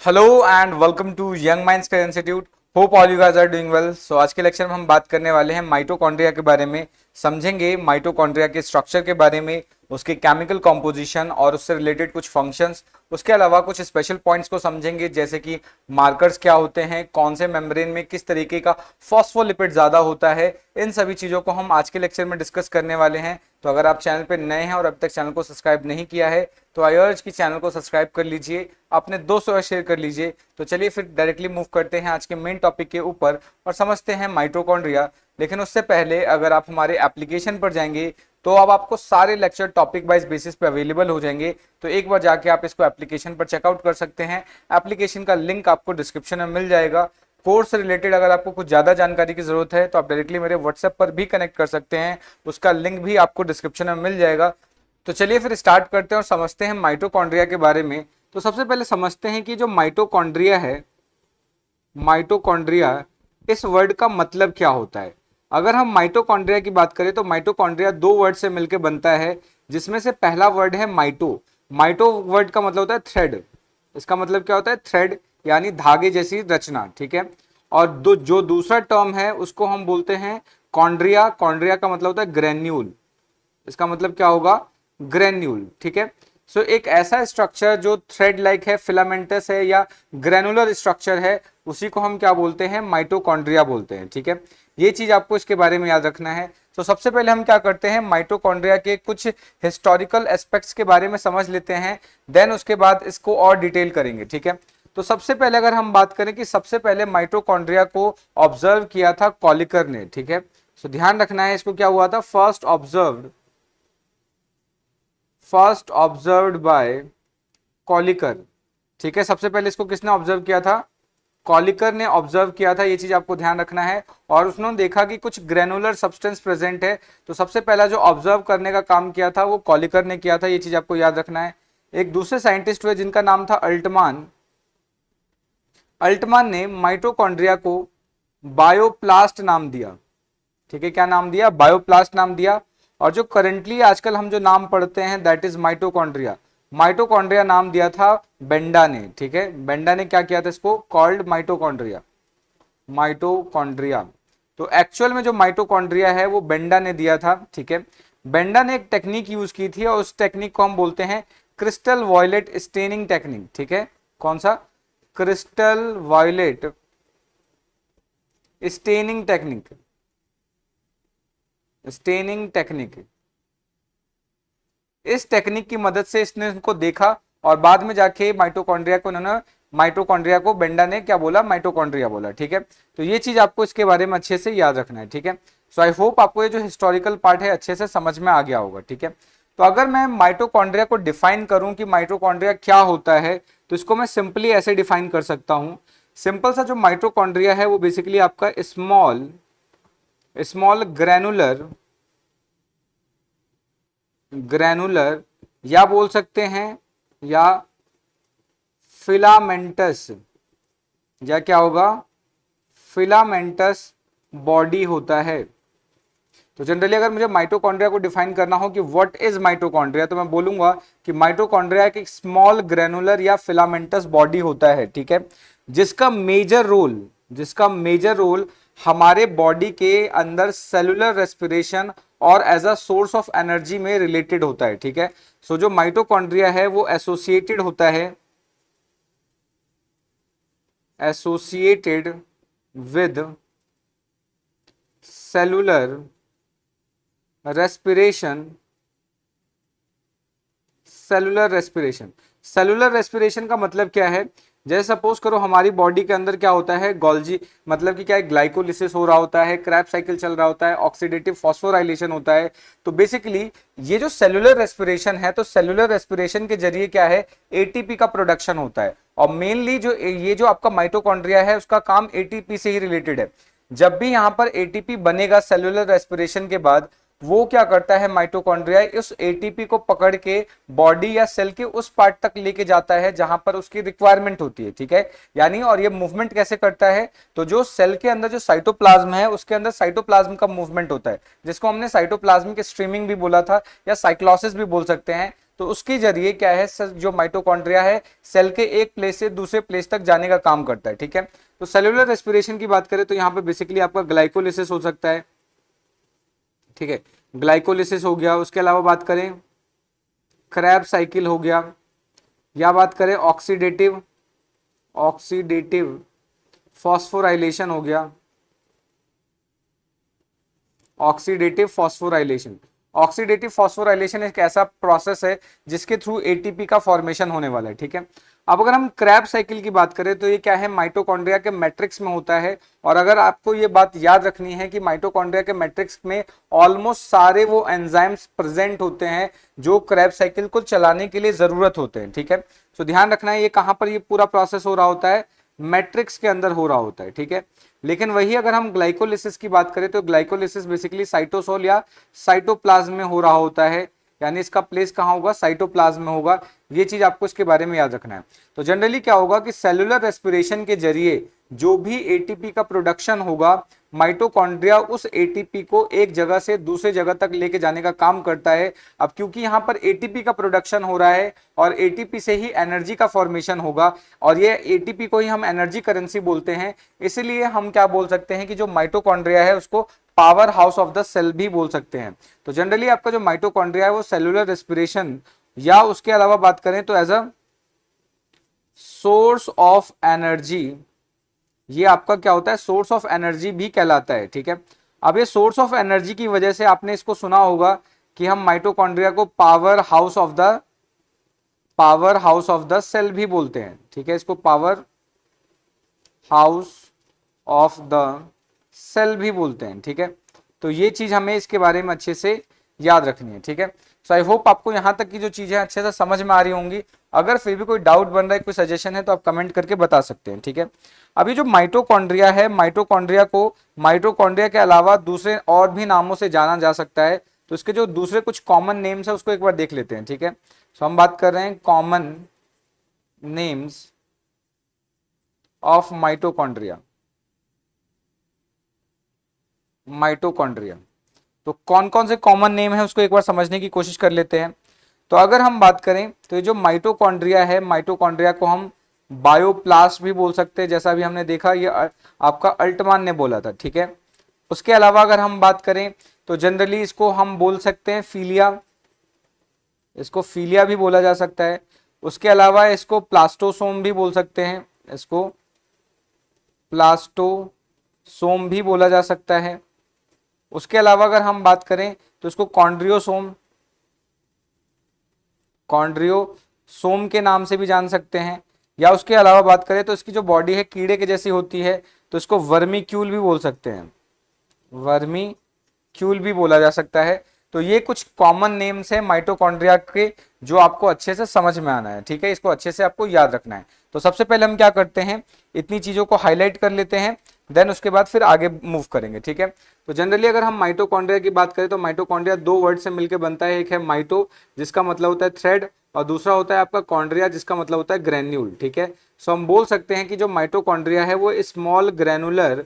Hello and welcome to Young Minds Care Institute. Hope all you guys are doing well. So आज के lecture में हम बात करने वाले हैं माइटोकॉन्ड्रिया के बारे में। समझेंगे माइटोकॉन्ड्रिया के स्ट्रक्चर के बारे में, उसके केमिकल कॉम्पोजिशन और उससे रिलेटेड कुछ फंक्शंस। उसके अलावा कुछ स्पेशल पॉइंट्स को समझेंगे, जैसे कि मार्कर्स क्या होते हैं, कौन से मेम्ब्रेन में किस तरीके का फॉस्फोलिपिड ज्यादा होता है। इन सभी चीजों को हम आज के लेक्चर में डिस्कस करने वाले हैं। तो अगर आप चैनल पे नए हैं और अब तक चैनल को सब्सक्राइब नहीं किया है तो आई अर्ज की चैनल को सब्सक्राइब कर लीजिए, अपने दोस्तों से शेयर कर लीजिए। तो चलिए फिर डायरेक्टली मूव करते हैं आज के मेन टॉपिक के ऊपर और समझते हैं माइटोकॉन्ड्रिया। लेकिन उससे पहले अगर आप हमारे एप्लीकेशन पर जाएंगे तो अब आपको सारे लेक्चर टॉपिक वाइज बेसिस पे अवेलेबल हो जाएंगे। तो एक बार जाके आप इसको एप्लीकेशन पर चेकआउट कर सकते हैं। एप्लीकेशन का लिंक आपको डिस्क्रिप्शन में मिल जाएगा। कोर्स से रिलेटेड अगर आपको कुछ ज़्यादा जानकारी की ज़रूरत है तो आप डायरेक्टली मेरे व्हाट्सएप पर भी कनेक्ट कर सकते हैं, उसका लिंक भी आपको डिस्क्रिप्शन में मिल जाएगा। तो चलिए फिर स्टार्ट करते हैं और समझते हैं माइटोकॉन्ड्रिया के बारे में। तो सबसे पहले समझते हैं कि जो माइटोकॉन्ड्रिया है, माइटोकॉन्ड्रिया इस वर्ड का मतलब क्या होता है। अगर हम माइटोकॉन्ड्रिया की बात करें तो माइटोकॉन्ड्रिया दो वर्ड से मिलकर बनता है, जिसमें से पहला वर्ड है माइटो। माइटो वर्ड का मतलब होता है थ्रेड। इसका मतलब क्या होता है? थ्रेड, यानी धागे जैसी रचना। ठीक है। और जो दूसरा टर्म है उसको हम बोलते हैं कॉन्ड्रिया। कॉन्ड्रिया का मतलब होता है ग्रेन्यूल। इसका मतलब क्या होगा? ग्रेन्यूल। ठीक है। सो एक ऐसा स्ट्रक्चर जो थ्रेड लाइक है, फिलामेंटस है या ग्रेनुलर स्ट्रक्चर है, उसी को हम क्या बोलते हैं? माइटोकॉन्ड्रिया बोलते हैं। ठीक है। ये चीज आपको इसके बारे में याद रखना है। तो सबसे पहले हम क्या करते हैं, माइटोकॉन्ड्रिया के कुछ हिस्टोरिकल एस्पेक्ट्स के बारे में समझ लेते हैं, देन उसके बाद इसको और डिटेल करेंगे। ठीक है। तो सबसे पहले अगर हम बात करें कि सबसे पहले माइटोकॉन्ड्रिया को ऑब्जर्व किया था कॉलिकर ने। ठीक है। सो ध्यान रखना है, इसको क्या हुआ था? First observed by Kolliker. ठीक है। सबसे पहले इसको किसने ऑब्जर्व किया था? कॉलिकर ने ऑब्जर्व किया था। ये चीज आपको ध्यान रखना है। और उसने देखा कि कुछ ग्रेनुलर सब्सटेंस प्रेजेंट है। तो सबसे पहला जो ऑब्जर्व करने का काम किया था वो कॉलिकर ने किया था। ये चीज आपको याद रखना है। एक दूसरे साइंटिस्ट हुए जिनका नाम था अल्टमान। अल्टमान ने माइटोकॉन्ड्रिया को बायोप्लास्ट नाम दिया। ठीक है। क्या नाम दिया? बायोप्लास्ट नाम दिया। और जो करंटली आजकल हम जो नाम पढ़ते हैं दैट इज माइटोकॉन्ड्रिया। माइटोकॉन्ड्रिया नाम दिया था बेंडा ने। ठीक है। बेंडा ने क्या किया था? इसको कॉल्ड माइटोकॉन्ड्रिया। माइटोकॉन्ड्रिया। तो एक्चुअल में जो माइटोकॉन्ड्रिया है वो बेंडा ने दिया था। ठीक है। बेंडा ने एक टेक्निक यूज की थी और उस टेक्निक को हम बोलते हैं क्रिस्टल वॉयलेट स्टेनिंग टेक्निक। ठीक है। कौन सा? Crystal violet staining technique. Staining technique. इस टेक्निक की मदद से इसने उनको देखा और बाद में जाके माइटोकॉन्ड्रिया को उन्होंने, माइटोकॉन्ड्रिया को बेंडा ने क्या बोला? माइटोकॉन्ड्रिया बोला। ठीक है। तो ये चीज आपको इसके बारे में अच्छे से याद रखना है। ठीक है। सो आई होप आपको ये जो हिस्टोरिकल पार्ट है अच्छे से समझ में आ गया होगा। ठीक है। तो अगर मैं माइटोकॉन्ड्रिया को डिफाइन करूं कि माइटोकॉन्ड्रिया क्या होता है, तो इसको मैं सिंपली ऐसे डिफाइन कर सकता हूं। सिंपल सा जो माइटोकॉन्ड्रिया है वो बेसिकली आपका स्मॉल स्मॉल ग्रैनुलर या बोल सकते हैं या फिलामेंटस, या क्या होगा? फिलामेंटस बॉडी होता है। तो जनरली अगर मुझे माइटोकॉन्ड्रिया को डिफाइन करना हो कि व्हाट इज माइटोकॉन्ड्रिया, तो मैं बोलूंगा कि माइटोकॉन्ड्रिया एक स्मॉल ग्रैनुलर या फिलामेंटस बॉडी होता है। ठीक है। जिसका मेजर रोल हमारे बॉडी के अंदर सेलुलर रेस्पिरेशन और as a source of energy में रिलेटेड होता है। ठीक है। सो जो माइटोकॉन्ड्रिया है वो एसोसिएटेड होता है with cellular respiration. Cellular respiration का मतलब क्या है? जैसे सपोज करो हमारी बॉडी के अंदर क्या होता है? गोल्जी, मतलब कि क्या है? ग्लाइकोलिसिस हो रहा होता है, क्रैब साइकिल चल रहा होता है, ऑक्सीडेटिव फॉस्फोराइलेशन होता है। तो बेसिकली ये जो सेलुलर रेस्पिरेशन है, तो सेलुलर रेस्पिरेशन के जरिए क्या है? एटीपी का प्रोडक्शन होता है। और मेनली जो ये जो आपका माइटोकॉन्ड्रिया है उसका काम एटीपी से ही रिलेटेड है। जब भी यहां पर एटीपी बनेगा सेलुलर रेस्पिरेशन के बाद, वो क्या करता है? माइटोकॉन्ड्रिया उस एटीपी को पकड़ के बॉडी या सेल के उस पार्ट तक लेके जाता है जहां पर उसकी रिक्वायरमेंट होती है। ठीक है। यानी और ये मूवमेंट कैसे करता है? तो जो सेल के अंदर जो साइटोप्लाज्म है उसके अंदर साइटोप्लाज्म का मूवमेंट होता है, जिसको हमने साइटोप्लाज्मिक स्ट्रीमिंग भी बोला था या साइक्लोसिस भी बोल सकते हैं। तो उसके जरिए क्या है, जो माइटोकॉन्ड्रिया है सेल के एक प्लेस से दूसरे प्लेस तक जाने का काम करता है। ठीक है, तो सेलुलर रेस्पिरेशन की बात करें तो यहाँ पे बेसिकली आपका ग्लाइकोलिसिस हो सकता है। ठीक है, ग्लाइकोलिसिस हो गया, उसके अलावा बात करें क्रैब साइकिल हो गया, या बात करें ऑक्सीडेटिव ऑक्सीडेटिव फॉस्फोराइलेशन हो गया, ऑक्सीडेटिव फॉस्फोराइलेशन। ऑक्सीडेटिव फॉस्फोराइलेशन एक ऐसा प्रोसेस है जिसके थ्रू एटीपी का फॉर्मेशन होने वाला है। ठीक है, अब अगर हम क्रैब साइकिल की बात करें तो ये क्या है, माइटोकॉन्ड्रिया के मैट्रिक्स में होता है। और अगर आपको ये बात याद रखनी है कि माइटोकॉन्ड्रिया के मैट्रिक्स में ऑलमोस्ट सारे वो एंजाइम्स प्रेजेंट होते हैं जो क्रैब साइकिल को चलाने के लिए जरूरत होते हैं। ठीक है, तो ध्यान रखना है ये कहां पर ये पूरा प्रोसेस हो रहा होता है, मैट्रिक्स के अंदर हो रहा होता है। ठीक है, लेकिन वही अगर हम ग्लाइकोलिसिस की बात करें तो ग्लाइकोलिसिस बेसिकली साइटोसोल या साइटोप्लाज्म में हो रहा होता है, यानी इसका प्लेस कहां होगा, साइटोप्लाज्म में होगा। ये चीज आपको इसके बारे में याद रखना है। तो जनरली क्या होगा कि सेलुलर रेस्पिरेशन के जरिए जो भी एटीपी का प्रोडक्शन होगा, माइटोकॉन्ड्रिया उस एटीपी को एक जगह से दूसरे जगह तक लेके जाने का काम करता है। अब क्योंकि यहाँ पर एटीपी का प्रोडक्शन हो रहा है और एटीपी से ही एनर्जी का फॉर्मेशन होगा, और ये एटीपी को ही हम एनर्जी करेंसी बोलते हैं, इसलिए हम क्या बोल सकते हैं कि जो माइटोकॉन्ड्रिया है उसको power house of the cell भी बोल सकते हैं। तो जनरली आपका जो माइटोकॉन्ड्रिया है वो सेलुलर रेस्पिरेशन या उसके अलावा बात करें तो as a source of energy, ये आपका क्या होता है, सोर्स ऑफ एनर्जी भी कहलाता है। ठीक है, अब ये सोर्स ऑफ एनर्जी की वजह से आपने इसको सुना होगा कि हम माइटोकॉन्ड्रिया को power house of the cell भी बोलते हैं। ठीक है, इसको power house of the cell भी बोलते हैं। ठीक है, तो ये चीज हमें इसके बारे में अच्छे से याद रखनी है। ठीक है, सो आई होप आपको यहां तक की जो चीजें अच्छे से समझ में आ रही होंगी। अगर फिर भी कोई डाउट बन रहा है, कोई सजेशन है तो आप कमेंट करके बता सकते हैं। ठीक है, अभी जो माइटोकॉन्ड्रिया है, माइटोकॉन्ड्रिया को माइटोकॉन्ड्रिया के अलावा दूसरे और भी नामों से जाना जा सकता है। तो इसके जो दूसरे कुछ कॉमन नेम्स है उसको एक बार देख लेते हैं। ठीक है, सो हम बात कर रहे हैं common names of mitochondria. Mitochondria, तो कौन कौन से कॉमन नेम है उसको एक बार समझने की कोशिश कर लेते हैं। तो अगर हम बात करें तो ये जो माइटोकॉन्ड्रिया है, माइटोकॉन्ड्रिया को हम बायोप्लास्ट भी बोल सकते हैं, जैसा भी हमने देखा ये आपका अल्टमान ने बोला था। ठीक है, उसके अलावा अगर हम बात करें तो जनरली इसको हम बोल सकते हैं फीलिया, इसको फीलिया भी बोला जा सकता है। उसके अलावा इसको प्लास्टोसोम भी बोल सकते हैं, इसको प्लास्टोसोम भी बोला जा सकता है। उसके अलावा अगर हम बात करें तो इसको कॉन्ड्रियोसोम के नाम से भी जान सकते हैं, या उसके अलावा बात करें तो इसकी जो बॉडी है कीड़े के जैसी होती है तो इसको वर्मीक्यूल भी बोल सकते हैं, वर्मीक्यूल भी बोला जा सकता है। तो ये कुछ कॉमन नेम्स है माइटोकॉन्ड्रिया के जो आपको अच्छे से समझ में आना है। ठीक है, इसको अच्छे से आपको याद रखना है। तो सबसे पहले हम क्या करते हैं, इतनी चीजों को हाईलाइट कर लेते हैं, देन उसके बाद फिर आगे मूव करेंगे। ठीक है, तो जनरली अगर हम माइटोकॉन्ड्रिया की बात करें तो माइटोकॉन्ड्रिया दो वर्ड से मिलकर बनता है। एक है माइटो जिसका मतलब होता है थ्रेड, और दूसरा होता है आपका कॉन्ड्रिया जिसका मतलब होता है ग्रेन्यूल। ठीक है, सो हम बोल सकते हैं कि जो माइटोकॉन्ड्रिया है वो स्मॉल ग्रेनुलर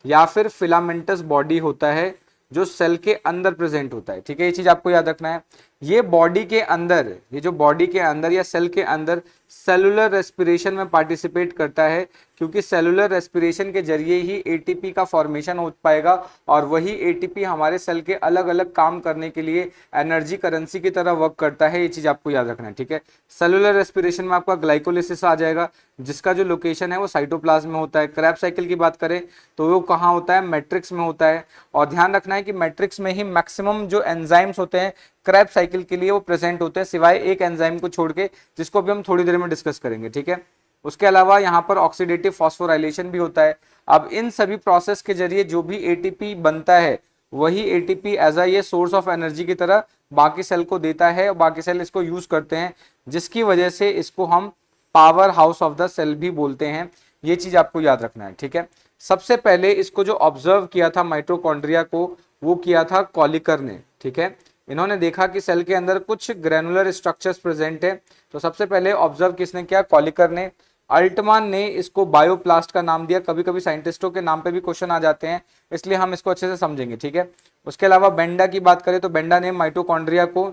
या फिर फिलामेंटस बॉडी होता है जो सेल के अंदर प्रेजेंट होता है। ठीक है, ये चीज आपको याद रखना है। ये बॉडी के अंदर, ये जो बॉडी के अंदर या सेल के अंदर सेलुलर रेस्पिरेशन में पार्टिसिपेट करता है, क्योंकि सेलुलर रेस्पिरेशन के जरिए ही एटीपी का फॉर्मेशन हो पाएगा, और वही एटीपी हमारे सेल के अलग अलग काम करने के लिए एनर्जी करेंसी की तरह वर्क करता है। ये चीज आपको याद रखना है। ठीक है, सेलुलर रेस्पिरेशन में आपका ग्लाइकोलिसिस आ जाएगा जिसका जो लोकेशन है वो साइटोप्लाज्म में होता है। क्रैब साइकिल की बात करें तो वो कहाँ होता है, मैट्रिक्स में होता है। और ध्यान रखना है कि मैट्रिक्स में ही मैक्सिमम जो एंजाइम्स होते हैं क्रैब साइकिल के लिए वो प्रेजेंट होते हैं, सिवाय एक एंजाइम को छोड़ के, जिसको भी हम थोड़ी देर में डिस्कस करेंगे। ठीक है, उसके अलावा यहाँ पर ऑक्सीडेटिव फॉस्फोराइलेशन भी होता है। अब इन सभी प्रोसेस के जरिए जो भी एटीपी बनता है वही एटीपी एज अ ये सोर्स ऑफ एनर्जी की तरह बाकी सेल को देता है, और बाकी सेल इसको यूज करते हैं, जिसकी वजह से इसको हम power house of the cell भी बोलते हैं। ये चीज आपको याद रखना है। ठीक है, सबसे पहले इसको जो ऑब्जर्व किया था माइटोकॉन्ड्रिया को वो किया था कॉलिकर ने। ठीक है, इन्होंने देखा कि सेल के अंदर कुछ ग्रेनुलर स्ट्रक्चर्स प्रेजेंट है, तो सबसे पहले ऑब्जर्व किसने किया, कॉलिकर ने। अल्टमान ने इसको बायोप्लास्ट का नाम दिया। कभी कभी साइंटिस्टों के नाम पे भी क्वेश्चन आ जाते हैं, इसलिए हम इसको अच्छे से समझेंगे। ठीक है, उसके अलावा बेंडा की बात करें तो बेंडा ने माइटोकॉन्ड्रिया को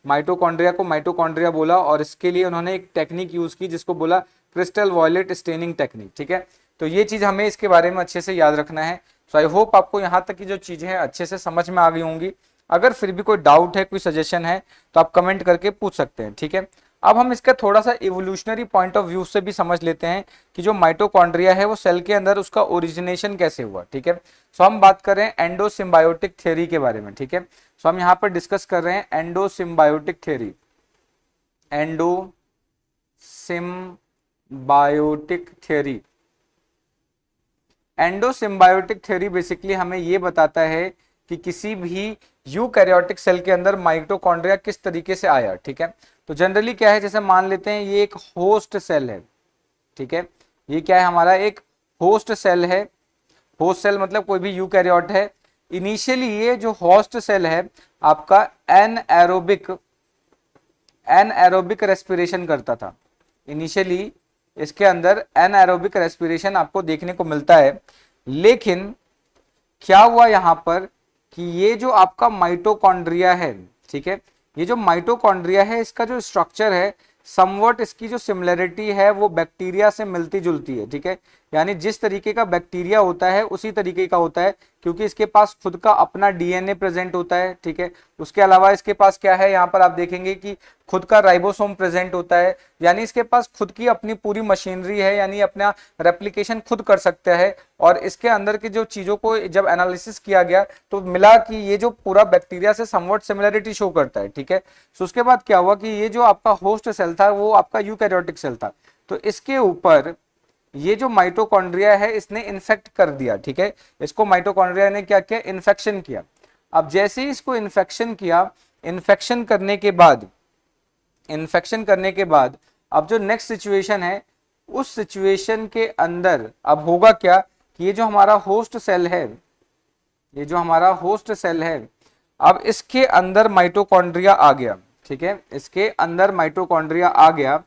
माइटोकॉन्ड्रिया को माइटोकॉन्ड्रिया बोला और इसके लिए उन्होंने एक टेक्निक यूज की जिसको बोला क्रिस्टल वॉयलेट स्टेनिंग टेक्निक। ठीक है, तो ये चीज हमें इसके बारे में अच्छे से याद रखना है। सो आई होप आपको यहाँ तक की जो चीजें हैं अच्छे से समझ में आ गई होंगी। अगर फिर भी कोई डाउट है, कोई सजेशन है, तो आप कमेंट करके पूछ सकते हैं। ठीक है, अब हम इसका थोड़ा सा इवोल्यूशनरी पॉइंट ऑफ व्यू से भी समझ लेते हैं कि जो माइटोकॉन्ड्रिया है वो सेल के अंदर उसका ओरिजिनेशन कैसे हुआ। ठीक है, सो हम बात कर रहे हैं एंडोसिम्बायोटिक थ्योरी के बारे में। ठीक है, सो हम यहाँ पर डिस्कस कर रहे हैं endosymbiotic theory. Endosymbiotic theory, endosymbiotic theory basically हमें ये बताता है कि किसी भी यूकैरियोटिक सेल के अंदर माइटोकॉन्ड्रिया किस तरीके से आया। ठीक है, तो जनरली क्या है, जैसे मान लेते हैं ये एक होस्ट सेल है। ठीक है, ये क्या है, हमारा एक होस्ट सेल है। होस्ट सेल मतलब कोई भी यूकैरियोट है। इनिशियली ये जो होस्ट सेल है आपका एनएरोबिक रेस्पिरेशन करता था। इनिशियली इसके अंदर एनएरोबिक रेस्पिरेशन आपको देखने को मिलता है, लेकिन क्या हुआ यहां पर कि ये जो आपका माइटोकॉन्ड्रिया है, ठीक है, ये जो माइटोकॉन्ड्रिया है इसका जो स्ट्रक्चर है समवट इसकी जो सिमिलरिटी है वो बैक्टीरिया से मिलती जुलती है। ठीक है, यानी जिस तरीके का बैक्टीरिया होता है उसी तरीके का होता है, क्योंकि इसके पास खुद का अपना डीएनए प्रेजेंट होता है। ठीक है, उसके अलावा इसके पास क्या है, यहाँ पर आप देखेंगे कि खुद का राइबोसोम प्रेजेंट होता है, यानी इसके पास खुद की अपनी पूरी मशीनरी है, यानी अपना रेप्लिकेशन खुद कर सकता है। और इसके अंदर की जो चीजों को जब एनालिसिस किया गया तो मिला कि ये जो पूरा बैक्टीरिया से समवट सिमिलरिटी शो करता है। ठीक है, सो उसके बाद क्या हुआ कि ये जो आपका होस्ट सेल था वो आपका यूकैरियोटिक सेल था, तो इसके ऊपर ये जो माइटोकॉन्ड्रिया है इसने इन्फेक्ट कर दिया। ठीक है, इसको माइटोकॉन्ड्रिया ने क्या किया, इन्फेक्शन किया। अब जैसे ही इसको इन्फेक्शन किया, इन्फेक्शन करने के बाद अब जो नेक्स्ट सिचुएशन है, उस सिचुएशन के अंदर अब होगा क्या कि ये जो हमारा होस्ट सेल है, अब इसके अंदर माइटोकॉन्ड्रिया आ गया। ठीक है, इसके अंदर माइटोकॉन्ड्रिया आ गया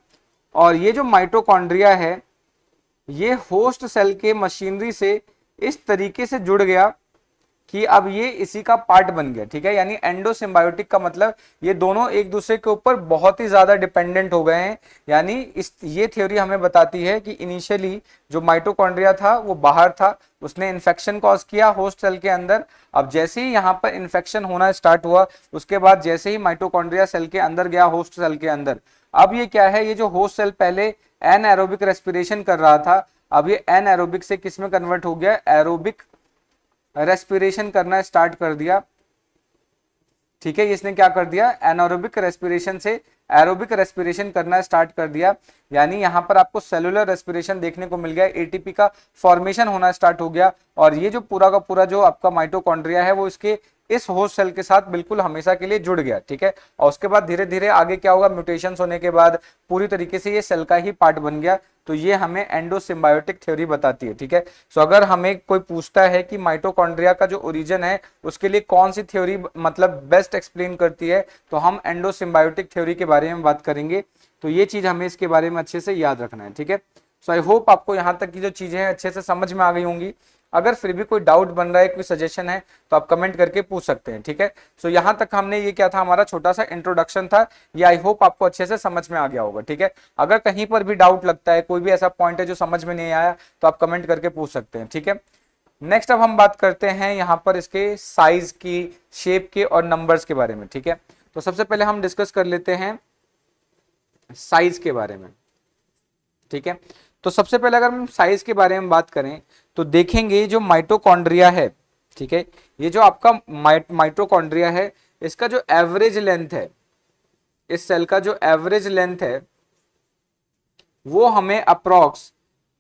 और ये जो माइटोकॉन्ड्रिया है ये होस्ट सेल के मशीनरी से इस तरीके से जुड़ गया कि अब ये इसी का पार्ट बन गया। ठीक है, यानी एंडोसिम्बायोटिक का मतलब ये दोनों एक दूसरे के ऊपर बहुत ही ज्यादा डिपेंडेंट हो गए हैं। यानी ये थ्योरी हमें बताती है कि इनिशियली जो माइटोकॉन्ड्रिया था वो बाहर था, उसने इन्फेक्शन कॉज किया होस्ट सेल के अंदर। अब जैसे ही यहाँ पर इन्फेक्शन होना स्टार्ट हुआ, उसके बाद जैसे ही माइटोकॉन्ड्रिया सेल के अंदर गया, होस्ट सेल के अंदर, अब ये क्या है, ये जो होस्ट सेल पहले एनएरोबिक रेस्पिरेशन कर रहा था, अब ये एनएरोबिक से किस में कन्वर्ट हो गया, एरोबिक रेस्पिरेशन करना स्टार्ट कर दिया। ठीक है, इसने क्या कर दिया, एनारोबिक रेस्पिरेशन से एरोबिक रेस्पिरेशन करना स्टार्ट कर दिया। यानी यहां पर आपको सेलुलर रेस्पिरेशन देखने को मिल गया, एटीपी का फॉर्मेशन होना स्टार्ट हो गया और ये जो पूरा का पूरा जो आपका माइटोकॉन्ड्रिया है वो इसके इस होस्ट सेल के साथ बिल्कुल हमेशा के लिए जुड़ गया। ठीक है, और उसके बाद धीरे धीरे आगे क्या होगा, म्यूटेशंस होने के बाद पूरी तरीके से ये सेल का ही पार्ट बन गया। तो ये हमें एंडोसिम्बायोटिक थ्योरी बताती है। ठीक है, सो अगर हमें कोई पूछता है कि माइटोकॉन्ड्रिया का जो ओरिजिन है उसके लिए कौन सी थ्योरी मतलब बेस्ट एक्सप्लेन करती है, तो हम एंडोसिम्बायोटिक थ्योरी के बारे में बात करेंगे। तो ये चीज हमें इसके बारे में अच्छे से याद रखना है। ठीक है, सो आई होप आपको यहाँ तक की जो चीजें हैं अच्छे से समझ में आ गई होंगी। अगर फिर भी कोई डाउट बन रहा है, कोई सजेशन है, तो आप कमेंट करके पूछ सकते हैं। ठीक है, सो यहाँ तक हमने ये क्या था, हमारा छोटा सा इंट्रोडक्शन था, ये आई होप आपको अच्छे से समझ में आ गया होगा। ठीक है, अगर कहीं पर भी डाउट लगता है, कोई भी ऐसा पॉइंट है जो समझ में नहीं आया, तो आप कमेंट करके पूछ सकते हैं। ठीक है, नेक्स्ट अब हम बात करते हैं यहाँ पर इसके साइज की, शेप के और नंबर्स के बारे में। ठीक है, तो सबसे पहले हम डिस्कस कर लेते हैं साइज के बारे में। ठीक है, तो सबसे पहले अगर हम साइज के बारे में बात करें तो देखेंगे जो माइटोकॉन्ड्रिया है, ठीक है, ये जो आपका माइटोकॉन्ड्रिया है इसका जो एवरेज लेंथ है, इस सेल का जो एवरेज लेंथ है वो हमें अप्रॉक्स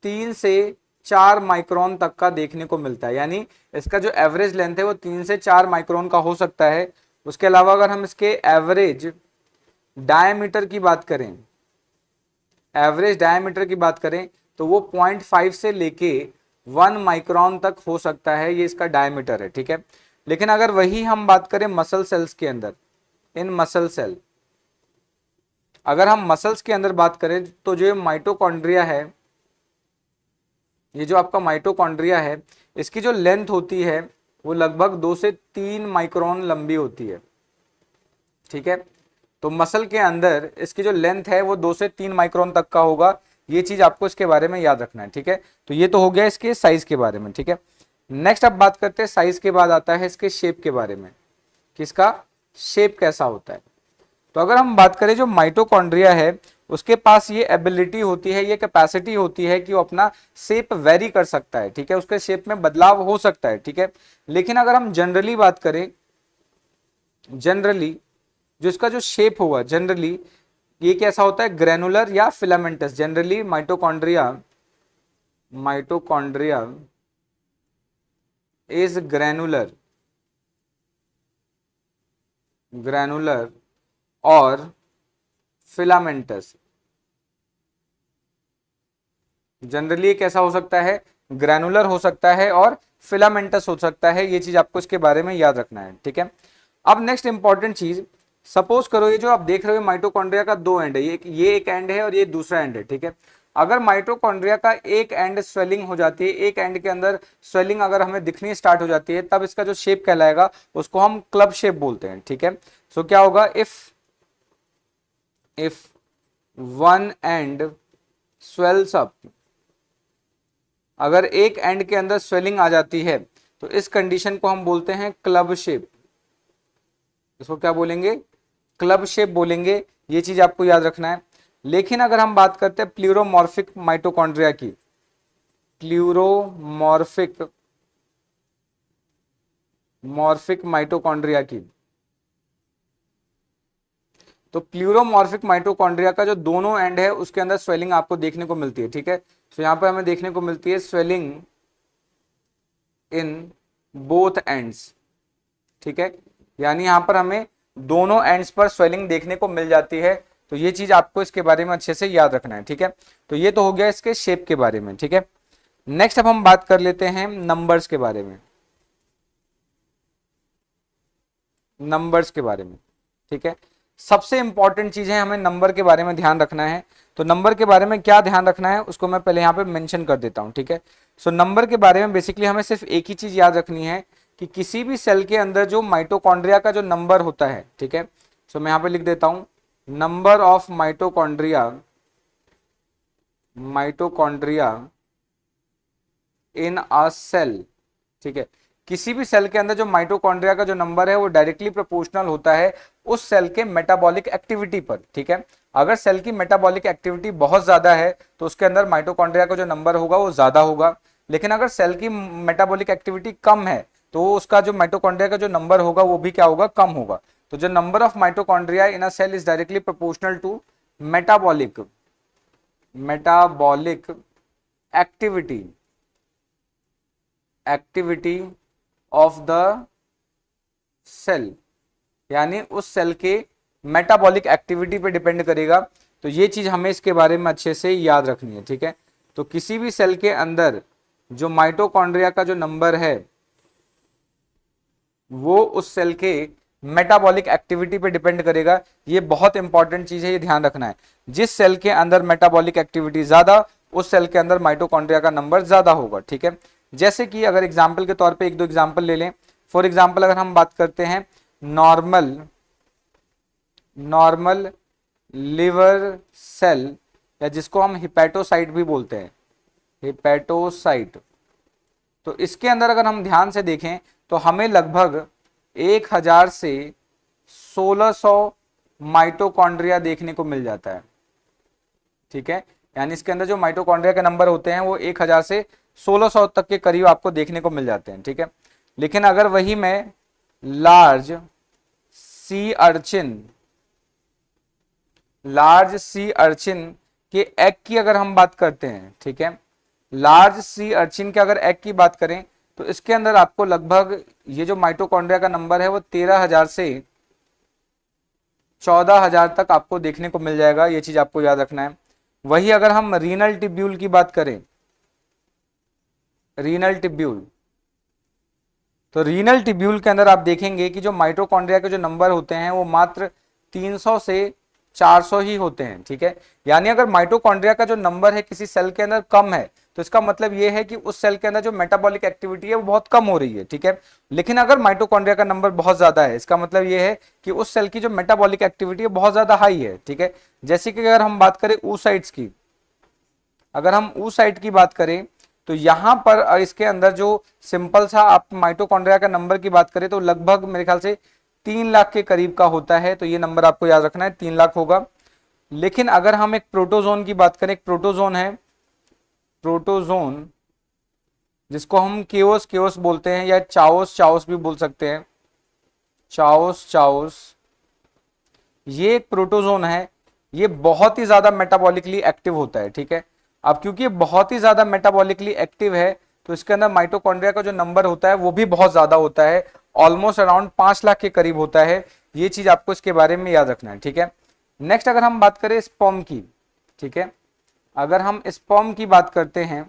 3 से 4 माइक्रोन तक का देखने को मिलता है। यानी इसका जो एवरेज लेंथ है वो 3 से 4 माइक्रोन का हो सकता है। उसके अलावा अगर हम इसके एवरेज डायमीटर की बात करें, तो वो 0.5 से लेके 1 माइक्रोन तक हो सकता है, ये इसका डायमीटर है। ठीक है, लेकिन अगर वही हम बात करें मसल सेल्स के अंदर, इन मसल सेल, अगर हम मसल्स के अंदर बात करें तो जो माइटोकॉन्ड्रिया है, ये जो आपका माइटोकॉन्ड्रिया है इसकी जो लेंथ होती है वो लगभग 2 से 3 माइक्रोन लंबी होती है। ठीक है, तो मसल के अंदर इसकी जो लेंथ है वो 2 से 3 माइक्रोन तक का होगा। ये चीज आपको इसके बारे में याद रखना है, ठीक है। तो ये तो हो गया इसके साइज के बारे में, ठीक है। नेक्स्ट अब बात करते हैं साइज के बाद आता है इसके शेप के बारे में, कि इसका शेप कैसा होता है। तो अगर हम बात करें जो माइटोकॉन्ड्रिया है उसके पास ये एबिलिटी होती है, ये कैपेसिटी होती है कि वो अपना शेप वेरी कर सकता है, ठीक है, उसके शेप में बदलाव हो सकता है, ठीक है। लेकिन अगर हम जनरली बात करें, जनरली जो इसका जो शेप होगा, जनरली ये कैसा होता है, ग्रेनुलर या filamentous. Generally mitochondria is granular और फिलामेंटस। जनरली कैसा हो सकता है, ग्रैनुलर हो सकता है और फिलामेंटस हो सकता है। ये चीज आपको इसके बारे में याद रखना है, ठीक है। अब नेक्स्ट इंपॉर्टेंट चीज, सपोज करो ये जो आप देख रहे हो माइटोकॉन्ड्रिया का 2 एंड है, ये एक एंड है और ये दूसरा एंड है, ठीक है। अगर माइटोकॉन्ड्रिया का एक एंड स्वेलिंग हो जाती है, एक एंड के अंदर स्वेलिंग अगर हमें दिखनी स्टार्ट हो जाती है, तब इसका जो शेप कहलाएगा उसको हम क्लब शेप बोलते हैं, ठीक है। सो क्या होगा, if one and swells up, अगर एक एंड के अंदर स्वेलिंग आ जाती है तो इस कंडीशन को हम बोलते हैं क्लब शेप। इसको क्या बोलेंगे, क्लब शेप बोलेंगे। ये चीज आपको याद रखना है। लेकिन अगर हम बात करते हैं प्लूरोमॉर्फिक माइटोकॉन्ड्रिया की, प्लूरोमॉर्फिक माइटोकॉन्ड्रिया की, तो प्लूरोमॉर्फिक माइटोकॉन्ड्रिया का जो दोनों एंड है उसके अंदर स्वेलिंग आपको देखने को मिलती है, ठीक है। तो यहां पर हमें देखने को मिलती है स्वेलिंग इन बोथ एंड्स, ठीक है। यानी यहां पर हमें दोनों एंड्स पर स्वेलिंग देखने को मिल जाती है। तो ये चीज आपको इसके बारे में अच्छे से याद रखना है, ठीक है। तो ये तो हो गया इसके शेप के बारे में, ठीक है। नेक्स्ट अब हम बात कर लेते हैं नंबर्स के बारे में, ठीक है। सबसे इंपॉर्टेंट चीज है, हमें नंबर के बारे में ध्यान रखना है। तो नंबर के बारे में क्या ध्यान रखना है उसको मैं पहले यहाँ पे मेंशन कर देता हूँ, ठीक है। सो नंबर के बारे में बेसिकली हमें सिर्फ एक ही चीज याद रखनी है कि किसी भी सेल के अंदर जो माइटोकॉन्ड्रिया का जो नंबर होता है, ठीक है। सो मैं यहाँ पे लिख देता हूँ number of mitochondria in a cell, ठीक है। किसी भी सेल के अंदर जो माइटोकॉन्ड्रिया का जो नंबर है वो डायरेक्टली प्रोपोर्शनल होता है उस सेल के मेटाबॉलिक एक्टिविटी पर, ठीक है। अगर सेल की मेटाबॉलिक एक्टिविटी बहुत ज्यादा है तो उसके अंदर माइटोकॉन्ड्रिया का जो नंबर होगा वो ज्यादा होगा। लेकिन अगर सेल की मेटाबॉलिक एक्टिविटी कम है तो उसका जो माइटोकॉन्ड्रिया का जो नंबर होगा वो भी क्या होगा, कम होगा। तो जो number of mitochondria in a cell is directly proportional to metabolic activity of the cell, यानी उस सेल के मेटाबॉलिक एक्टिविटी पे डिपेंड करेगा। तो ये चीज हमें इसके बारे में अच्छे से याद रखनी है, ठीक है। तो किसी भी सेल के अंदर जो माइटोकॉन्ड्रिया का जो नंबर है वो उस सेल के मेटाबॉलिक एक्टिविटी पे डिपेंड करेगा। ये बहुत इंपॉर्टेंट चीज है, ये ध्यान रखना है। जिस सेल के अंदर मेटाबॉलिक एक्टिविटी ज्यादा, उस सेल के अंदर माइटोकॉन्ड्रिया का नंबर ज्यादा होगा, ठीक है। जैसे कि अगर एग्जाम्पल के तौर पे एक दो एग्जाम्पल ले लें। फॉर एग्जाम्पल अगर हम बात करते हैं नॉर्मल लिवर सेल, या जिसको हम हिपैटोसाइट भी बोलते हैं, हिपैटोसाइट। तो इसके अंदर अगर हम ध्यान से देखें तो हमें लगभग 1000 से 1600 माइटोकॉन्ड्रिया देखने को मिल जाता है, ठीक है। यानी इसके अंदर जो माइटोकॉन्ड्रिया के नंबर होते हैं वो 1000 से 1600 तक के करीब आपको देखने को मिल जाते हैं, ठीक है। लेकिन अगर वही मैं लार्ज सी अर्चिन के एग की अगर हम बात करते हैं, ठीक है, लार्ज सी अर्चिन के अगर एग की बात करें तो इसके अंदर आपको लगभग ये जो माइटोकॉन्ड्रिया का नंबर है वो 13000 से 14000 तक आपको देखने को मिल जाएगा। ये चीज आपको याद रखना है। वही अगर हम रीनल टिब्यूल की बात करें, तो रीनल टिब्यूल के अंदर आप देखेंगे कि जो माइटोकॉन्ड्रिया के जो नंबर होते हैं वो मात्र 300 से 400 ही होते हैं, ठीक है। यानी अगर माइटोकॉन्ड्रिया का जो नंबर है किसी सेल के अंदर कम है तो इसका मतलब ये है कि उस सेल के अंदर जो मेटाबॉलिक एक्टिविटी है वो बहुत कम हो रही है, ठीक है। लेकिन अगर माइटोकॉन्ड्रिया का नंबर बहुत ज्यादा है, इसका मतलब ये है कि उस सेल की जो मेटाबॉलिक एक्टिविटी है बहुत ज्यादा हाई है, ठीक है। जैसे कि अगर हम बात करें oocytes की, अगर हम oocyte की बात करें तो यहां पर इसके अंदर जो सिंपल सा आप माइटोकॉन्ड्रिया का नंबर की बात करें तो लगभग मेरे ख्याल से 3 लाख के करीब का होता है, तो ये नंबर आपको याद रखना है, 3 लाख होगा। लेकिन अगर हम एक प्रोटोजोन की बात करें, एक प्रोटोजोन है, प्रोटोजोन जिसको हम केओस केओस बोलते हैं या चाओस चाओस भी बोल सकते हैं, चाओस चाओस, ये एक प्रोटोजोन है। ये बहुत ही ज्यादा मेटाबॉलिकली एक्टिव होता है, ठीक है। अब क्योंकि ये बहुत ही ज्यादा मेटाबॉलिकली एक्टिव है तो इसके अंदर माइटोकॉन्ड्रिया का जो नंबर होता है वो भी बहुत ज्यादा होता है, ऑलमोस्ट अराउंड 5 लाख के करीब होता है। ये चीज आपको इसके बारे में याद रखना है, ठीक है। नेक्स्ट अगर हम बात करें स्पर्म की, ठीक है, अगर हम स्पर्म की बात करते हैं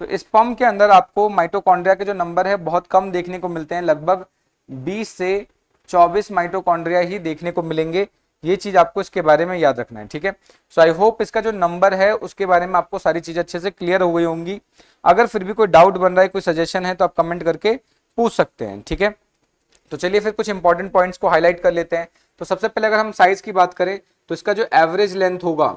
तो स्पर्म के अंदर आपको माइटोकॉन्ड्रिया के जो नंबर है बहुत कम देखने को मिलते हैं, लगभग 20 से 24 माइटोकॉन्ड्रिया ही देखने को मिलेंगे। ये चीज आपको इसके बारे में याद रखना है, ठीक है। सो आई होप इसका जो नंबर है उसके बारे में आपको सारी चीजें अच्छे से क्लियर हो गई होंगी। अगर फिर भी कोई डाउट बन रहा है, कोई सजेशन है तो आप कमेंट करके पूछ सकते हैं, ठीक है। तो चलिए फिर कुछ इंपॉर्टेंट पॉइंट्स को हाईलाइट कर लेते हैं। तो सबसे पहले अगर हम साइज की बात करें तो इसका जो एवरेज लेंथ होगा,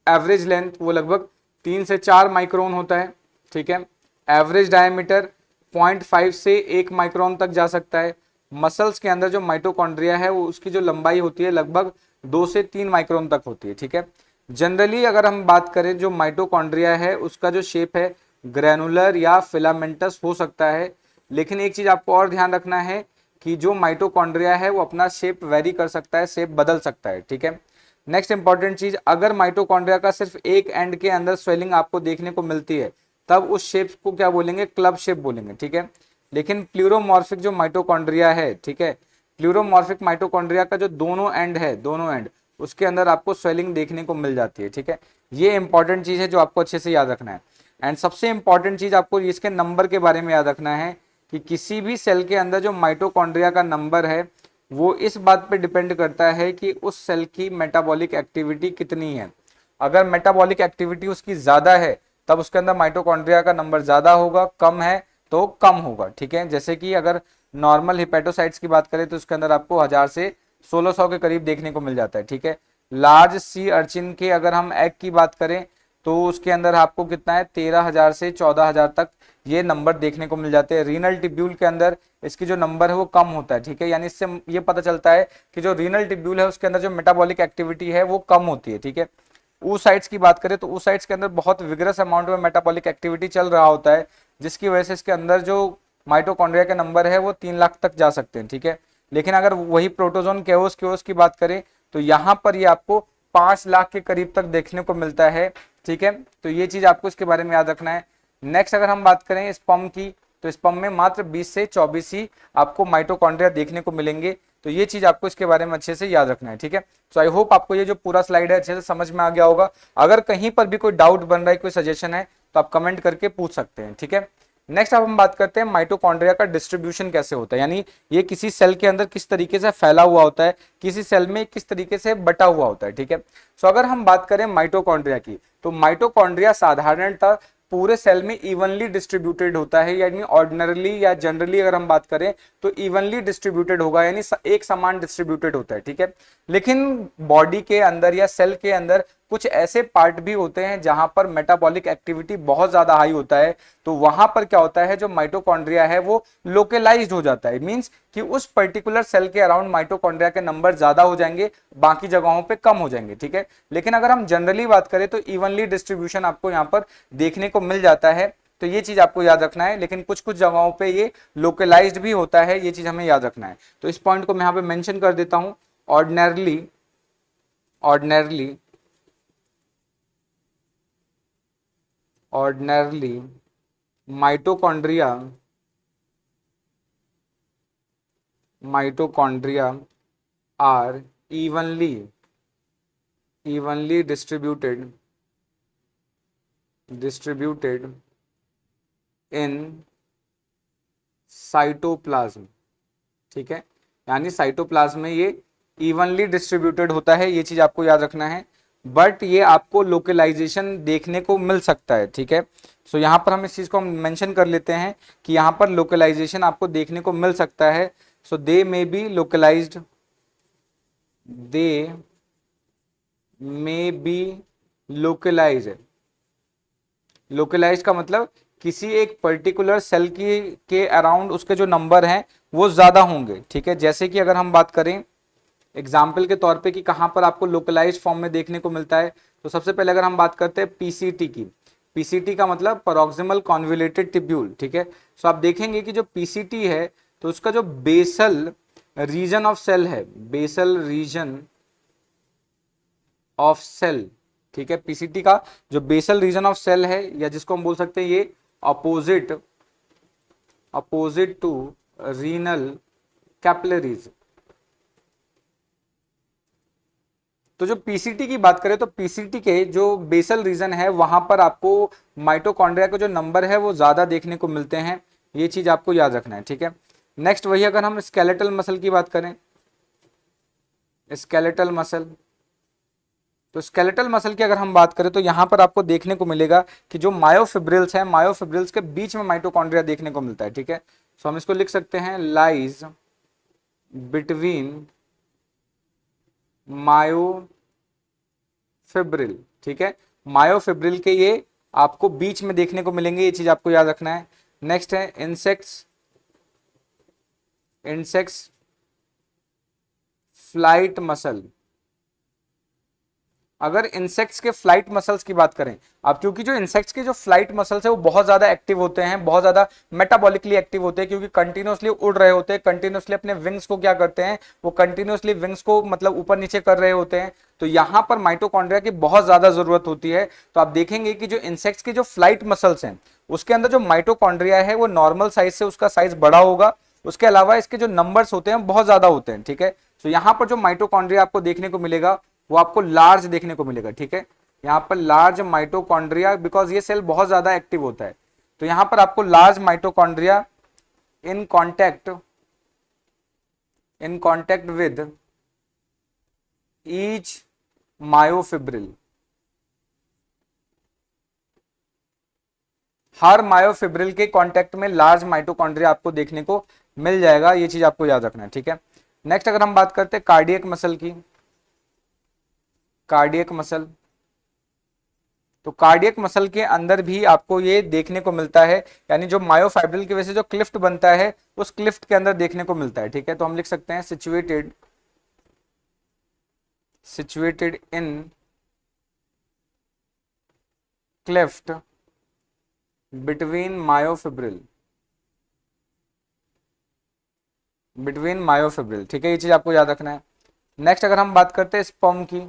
एवरेज लेंथ वो लगभग 3 से 4 माइक्रोन होता है, ठीक है। एवरेज डायमीटर 0.5 से 1 माइक्रोन तक जा सकता है। मसल्स के अंदर जो माइटोकॉन्ड्रिया है वो उसकी जो लंबाई होती है लगभग 2 से 3 माइक्रोन तक होती है, ठीक है। जनरली अगर हम बात करें जो माइटोकॉन्ड्रिया है उसका जो शेप है ग्रैनुलर या फिलामेंटस हो सकता है। लेकिन एक चीज आपको और ध्यान रखना है कि जो माइटोकॉन्ड्रिया है वो अपना शेप वेरी कर सकता है, शेप बदल सकता है, ठीक है। नेक्स्ट इंपॉर्टेंट चीज, अगर माइटोकॉन्ड्रिया का सिर्फ एक एंड के अंदर स्वेलिंग आपको देखने को मिलती है तब उस शेप को क्या बोलेंगे, क्लब शेप बोलेंगे, ठीक है। लेकिन प्लूरोमॉर्फिक जो माइटोकॉन्ड्रिया है, ठीक है, प्लूरोमॉर्फिक माइटोकॉन्ड्रिया का जो दोनों एंड है, दोनों एंड उसके अंदर आपको स्वेलिंग देखने को मिल जाती है, ठीक है। ये इंपॉर्टेंट चीज है जो आपको अच्छे से याद रखना है। एंड सबसे इंपॉर्टेंट चीज आपको इसके नंबर के बारे में याद रखना है कि किसी भी सेल के अंदर जो माइटोकॉन्ड्रिया का नंबर है वो इस बात पे डिपेंड करता है कि उस सेल की मेटाबॉलिक एक्टिविटी कितनी है। अगर मेटाबॉलिक एक्टिविटी उसकी ज्यादा है तब उसके अंदर माइटोकॉन्ड्रिया का नंबर ज्यादा होगा, कम है तो कम होगा, ठीक है। जैसे कि अगर नॉर्मल हिपेटोसाइट्स की बात करें तो उसके अंदर आपको 1000 से 1600 के करीब देखने को मिल जाता है, ठीक है। लार्ज सी अर्चिन के अगर हम एग की बात करें तो उसके अंदर आपको कितना है 13,000 से 14,000 तक ये नंबर देखने को मिल जाते हैं। रीनल टिब्यूल के अंदर इसकी जो नंबर है वो कम होता है, ठीक है। यानी इससे ये पता चलता है कि जो रीनल टिब्यूल है उसके अंदर जो मेटाबॉलिक एक्टिविटी है वो कम होती है, ठीक है। oocytes की बात करें तो oocytes के अंदर बहुत विगरस अमाउंट में मेटाबॉलिक एक्टिविटी चल रहा होता है जिसकी वजह से इसके अंदर जो माइटोकॉन्ड्रिया के नंबर है वो 3 लाख तक जा सकते हैं, ठीक है। लेकिन अगर वही प्रोटोजोन केओस केओस की बात करें तो यहाँ पर ये आपको 5 लाख के करीब तक देखने को मिलता है, ठीक है। तो ये चीज आपको इसके बारे में याद रखना है। नेक्स्ट अगर हम बात करें स्पर्म की तो स्पर्म में मात्र 20 से 24 ही आपको माइटोकॉन्ड्रिया देखने को मिलेंगे। तो ये चीज आपको इसके बारे में अच्छे से याद रखना है, ठीक है। सो आई होप आपको ये जो पूरा स्लाइड है अच्छे से समझ में आ गया होगा। अगर कहीं पर भी कोई डाउट बन रहा है, कोई सजेशन है तो आप कमेंट करके पूछ सकते हैं, ठीक है। नेक्स्ट अब हम बात करते हैं माइटोकॉन्ड्रिया का डिस्ट्रीब्यूशन कैसे होता है, यानी ये किसी सेल के अंदर किस तरीके से फैला हुआ होता है, किसी सेल में किस तरीके से बटा हुआ होता है, ठीक है। सो अगर हम बात करें माइटोकॉन्ड्रिया की तो माइटोकॉन्ड्रिया साधारणतः पूरे सेल में इवनली डिस्ट्रीब्यूटेड होता है, यानी ऑर्डिनरली या जनरली अगर हम बात करें तो इवनली डिस्ट्रीब्यूटेड होगा, यानी एक समान डिस्ट्रीब्यूटेड होता है, ठीक है। लेकिन बॉडी के अंदर या सेल के अंदर कुछ ऐसे पार्ट भी होते हैं जहां पर मेटाबॉलिक एक्टिविटी बहुत ज्यादा हाई होता है, तो वहां पर क्या होता है जो माइटोकॉन्ड्रिया है वो लोकलाइज्ड हो जाता है। मींस कि उस पर्टिकुलर सेल के अराउंड माइटोकॉन्ड्रिया के नंबर ज्यादा हो जाएंगे, बाकी जगहों पे कम हो जाएंगे, ठीक है। लेकिन अगर हम जनरली बात करें तो इवनली डिस्ट्रीब्यूशन आपको यहाँ पर देखने को मिल जाता है, तो ये चीज आपको याद रखना है। लेकिन कुछ कुछ जगहों पे ये लोकलाइज्ड भी होता है, ये चीज हमें याद रखना है। तो इस पॉइंट को मैं यहाँ पे मेंशन कर देता हूं, ordinarily ordinarily mitochondria are evenly distributed in cytoplasm, ठीक है। यानी साइटोप्लाज्म में ये इवनली डिस्ट्रीब्यूटेड होता है, ये चीज आपको याद रखना है। बट ये आपको लोकलाइजेशन देखने को मिल सकता है, ठीक है। सो यहाँ पर हम इस चीज को मेंशन कर लेते हैं कि यहाँ पर लोकलाइजेशन आपको देखने को मिल सकता है। So they may be localized, they may be localize. Localize का मतलब किसी एक पर्टिकुलर सेल की के अराउंड उसके जो नंबर हैं वो ज्यादा होंगे, ठीक है। जैसे कि अगर हम बात करें एग्जाम्पल के तौर पे कि कहां पर आपको लोकलाइज फॉर्म में देखने को मिलता है, तो सबसे पहले अगर हम बात करते हैं पीसीटी की, पीसीटी का मतलब पैरोक्सिमल कॉन्वोल्यूटेड ट्यूब्यूल, ठीक है। सो आप देखेंगे कि जो पीसीटी है तो उसका जो बेसल रीजन ऑफ सेल है, बेसल रीजन ऑफ सेल, ठीक है, पीसीटी का जो बेसल रीजन ऑफ सेल है, या जिसको हम बोल सकते हैं ये opposite opposite to renal capillaries. तो जो पीसीटी की बात करें तो पीसीटी के जो बेसल रीजन है वहां पर आपको माइटोकॉन्ड्रिया का जो नंबर है वो ज्यादा देखने को मिलते हैं, ये चीज आपको याद रखना है, ठीक है। नेक्स्ट वही अगर हम स्केलेटल मसल की बात करें, स्केलेटल मसल, तो स्केलेटल मसल की अगर हम बात करें तो यहां पर आपको देखने को मिलेगा कि जो मायोफिब्रिल्स है, मायोफिब्रिल्स के बीच में माइटोकॉन्ड्रिया देखने को मिलता है, ठीक है। सो हम इसको लिख सकते हैं लाइज बिटवीन मायोफिब्रिल, ठीक है। मायोफिब्रिल के ये आपको बीच में देखने को मिलेंगे, ये चीज आपको याद रखना है। नेक्स्ट है इंसेक्ट्स, इंसेक्ट्स फ्लाइट मसल। अगर इंसेक्ट्स के फ्लाइट मसल्स की बात करें, अब क्योंकि जो इंसेक्ट्स के जो फ्लाइट मसल्स है वो बहुत ज्यादा एक्टिव होते हैं, बहुत ज्यादा मेटाबॉलिकली एक्टिव होते हैं, क्योंकि कंटिन्यूअसली उड़ रहे होते हैं, कंटिन्यूअसली अपने विंग्स को क्या करते हैं, वो कंटिन्यूअसली विंग्स को मतलब ऊपर नीचे कर रहे होते हैं। तो यहां पर माइटोकॉन्ड्रिया की बहुत ज्यादा जरूरत होती है। तो आप देखेंगे कि जो इंसेक्ट्स के जो फ्लाइट मसल्स हैं उसके अंदर जो माइटोकॉन्ड्रिया है वो नॉर्मल साइज से उसका साइज बड़ा होगा, उसके अलावा इसके जो नंबर्स होते हैं बहुत ज्यादा होते हैं, ठीक है। तो यहां पर जो माइटोकॉन्ड्रिया आपको देखने को मिलेगा वो आपको लार्ज देखने को मिलेगा, ठीक है। यहां पर लार्ज माइटोकॉन्ड्रिया, बिकॉज ये सेल बहुत ज्यादा एक्टिव होता है, तो यहां पर आपको large mitochondria in contact with each myofibril, her myofibril के कांटेक्ट में लार्ज माइटोकॉन्ड्रिया आपको देखने को मिल जाएगा, ये चीज आपको याद रखना है, ठीक है। नेक्स्ट अगर हम बात करते हैं कार्डियक मसल की, कार्डियक मसल, तो कार्डियक मसल के अंदर भी आपको ये देखने को मिलता है, यानी जो मायोफाइब्रिल की वजह से जो क्लिफ्ट बनता है उस क्लिफ्ट के अंदर देखने को मिलता है, ठीक है। तो हम लिख सकते हैं situated in Clift between myofibril, ठीक है, ये चीज आपको याद रखना है। नेक्स्ट अगर हम बात करते हैं स्पर्म की,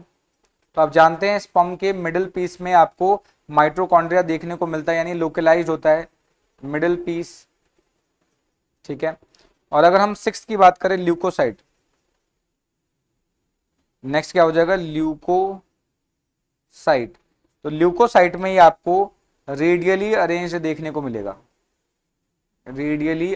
तो आप जानते हैं स्पर्म के मिडिल पीस में आपको माइटोकॉन्ड्रिया देखने को मिलता है, यानी लोकलाइज होता है मिडिल पीस, ठीक है। और अगर हम सिक्स्थ की बात करें ल्यूकोसाइट, नेक्स्ट क्या हो जाएगा ल्यूकोसाइट, तो ल्यूकोसाइट में ही आपको रेडियली अरेंज्ड देखने को मिलेगा, रेडियली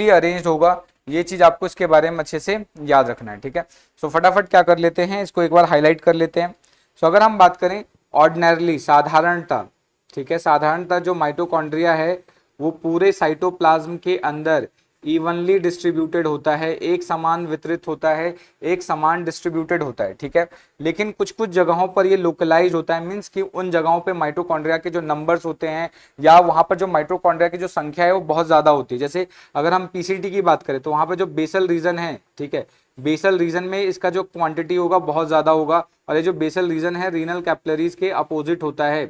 अरेंज्ड होगा, ये चीज आपको इसके बारे में अच्छे से याद रखना है, ठीक है। सो फटाफट क्या कर लेते हैं, इसको एक बार हाईलाइट कर लेते हैं। सो अगर हम बात करें ऑर्डिनरली, साधारणतः, ठीक है, साधारणतः जो माइटोकॉन्ड्रिया है वो पूरे साइटोप्लाज्म के अंदर इवनली डिस्ट्रीब्यूटेड होता है, एक समान वितरित होता है, एक समान डिस्ट्रीब्यूटेड होता है, ठीक है। लेकिन कुछ कुछ जगहों पर ये लोकलाइज होता है, मींस कि उन जगहों पे माइटोकॉन्ड्रिया के जो नंबर्स होते हैं या वहां पर जो माइटोकॉन्ड्रिया की जो संख्या है वो बहुत ज्यादा होती है। जैसे अगर हम पीसीटी की बात करें तो वहां पर जो बेसल रीजन है, ठीक है, बेसल रीजन में इसका जो क्वांटिटी होगा बहुत ज्यादा होगा, और ये जो बेसल रीजन है रीनल कैपिलरीज के अपोजिट होता है,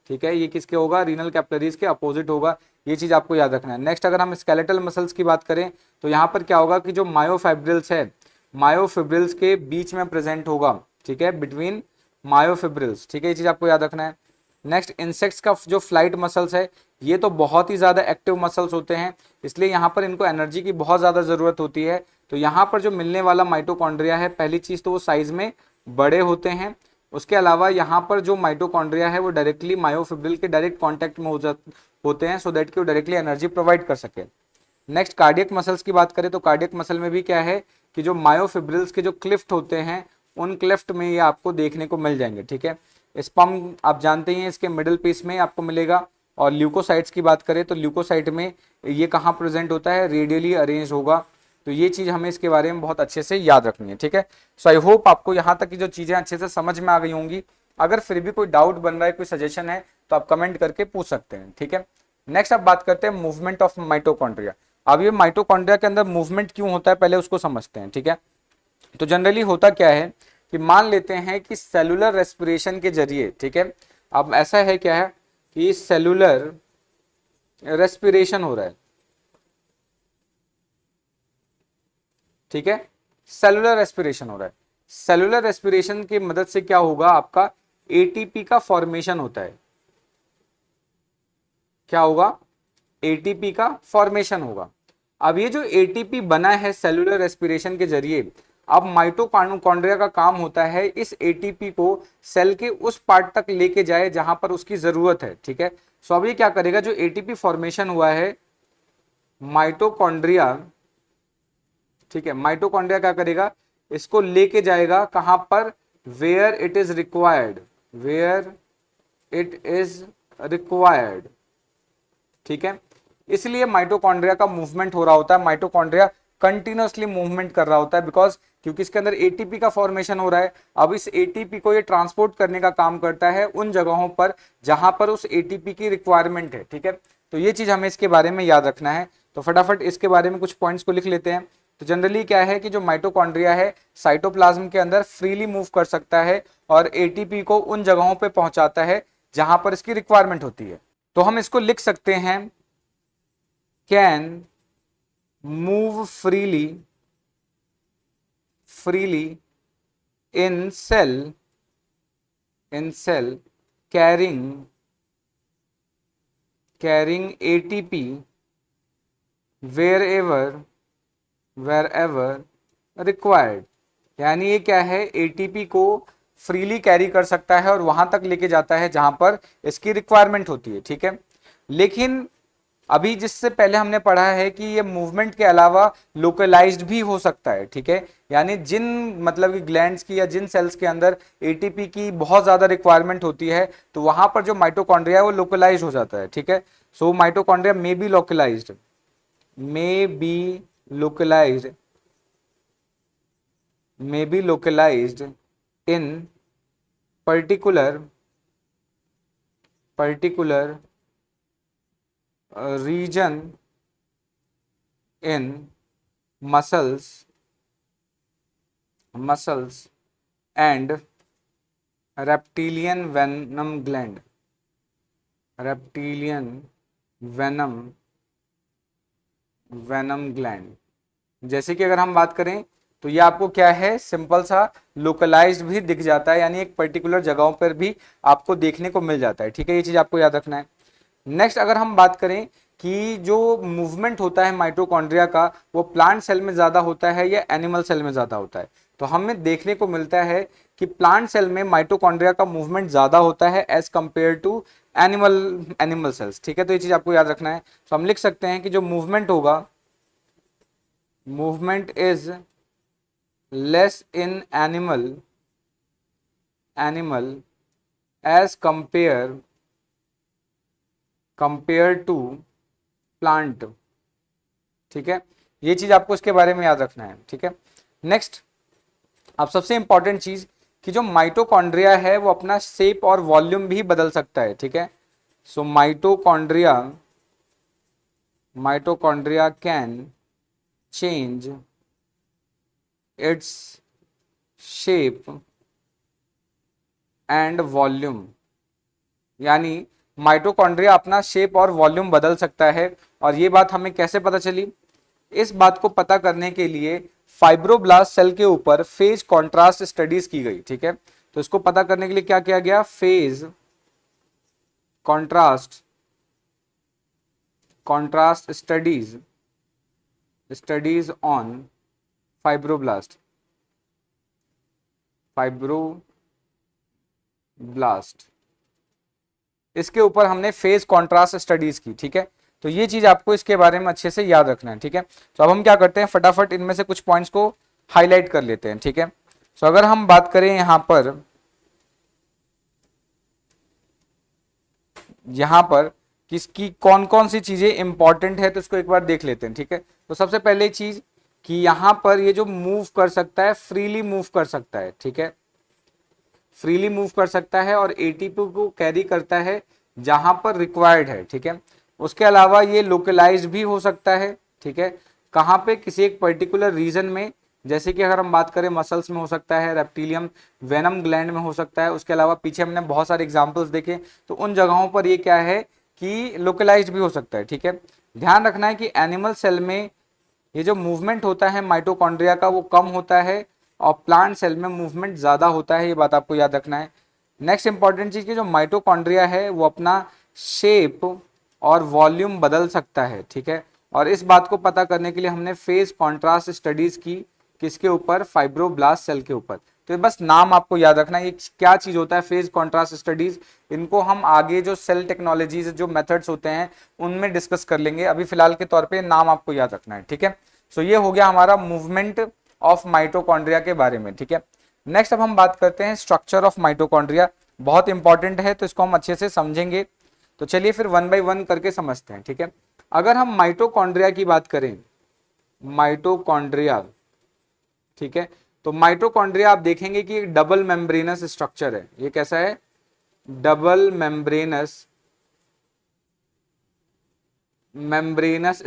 ठीक है, ये किसके होगा, रीनल कैपिलरीज के अपोजिट होगा, ये चीज आपको याद रखना है। नेक्स्ट अगर हम स्केलेटल मसल्स की बात करें तो यहाँ पर क्या होगा कि जो मायोफाइब्रिल्स है, मायोफिब्रिल्स के बीच में प्रेजेंट होगा, ठीक है, बिटवीन मायोफिब्रिल्स, ठीक है, ये चीज आपको याद रखना है। नेक्स्ट इंसेक्ट्स का जो फ्लाइट मसल्स है ये तो बहुत ही ज्यादा एक्टिव मसल्स होते हैं, इसलिए यहाँ पर इनको एनर्जी की बहुत ज्यादा जरूरत होती है। तो यहाँ पर जो मिलने वाला माइटोकॉन्ड्रिया है, पहली चीज तो वो साइज में बड़े होते हैं, उसके अलावा यहाँ पर जो माइटोकॉन्ड्रिया है वो डायरेक्टली मायोफिब्रिल के डायरेक्ट कांटेक्ट में होते हैं, सो दैट कि वो डायरेक्टली एनर्जी प्रोवाइड कर सके। नेक्स्ट कार्डियक मसल्स की बात करें तो कार्डियक मसल में भी क्या है कि जो मायोफिब्रिल्स के जो क्लिफ्ट होते हैं उन क्लिफ्ट में ये आपको देखने को मिल जाएंगे, ठीक है। स्पर्म आप जानते हैं इसके मिडिल पीस में आपको मिलेगा। और ल्यूकोसाइट्स की बात करें तो ल्यूकोसाइट में ये कहाँ प्रेजेंट होता है, रेडियली अरेंज होगा। तो ये चीज हमें इसके बारे में बहुत अच्छे से याद रखनी है, ठीक है। सो आई होप आपको यहाँ तक की जो चीजें अच्छे से समझ में आ गई होंगी। अगर फिर भी कोई डाउट बन रहा है, कोई सजेशन है, तो आप कमेंट करके पूछ सकते हैं, ठीक है। नेक्स्ट अब बात करते हैं मूवमेंट ऑफ माइटोकॉन्ड्रिया। अब ये माइटोकॉन्ड्रिया के अंदर मूवमेंट क्यों होता है पहले उसको समझते हैं, ठीक है। तो जनरली होता क्या है कि मान लेते हैं कि सेलुलर रेस्पिरेशन के जरिए, ठीक है, अब ऐसा है क्या है कि सेलुलर रेस्पिरेशन हो रहा है, ठीक है, सेलुलर रेस्पिरेशन हो रहा है। सेलुलर रेस्पिरेशन की मदद से क्या होगा, आपका एटीपी का फॉर्मेशन होता है। क्या होगा, एटीपी का फॉर्मेशन होगा। अब ये जो एटीपी बना है सेलुलर रेस्पिरेशन के जरिए, अब माइटोकॉन्ड्रिया का काम होता है इस एटीपी को सेल के उस पार्ट तक लेके जाए जहां पर उसकी जरूरत है, ठीक है। सो अब ये क्या करेगा, जो एटीपी फॉर्मेशन हुआ है माइटोकॉन्ड्रिया, ठीक है, माइटोकॉन्ड्रिया क्या करेगा, इसको लेके जाएगा कहां पर, where it is required, where it is required, ठीक है। इसलिए माइटोकॉन्ड्रिया का मूवमेंट हो रहा होता है, माइटोकॉन्ड्रिया कंटिन्यूअसली मूवमेंट कर रहा होता है, बिकॉज क्योंकि इसके अंदर एटीपी का फॉर्मेशन हो रहा है। अब इस एटीपी को ये ट्रांसपोर्ट करने का काम करता है उन जगहों पर जहां पर उस एटीपी की रिक्वायरमेंट है, ठीक है। तो ये चीज हमें इसके बारे में याद रखना है। तो फटाफट इसके बारे में कुछ पॉइंट्स को लिख लेते हैं। तो जनरली क्या है कि जो माइटोकॉन्ड्रिया है साइटोप्लाज्म के अंदर फ्रीली मूव कर सकता है और एटीपी को उन जगहों पे पहुंचाता है जहां पर इसकी रिक्वायरमेंट होती है। तो हम इसको लिख सकते हैं, can move freely in cell carrying ATP wherever required। यानी ये क्या है, एटीपी को फ्रीली कैरी कर सकता है और वहां तक लेके जाता है जहां पर इसकी रिक्वायरमेंट होती है, ठीक है। लेकिन अभी जिससे पहले हमने पढ़ा है कि ये मूवमेंट के अलावा लोकलाइज्ड भी हो सकता है, ठीक है। यानी जिन मतलब कि ग्लैंड्स की या जिन सेल्स के अंदर एटीपी की बहुत ज्यादा रिक्वायरमेंट होती है तो वहां पर जो माइटोकॉन्ड्रिया है वो लोकलाइज्ड हो जाता है, ठीक है। So mitochondria may be localised, in particular region in muscles and reptilian venom gland, venom gland। जैसे कि अगर हम बात करें तो ये आपको क्या है, सिंपल सा लोकलाइज्ड भी दिख जाता है, यानी एक पर्टिकुलर जगहों पर भी आपको देखने को मिल जाता है, ठीक है। ये चीज आपको याद रखना है। नेक्स्ट अगर हम बात करें कि जो मूवमेंट होता है माइटोकॉन्ड्रिया का वो प्लांट सेल में ज्यादा होता है या एनिमल सेल में ज्यादा होता है, तो हमें देखने को मिलता है कि प्लांट सेल में माइटोकॉन्ड्रिया का मूवमेंट ज्यादा होता है as compare to animal cells, ठीक है। तो ये चीज आपको याद रखना है। तो हम लिख सकते हैं कि जो मूवमेंट होगा, movement is less in animal as compare to plant, ठीक है। ये चीज आपको इसके बारे में याद रखना है, ठीक है। नेक्स्ट अब सबसे इंपॉर्टेंट चीज कि जो माइटोकॉन्ड्रिया है वो अपना शेप और वॉल्यूम भी बदल सकता है, ठीक है। So mitochondria can change its shape and volume, यानी माइटोकॉन्ड्रिया अपना शेप और वॉल्यूम बदल सकता है। और ये बात हमें कैसे पता चली, इस बात को पता करने के लिए फाइब्रोब्लास्ट सेल के ऊपर फेज कॉन्ट्रास्ट स्टडीज की गई, ठीक है। तो इसको पता करने के लिए क्या किया गया, phase contrast studies on fibroblast इसके ऊपर हमने फेज कॉन्ट्रास्ट स्टडीज की, ठीक है। तो ये चीज आपको इसके बारे में अच्छे से याद रखना है, ठीक है। तो अब हम क्या करते हैं, फटाफट इनमें से कुछ पॉइंट्स को हाईलाइट कर लेते हैं, ठीक है। सो अगर हम बात करें यहाँ पर किसकी कौन कौन सी चीजें इंपॉर्टेंट है, तो इसको एक बार देख लेते हैं, ठीक है। तो सबसे पहले चीज कि यहाँ पर ये जो मूव कर सकता है, फ्रीली मूव कर सकता है, ठीक है, फ्रीली मूव कर सकता है और एटीपी को कैरी करता है जहां पर रिक्वायर्ड है, ठीक है। उसके अलावा ये लोकलाइज्ड भी हो सकता है, ठीक है, कहाँ पे, किसी एक पर्टिकुलर रीजन में, जैसे कि अगर हम बात करें मसल्स में हो सकता है, रेप्टिलियम वेनम ग्लैंड में हो सकता है। उसके अलावा पीछे हमने बहुत सारे एग्जांपल्स देखे, तो उन जगहों पर ये क्या है कि लोकलाइज्ड भी हो सकता है, ठीक है। ध्यान रखना है कि एनिमल सेल में ये जो मूवमेंट होता है माइटोकॉन्ड्रिया का वो कम होता है और प्लांट सेल में मूवमेंट ज़्यादा होता है, ये बात आपको याद रखना है। नेक्स्ट इंपॉर्टेंट चीज़ की जो माइटोकॉन्ड्रिया है वो अपना शेप और वॉल्यूम बदल सकता है, ठीक है। और इस बात को पता करने के लिए हमने फेज कॉन्ट्रास्ट स्टडीज की, किसके ऊपर, फाइब्रोब्लास्ट सेल के ऊपर। तो बस नाम आपको याद रखना है, ये क्या चीज होता है फेज कॉन्ट्रास्ट स्टडीज। इनको हम आगे जो सेल टेक्नोलॉजीज जो मेथड्स होते हैं उनमें डिस्कस कर लेंगे, अभी फिलहाल के तौर पे नाम आपको याद रखना है, ठीक है। सो ये हो गया हमारा मूवमेंट ऑफ माइटोकॉन्ड्रिया के बारे में, ठीक है। नेक्स्ट अब हम बात करते हैं स्ट्रक्चर ऑफ माइटोकॉन्ड्रिया, बहुत इंपॉर्टेंट है तो इसको हम अच्छे से समझेंगे। तो चलिए फिर वन बाय वन करके समझते हैं, ठीक है। अगर हम माइटोकॉन्ड्रिया की बात करें, माइटोकॉन्ड्रिया, ठीक है, तो माइटोकॉन्ड्रिया आप देखेंगे कि एक डबल मेम्ब्रेनस स्ट्रक्चर है। ये कैसा है, डबल मेम्ब्रेनस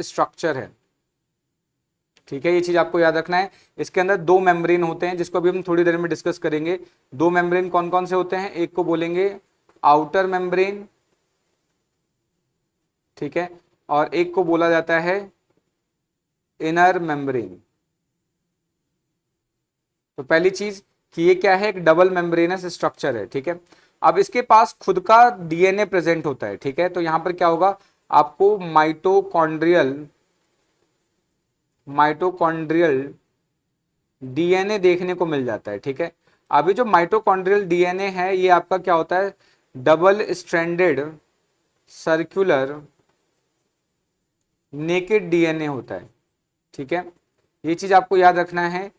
स्ट्रक्चर है, ठीक है। ये चीज आपको याद रखना है। इसके अंदर दो मेम्ब्रेन होते हैं जिसको अभी हम थोड़ी देर में डिस्कस करेंगे। दो मेम्ब्रेन कौन कौन से होते हैं, एक को बोलेंगे आउटर मेम्ब्रेन, ठीक है, और एक को बोला जाता है इनर मेम्ब्रेन। तो पहली चीज कि ये क्या है, एक डबल मेम्ब्रेनस स्ट्रक्चर है, ठीक है। अब इसके पास खुद का डीएनए प्रेजेंट होता है, ठीक है। तो यहां पर क्या होगा, आपको माइटोकॉन्ड्रियल डीएनए देखने को मिल जाता है, ठीक है। अभी जो माइटोकॉन्ड्रियल डीएनए है ये आपका क्या होता है, double stranded circular naked DNA होता है, ठीक है। ये चीज आपको याद रखना है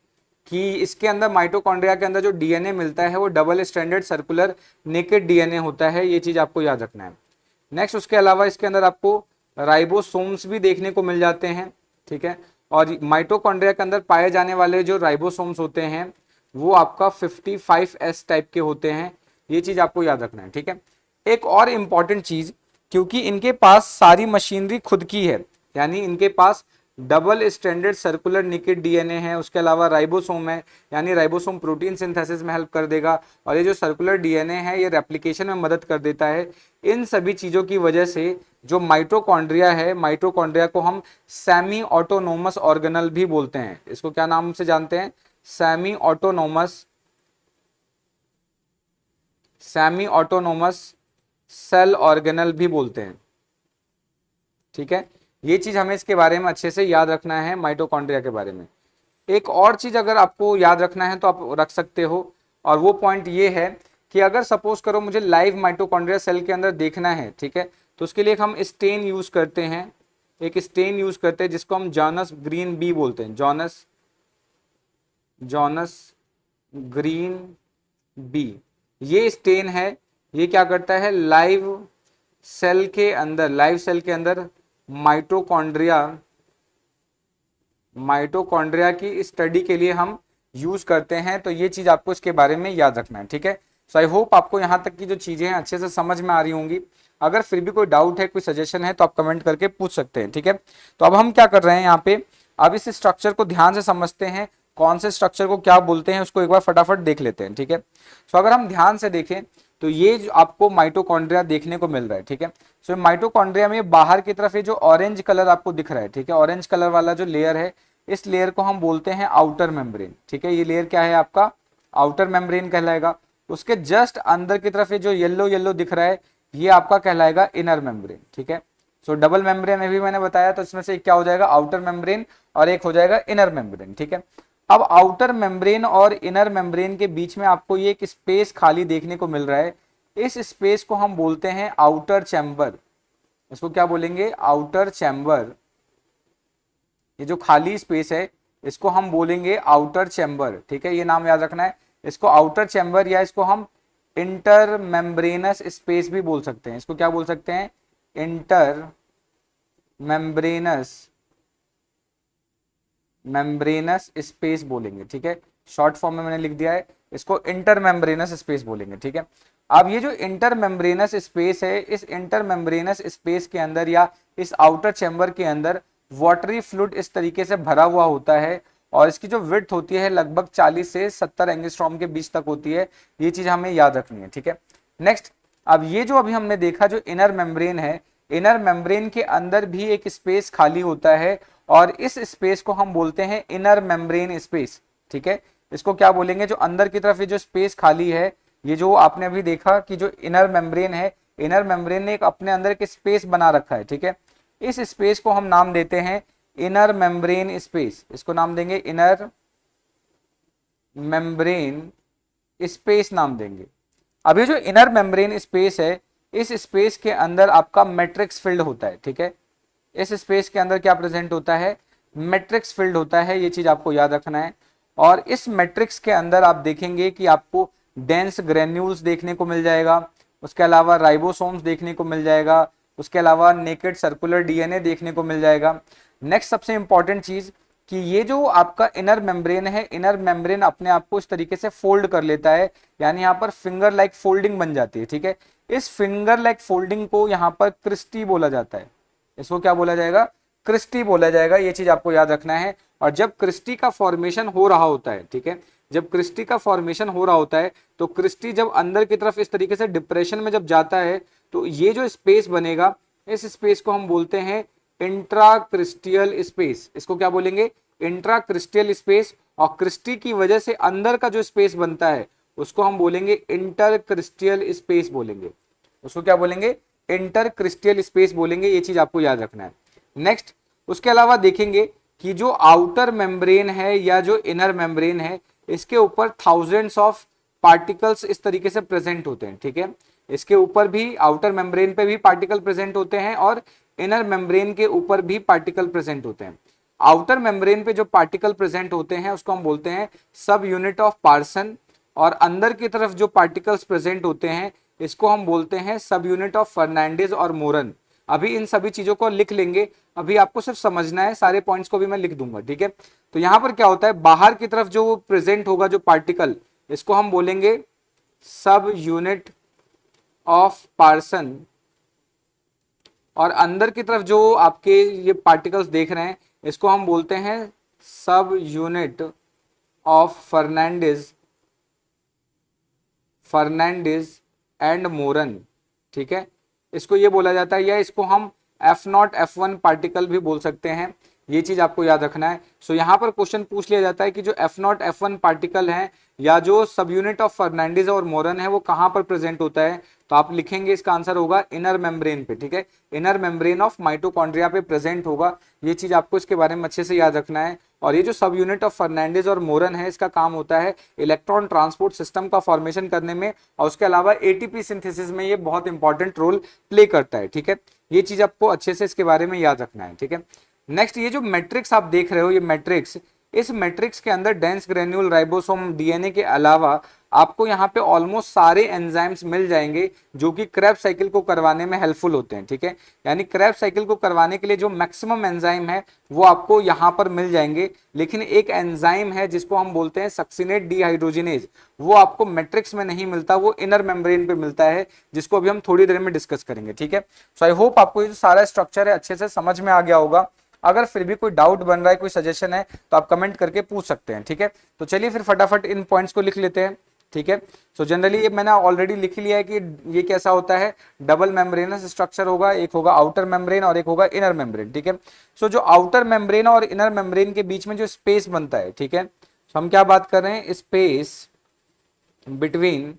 कि इसके अंदर माइटोकॉन्ड्रिया के अंदर जो डीएनए मिलता है वो double stranded circular naked DNA होता है, ये चीज आपको याद रखना है। नेक्स्ट उसके अलावा इसके अंदर आपको राइबोसोम्स भी देखने को मिल जाते हैं, ठीक है। और माइटोकॉन्ड्रिया के अंदर पाए जाने वाले जो राइबोसोम्स होते हैं वो आपका 55S टाइप के होते हैं, ये चीज आपको याद रखना है, ठीक है। एक और इंपॉर्टेंट चीज, क्योंकि इनके पास सारी मशीनरी खुद की है, यानी इनके पास डबल स्ट्रैंडेड सर्कुलर निकेड डीएनए है, उसके अलावा राइबोसोम है, यानी राइबोसोम प्रोटीन सिंथेसिस में हेल्प कर देगा, और ये जो सर्कुलर डीएनए है ये रेप्लिकेशन में मदद कर देता है। इन सभी चीजों की वजह से जो माइटोकॉन्ड्रिया है, माइटोकॉन्ड्रिया को हम सेमी ऑटोनोमस ऑर्गेनल भी बोलते हैं। इसको क्या नाम से जानते हैं, सेमी ऑटोनोमस सेल ऑर्गेनल भी बोलते हैं, ठीक है। ये चीज हमें इसके बारे में अच्छे से याद रखना है माइटोकॉन्ड्रिया के बारे में। एक और चीज अगर आपको याद रखना है तो आप रख सकते हो, और वो पॉइंट ये है कि अगर सपोज करो मुझे लाइव माइटोकॉन्ड्रिया सेल के अंदर देखना है, ठीक है, तो उसके लिए हम स्टेन यूज करते हैं, एक स्टेन यूज करते हैं जिसको हम जॉनस ग्रीन बी बोलते हैं, जॉनस ग्रीन बी। ये स्टेन है, ये क्या करता है, लाइव सेल के अंदर माइटोकॉन्ड्रिया की स्टडी के लिए हम यूज करते हैं। तो ये चीज आपको इसके बारे में याद रखना है, ठीक है। सो आई होप आपको यहाँ तक की जो चीजें हैं अच्छे से समझ में आ रही होंगी। अगर फिर भी कोई डाउट है, कोई सजेशन है तो आप कमेंट करके पूछ सकते हैं, ठीक है। तो अब हम क्या कर रहे हैं यहाँ पे, अब इस स्ट्रक्चर को ध्यान से समझते हैं, कौन से स्ट्रक्चर को क्या बोलते हैं उसको एक बार फटाफट देख लेते हैं, ठीक है। सो अगर हम ध्यान से देखें तो ये जो आपको माइटोकॉन्ड्रिया देखने को मिल रहा है, ठीक है। सो माइटोकॉन्ड्रिया में बाहर की तरफ ये जो ऑरेंज कलर आपको दिख रहा है, ठीक है, ऑरेंज कलर वाला जो लेयर है, इस लेयर को हम बोलते हैं आउटर मेम्ब्रेन, ठीक है। ये लेयर क्या है आपका, आउटर मेम्ब्रेन कहलाएगा। उसके जस्ट अंदर की तरफ ये जो येलो येलो दिख रहा है ये आपका कहलाएगा इनर मेम्ब्रेन, ठीक है। सो डबल मेम्ब्रेन अभी मैंने बताया, तो इसमें से एक क्या हो जाएगा, आउटर मेम्ब्रेन, और एक हो जाएगा इनर मेम्ब्रेन, ठीक है। अब आउटर मेम्ब्रेन और इनर मेम्ब्रेन के बीच में आपको ये एक स्पेस खाली देखने को मिल रहा है, इस स्पेस को हम बोलते हैं आउटर चैम्बर। इसको क्या बोलेंगे, आउटर चैम्बर। ये जो खाली स्पेस है इसको हम बोलेंगे आउटर चैम्बर, ठीक है, ये नाम याद रखना है। इसको आउटर चैम्बर या इसको हम इंटर मेम्ब्रेनस स्पेस भी बोल सकते हैं। इसको क्या बोल सकते हैं? इंटर मेम्ब्रेनस स्पेस बोलेंगे, ठीक है। शॉर्ट फॉर्म में मैंने लिख दिया है, इसको इंटर मेम्ब्रेनस स्पेस बोलेंगे, ठीक है। अब ये जो इंटर मेम्ब्रेनस स्पेस है, इस इंटर मेम्ब्रेनस स्पेस के अंदर या इस आउटर चैम्बर के अंदर वाटरी फ्लूइड इस तरीके से भरा हुआ होता है और इसकी जो विड्थ होती है लगभग 40 से 70 एंगस्ट्रॉम के बीच तक होती है। ये चीज हमें याद रखनी है, ठीक है। नेक्स्ट, अब ये जो अभी हमने देखा जो इनर मेम्ब्रेन है, इनर मेम्ब्रेन के अंदर भी एक स्पेस खाली होता है और इस स्पेस को हम बोलते हैं इनर मेम्ब्रेन स्पेस, ठीक है। इसको क्या बोलेंगे? जो अंदर की तरफ ये जो स्पेस खाली है, ये जो आपने अभी देखा कि जो इनर मेम्ब्रेन है, इनर मेम्ब्रेन ने एक अपने अंदर एक स्पेस बना रखा है, ठीक है। इस स्पेस को हम नाम देते हैं इनर मेम्ब्रेन स्पेस। इसको नाम देंगे इनर मेम्ब्रेन स्पेस नाम देंगे। अब ये जो इनर मेम्ब्रेन स्पेस है, इस स्पेस के अंदर आपका मैट्रिक्स फील्ड होता है, ठीक है। इस स्पेस के अंदर क्या प्रेजेंट होता है? मैट्रिक्स फील्ड होता है, ये चीज आपको याद रखना है। और इस मैट्रिक्स के अंदर आप देखेंगे कि आपको डेंस ग्रेन्यूल्स देखने को मिल जाएगा, उसके अलावा राइबोसोम्स देखने को मिल जाएगा, उसके अलावा नेकेड सर्कुलर डीएनए देखने को मिल जाएगा। नेक्स्ट सबसे इंपॉर्टेंट चीज कि ये जो आपका इनर मेम्ब्रेन है, इनर मेम्ब्रेन अपने आप को इस तरीके से फोल्ड कर लेता है, यानी यहाँ पर फिंगर लाइक फोल्डिंग बन जाती है, ठीक है। इस फिंगर लाइक फोल्डिंग को यहाँ पर क्रिस्टी बोला जाता है। इसको क्या बोला जाएगा? क्रिस्टी बोला जाएगा, ये चीज आपको याद रखना है। और जब क्रिस्टी का फॉर्मेशन हो रहा होता है, ठीक है, जब क्रिस्टी का फॉर्मेशन हो रहा होता है तो क्रिस्टी जब अंदर की तरफ इस तरीके से डिप्रेशन में जब जाता है तो ये जो स्पेस बनेगा, इस स्पेस को हम बोलते हैं इंट्राक्रिस्टियल स्पेस। इसको क्या बोलेंगे? इंट्राक्रिस्टियल स्पेस। और क्रिस्टी की वजह से अंदर का जो स्पेस बनता है उसको हम बोलेंगे इंटरक्रिस्टियल स्पेस बोलेंगे। उसको क्या बोलेंगे? इंटरक्रिस्टियल स्पेस बोलेंगे, ये चीज आपको याद रखना है। नेक्स्ट, उसके अलावा देखेंगे कि जो आउटर मेम्ब्रेन है या जो इनर मेम्ब्रेन है, इसके ऊपर थाउजेंड्स ऑफ पार्टिकल्स इस तरीके से प्रेजेंट होते हैं, ठीक है। इसके ऊपर भी आउटर मेम्ब्रेन पे भी पार्टिकल प्रेजेंट होते हैं और इनर मेम्ब्रेन के ऊपर भी पार्टिकल प्रेजेंट होते हैं। आउटर मेम्ब्रेन पे जो पार्टिकल प्रेजेंट होते हैं उसको हम बोलते हैं सब यूनिट ऑफ पार्सन, और अंदर की तरफ जो पार्टिकल्स प्रेजेंट होते हैं इसको हम बोलते हैं सब यूनिट ऑफ फर्नांडिस और मोरन। अभी इन सभी चीजों को लिख लेंगे, अभी आपको सिर्फ समझना है, सारे पॉइंट्स को भी मैं लिख दूंगा, ठीक है। तो यहां पर क्या होता है, बाहर की तरफ जो प्रेजेंट होगा जो पार्टिकल, इसको हम बोलेंगे सब यूनिट ऑफ पार्सन, और अंदर की तरफ जो आपके ये पार्टिकल्स देख रहे हैं इसको हम बोलते हैं सब unit of Fernandez and Moran, ठीक है। इसको ये बोला जाता है, या इसको हम F0 F1 पार्टिकल भी बोल सकते हैं, ये चीज आपको याद रखना है। सो यहाँ पर क्वेश्चन पूछ लिया जाता है कि जो F0 F1 पार्टिकल है या जो सब यूनिट ऑफ फर्नांडिस और मोरन है वो कहाँ पर प्रेजेंट होता है, तो आप लिखेंगे इसका आंसर होगा इनर मेम्ब्रेन पे, ठीक है। इनर मेम्ब्रेन ऑफ माइटोकॉन्ड्रिया पे प्रेजेंट होगा, ये चीज आपको इसके बारे में अच्छे से याद रखना है। और ये जो सब यूनिट ऑफ फर्नांडिस और मोरन है, इसका काम होता है इलेक्ट्रॉन ट्रांसपोर्ट सिस्टम का फॉर्मेशन करने में, और उसके अलावा एटीपी सिंथेसिस में ये बहुत इंपॉर्टेंट रोल प्ले करता है, ठीक है। ये चीज आपको अच्छे से इसके बारे में याद रखना है, ठीक है। नेक्स्ट, ये जो मैट्रिक्स आप देख रहे हो, ये मैट्रिक्स, इस मैट्रिक्स के अंदर डेंस ग्रेन्यूल राइबोसोम डीएनए के अलावा आपको यहाँ पे ऑलमोस्ट सारे एंजाइम्स मिल जाएंगे जो कि क्रेब्स साइकिल को करवाने में हेल्पफुल होते हैं, ठीक है। यानी क्रेब्स साइकिल को करवाने के लिए जो मैक्सिमम एंजाइम है वो आपको यहाँ पर मिल जाएंगे, लेकिन एक एंजाइम है जिसको हम बोलते हैं सक्सिनेट डीहाइड्रोजिनेज, वो आपको मैट्रिक्स में नहीं मिलता, वो इनर मेम्ब्रेन पे मिलता है, जिसको अभी हम थोड़ी देर में डिस्कस करेंगे, ठीक है। सो आई होप आपको ये जो सारा स्ट्रक्चर है अच्छे से समझ में आ गया होगा। अगर फिर भी कोई डाउट बन रहा है, कोई सजेशन है, तो आप कमेंट करके पूछ सकते हैं, ठीक है। तो चलिए फिर फटाफट इन पॉइंट्स को लिख लेते हैं, ठीक है। सो जनरली ये मैंने ऑलरेडी लिख लिया है कि ये कैसा होता है, डबल मेम्ब्रेनस स्ट्रक्चर होगा, एक होगा आउटर मेम्ब्रेन और एक होगा इनर मेम्ब्रेन, ठीक है। सो जो आउटर मेम्ब्रेन और इनर मेम्ब्रेन के बीच में जो स्पेस बनता है, ठीक है, तो हम क्या बात कर रहे हैं, space between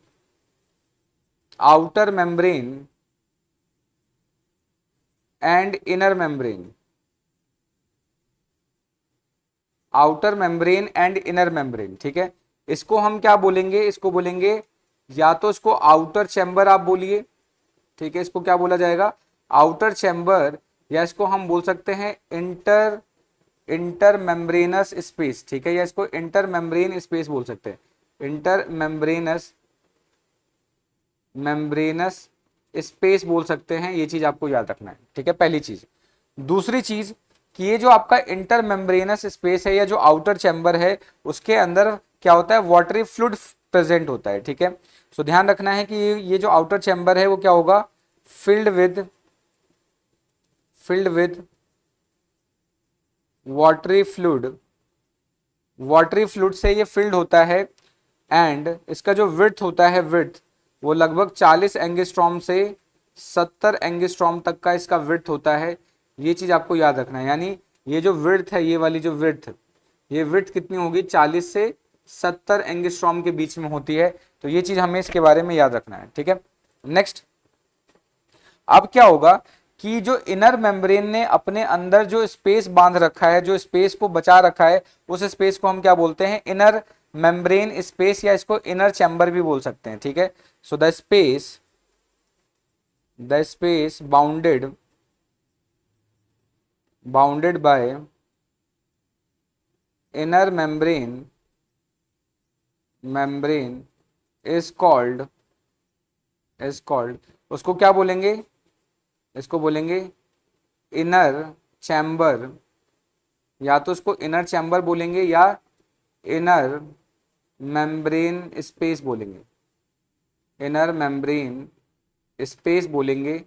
outer membrane and inner membrane, outer membrane and inner membrane, ठीक है। इसको हम क्या बोलेंगे, इसको बोलेंगे, या तो इसको आउटर चैम्बर आप बोलिए, ठीक है, इसको क्या बोला जाएगा, आउटर चैम्बर, या इसको हम बोल सकते हैं इंटर इंटर मेम्ब्रेनस स्पेस, ठीक है, या इसको इंटर मेम्ब्रेन स्पेस बोल सकते हैं, इंटर मेम्ब्रेनस स्पेस बोल सकते हैं। ये चीज आपको याद रखना है, ठीक है, पहली चीज। दूसरी चीज कि ये जो आपका इंटर मेम्ब्रेनस स्पेस है या जो आउटर चैम्बर है, उसके अंदर क्या होता है, वाटरी फ्लूइड प्रेजेंट होता है, ठीक है। सो ध्यान रखना है कि ये जो आउटर चैम्बर है वो क्या होगा, फिल्ड विद वाटरी फ्लूइड से ये फिल्ड होता है। एंड इसका जो विड्थ होता है, विड्थ वो लगभग 40 एंगस्ट्रॉम से 70 एंगस्ट्रॉम तक का इसका विड्थ होता है। ये चीज आपको याद रखना है, यानी ये जो विड्थ है, ये वाली जो विड्थ, ये विड्थ कितनी होगी, 40 से 70 एंगस्ट्रॉम के बीच में होती है। तो ये चीज हमें इसके बारे में याद रखना है, ठीक है। नेक्स्ट, अब क्या होगा कि जो इनर मेम्ब्रेन ने अपने अंदर जो स्पेस बांध रखा है, जो स्पेस को बचा रखा है, उस स्पेस को हम क्या बोलते हैं, इनर मेम्ब्रेन स्पेस, या इसको इनर चैम्बर भी बोल सकते हैं, ठीक है। So the space bounded by inner membrane is called उसको क्या बोलेंगे, इसको बोलेंगे इनर चैम्बर, या तो इसको इनर चैम्बर बोलेंगे या इनर मेम्ब्रेन स्पेस बोलेंगे, इनर मेम्ब्रेन स्पेस बोलेंगे।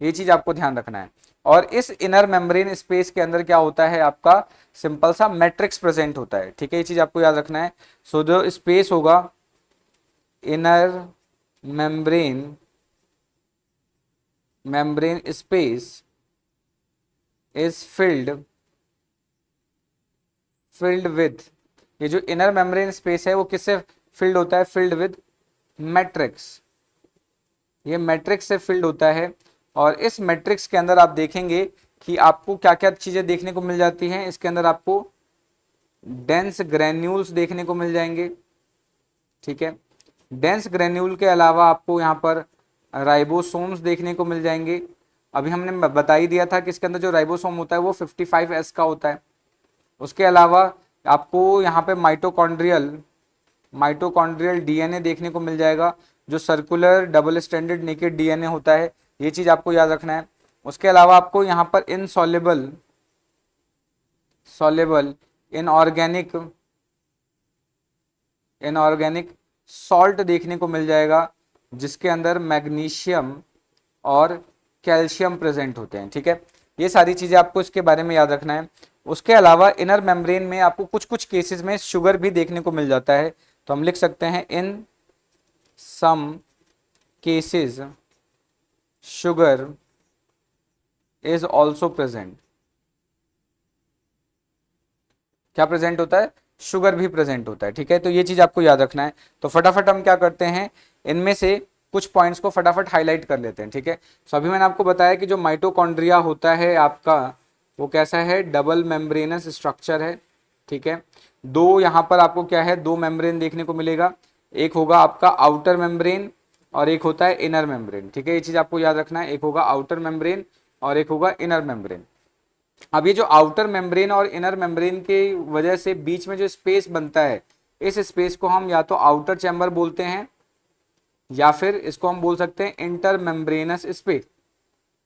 ये चीज आपको ध्यान रखना है। और इस इनर मेम्ब्रेन स्पेस के अंदर क्या होता है, आपका सिंपल सा मैट्रिक्स प्रेजेंट होता है, ठीक है, ये चीज आपको याद रखना है। सो जो स्पेस होगा inner membrane space is filled with, ये जो इनर मेम्ब्रेन स्पेस है वो किससे फिल्ड होता है, फिल्ड विद मैट्रिक्स, ये मैट्रिक्स से फिल्ड होता है। और इस मैट्रिक्स के अंदर आप देखेंगे कि आपको क्या क्या चीजें देखने को मिल जाती हैं, इसके अंदर आपको डेंस ग्रेन्यूल्स देखने को मिल जाएंगे, ठीक है। डेंस ग्रेन्यूल के अलावा आपको यहाँ पर राइबोसोम्स देखने को मिल जाएंगे। अभी हमने बता ही दिया था कि इसके अंदर जो राइबोसोम होता है वो 55S का होता है। उसके अलावा आपको यहाँ पे माइटोकॉन्ड्रियल डीएनए देखने को मिल जाएगा, जो circular double standard naked DNA होता है, ये चीज आपको याद रखना है। उसके अलावा आपको यहाँ पर इनसॉल्युबल इनऑर्गेनिक सॉल्ट देखने को मिल जाएगा, जिसके अंदर मैग्नीशियम और कैल्शियम प्रेजेंट होते हैं, ठीक है। ये सारी चीजें आपको इसके बारे में याद रखना है। उसके अलावा इनर मेम्ब्रेन में आपको कुछ कुछ केसेस में शुगर भी देखने को मिल जाता है, तो हम लिख सकते हैं in some cases sugar is also present. क्या प्रेजेंट होता है, शुगर भी प्रेजेंट होता है, ठीक है। तो ये चीज आपको याद रखना है। तो फटाफट हम क्या करते हैं, इनमें से कुछ पॉइंट्स को फटाफट हाईलाइट कर लेते हैं, ठीक है। सो अभी मैंने आपको बताया कि जो माइटोकॉन्ड्रिया होता है आपका, वो कैसा है, डबल मेम्ब्रेनस स्ट्रक्चर है, ठीक है। दो यहाँ पर आपको क्या है, दो मेम्ब्रेन देखने को मिलेगा, एक होगा आपका आउटर मेम्ब्रेन और एक होता है इनर मेम्ब्रेन, ठीक है। ये चीज आपको याद रखना है, एक होगा आउटर मेम्ब्रेन और एक होगा इनर मेम्ब्रेन। अब ये जो आउटर मेम्ब्रेन और इनर मेम्ब्रेन के वजह से बीच में जो स्पेस बनता है, इस स्पेस को हम या तो आउटर चैम्बर बोलते हैं या फिर इसको हम बोल सकते हैं इंटर मेम्ब्रेनस स्पेस,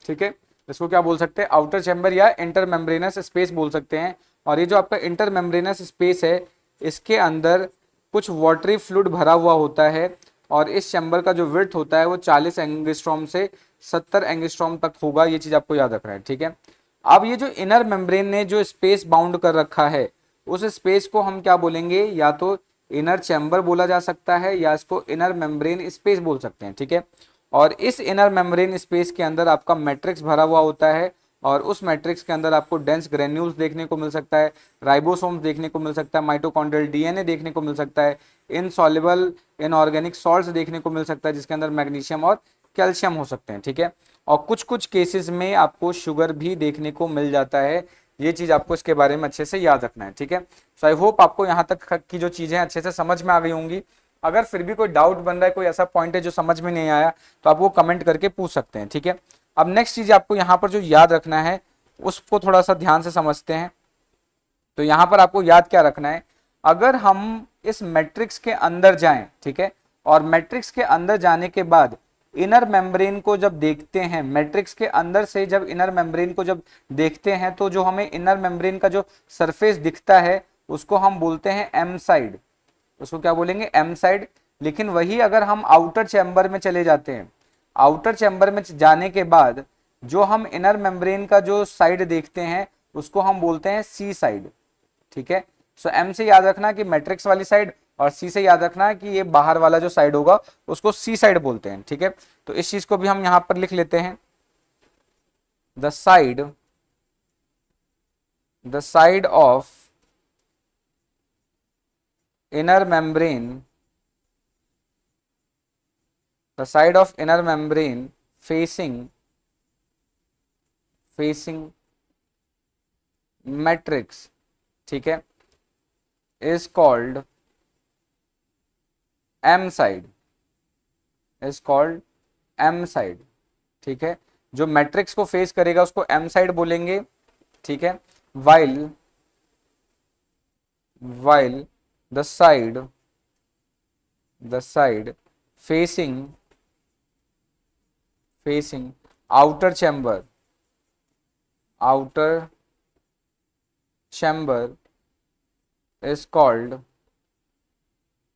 ठीक है। इसको क्या बोल सकते हैं, आउटर चैम्बर या इंटर मेम्ब्रेनस स्पेस बोल सकते हैं। और ये जो आपका इंटर मेम्ब्रेनस स्पेस है, इसके अंदर कुछ वाटरी फ्लूइड भरा हुआ होता है, और इस चैम्बर का जो विड्थ होता है वो 40 एंगस्ट्रॉम से 70 एंगस्ट्रॉम तक होगा। ये चीज आपको याद रखना है, ठीक है। अब ये जो इनर मेम्ब्रेन ने जो स्पेस बाउंड कर रखा है, उस स्पेस को हम क्या बोलेंगे, या तो इनर चैम्बर बोला जा सकता है या इसको इनर मेम्ब्रेन स्पेस बोल सकते हैं, ठीक है। और इस इनर मेम्ब्रेन स्पेस के अंदर आपका मैट्रिक्स भरा हुआ होता है, और उस मैट्रिक्स के अंदर आपको डेंस ग्रेन्यूल्स देखने को मिल सकता है, राइबोसोम्स देखने को मिल सकता है, माइटोकॉन्ड्रियल डीएनए देखने को मिल सकता है, इनसॉल्युबल इनऑर्गेनिक सॉल्ट्स देखने को मिल सकता है, जिसके अंदर मैग्नीशियम और कैल्शियम हो सकते हैं, ठीक है। और कुछ कुछ केसेस में आपको शुगर भी देखने को मिल जाता है। ये चीज आपको इसके बारे में अच्छे से याद रखना है, ठीक है। सो आई होप आपको यहाँ तक की जो चीजें अच्छे से समझ में आ गई होंगी। अगर फिर भी कोई डाउट बन रहा है, कोई ऐसा पॉइंट है जो समझ में नहीं आया, तो आप वो कमेंट करके पूछ सकते हैं, ठीक है। अब नेक्स्ट चीज आपको यहाँ पर जो याद रखना है, उसको थोड़ा सा ध्यान से समझते हैं। तो यहां पर आपको याद क्या रखना है, अगर हम इस मैट्रिक्स के अंदर जाएं, ठीक है, और मैट्रिक्स के अंदर जाने के बाद इनर मेम्ब्रेन को जब देखते हैं, मैट्रिक्स के अंदर से जब इनर मेम्ब्रेन को जब देखते हैं, तो जो हमें इनर मेम्ब्रेन का जो सरफेस दिखता है उसको हम बोलते हैं एम साइड, उसको क्या बोलेंगे, एम साइड। लेकिन वही अगर हम आउटर चैम्बर में चले जाते हैं, आउटर चैम्बर में जाने के बाद जो हम इनर मेम्ब्रेन का जो साइड देखते हैं उसको हम बोलते हैं सी साइड, ठीक है। सो एम से याद रखना कि मैट्रिक्स वाली साइड, और सी से याद रखना कि ये बाहर वाला जो साइड होगा उसको सी साइड बोलते हैं, ठीक है। तो इस चीज को भी हम यहां पर लिख लेते हैं, the side of inner membrane, the side of inner membrane facing matrix, ठीक है, is called M side, is called M side, ठीक है। जो मैट्रिक्स को फेस करेगा उसको M साइड बोलेंगे, ठीक है। while the side facing outer chamber is called